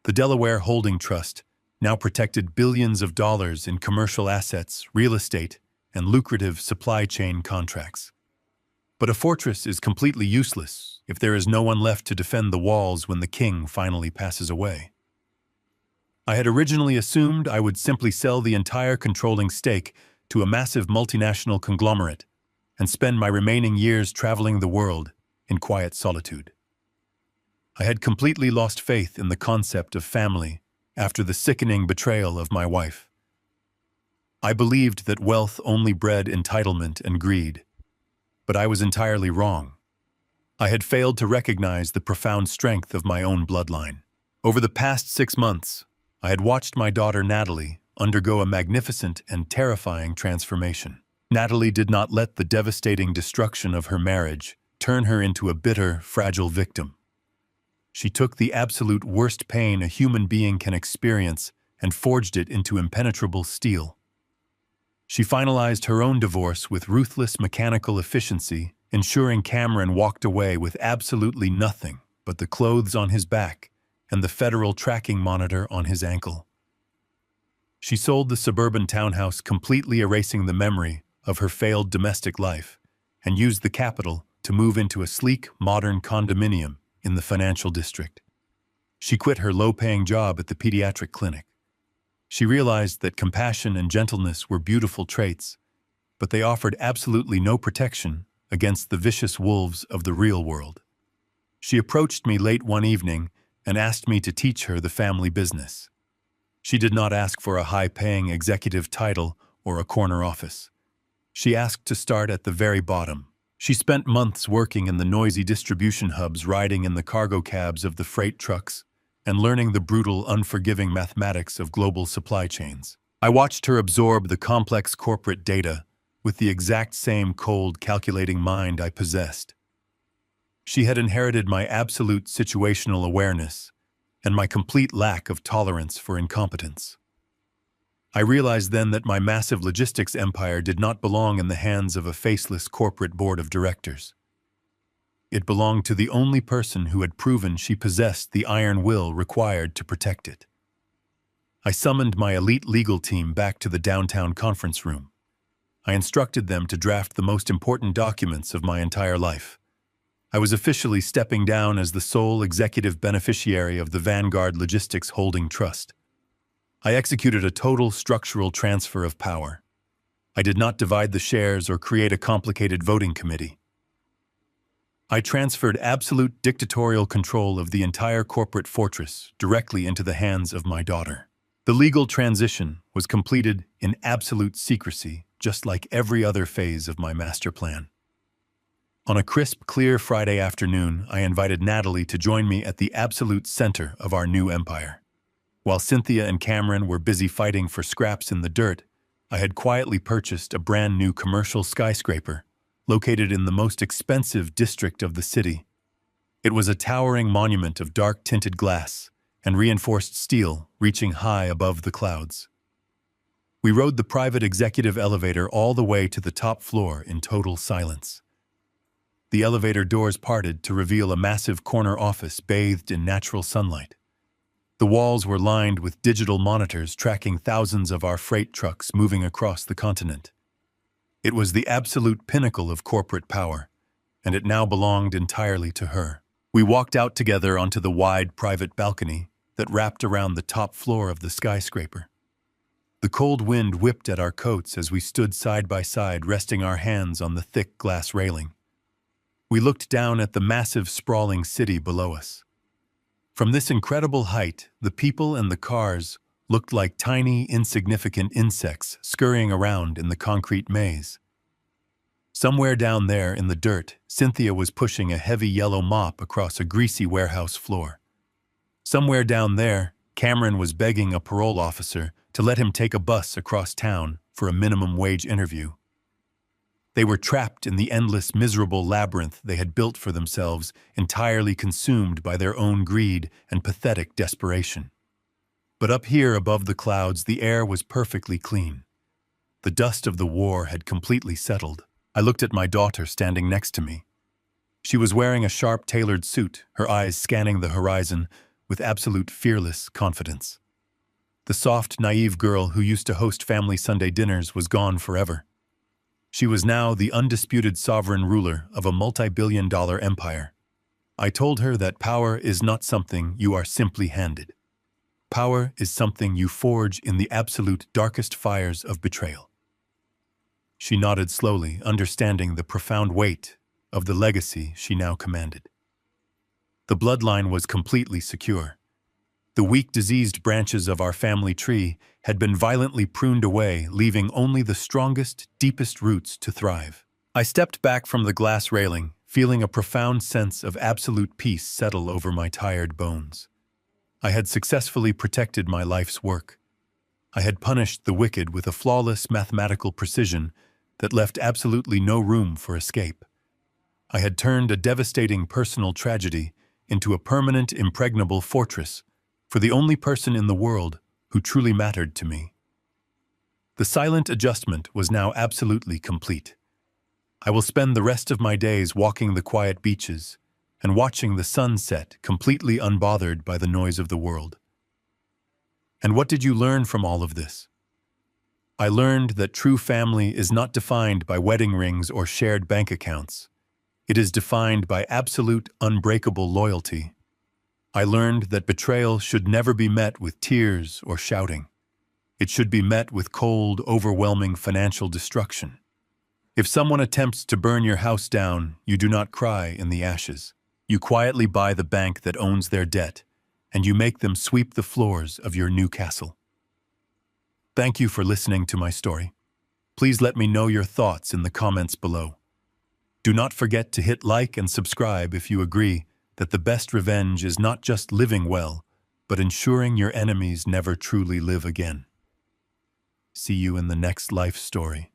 The Delaware Holding Trust now protected billions of dollars in commercial assets, real estate, and lucrative supply chain contracts. But a fortress is completely useless if there is no one left to defend the walls when the king finally passes away. I had originally assumed I would simply sell the entire controlling stake to a massive multinational conglomerate and spend my remaining years traveling the world in quiet solitude. I had completely lost faith in the concept of family after the sickening betrayal of my wife. I believed that wealth only bred entitlement and greed, but I was entirely wrong. I had failed to recognize the profound strength of my own bloodline. Over the past 6 months, I had watched my daughter Natalie undergo a magnificent and terrifying transformation. Natalie did not let the devastating destruction of her marriage turn her into a bitter, fragile victim. She took the absolute worst pain a human being can experience and forged it into impenetrable steel. She finalized her own divorce with ruthless mechanical efficiency, ensuring Cameron walked away with absolutely nothing but the clothes on his back and the federal tracking monitor on his ankle. She sold the suburban townhouse, completely erasing the memory of her failed domestic life, and used the capital to move into a sleek, modern condominium in the financial district. She quit her low-paying job at the pediatric clinic. She realized that compassion and gentleness were beautiful traits, but they offered absolutely no protection against the vicious wolves of the real world. She approached me late one evening and asked me to teach her the family business. She did not ask for a high-paying executive title or a corner office. She asked to start at the very bottom. She spent months working in the noisy distribution hubs, riding in the cargo cabs of the freight trucks, and learning the brutal, unforgiving mathematics of global supply chains. I watched her absorb the complex corporate data with the exact same cold, calculating mind I possessed. She had inherited my absolute situational awareness and my complete lack of tolerance for incompetence. I realized then that my massive logistics empire did not belong in the hands of a faceless corporate board of directors. It belonged to the only person who had proven she possessed the iron will required to protect it. I summoned my elite legal team back to the downtown conference room. I instructed them to draft the most important documents of my entire life. I was officially stepping down as the sole executive beneficiary of the Vanguard Logistics Holding Trust. I executed a total structural transfer of power. I did not divide the shares or create a complicated voting committee. I transferred absolute dictatorial control of the entire corporate fortress directly into the hands of my daughter. The legal transition was completed in absolute secrecy, just like every other phase of my master plan. On a crisp, clear Friday afternoon, I invited Natalie to join me at the absolute center of our new empire. While Cynthia and Cameron were busy fighting for scraps in the dirt, I had quietly purchased a brand new commercial skyscraper located in the most expensive district of the city. It was a towering monument of dark-tinted glass and reinforced steel reaching high above the clouds. We rode the private executive elevator all the way to the top floor in total silence. The elevator doors parted to reveal a massive corner office bathed in natural sunlight. The walls were lined with digital monitors tracking thousands of our freight trucks moving across the continent. It was the absolute pinnacle of corporate power, and it now belonged entirely to her. We walked out together onto the wide private balcony that wrapped around the top floor of the skyscraper. The cold wind whipped at our coats as we stood side by side, resting our hands on the thick glass railing. We looked down at the massive, sprawling city below us. From this incredible height, the people and the cars looked like tiny, insignificant insects scurrying around in the concrete maze. Somewhere down there in the dirt, Cynthia was pushing a heavy yellow mop across a greasy warehouse floor. Somewhere down there, Cameron was begging a parole officer to let him take a bus across town for a minimum wage interview. They were trapped in the endless, miserable labyrinth they had built for themselves, entirely consumed by their own greed and pathetic desperation. But up here above the clouds, the air was perfectly clean. The dust of the war had completely settled. I looked at my daughter standing next to me. She was wearing a sharp, tailored suit, her eyes scanning the horizon with absolute fearless confidence. The soft, naive girl who used to host family Sunday dinners was gone forever. She was now the undisputed sovereign ruler of a multi-billion-dollar empire. I told her that power is not something you are simply handed. Power is something you forge in the absolute darkest fires of betrayal. She nodded slowly, understanding the profound weight of the legacy she now commanded. The bloodline was completely secure. The weak, diseased branches of our family tree had been violently pruned away, leaving only the strongest, deepest roots to thrive. I stepped back from the glass railing, feeling a profound sense of absolute peace settle over my tired bones. I had successfully protected my life's work. I had punished the wicked with a flawless mathematical precision that left absolutely no room for escape. I had turned a devastating personal tragedy into a permanent, impregnable fortress for the only person in the world who truly mattered to me. The silent adjustment was now absolutely complete. I will spend the rest of my days walking the quiet beaches and watching the sun set, completely unbothered by the noise of the world. And what did you learn from all of this? I learned that true family is not defined by wedding rings or shared bank accounts. It is defined by absolute, unbreakable loyalty. I learned that betrayal should never be met with tears or shouting. It should be met with cold, overwhelming financial destruction. If someone attempts to burn your house down, you do not cry in the ashes. You quietly buy the bank that owns their debt, and you make them sweep the floors of your new castle. Thank you for listening to my story. Please let me know your thoughts in the comments below. Do not forget to hit like and subscribe if you agree that the best revenge is not just living well, but ensuring your enemies never truly live again. See you in the next life story.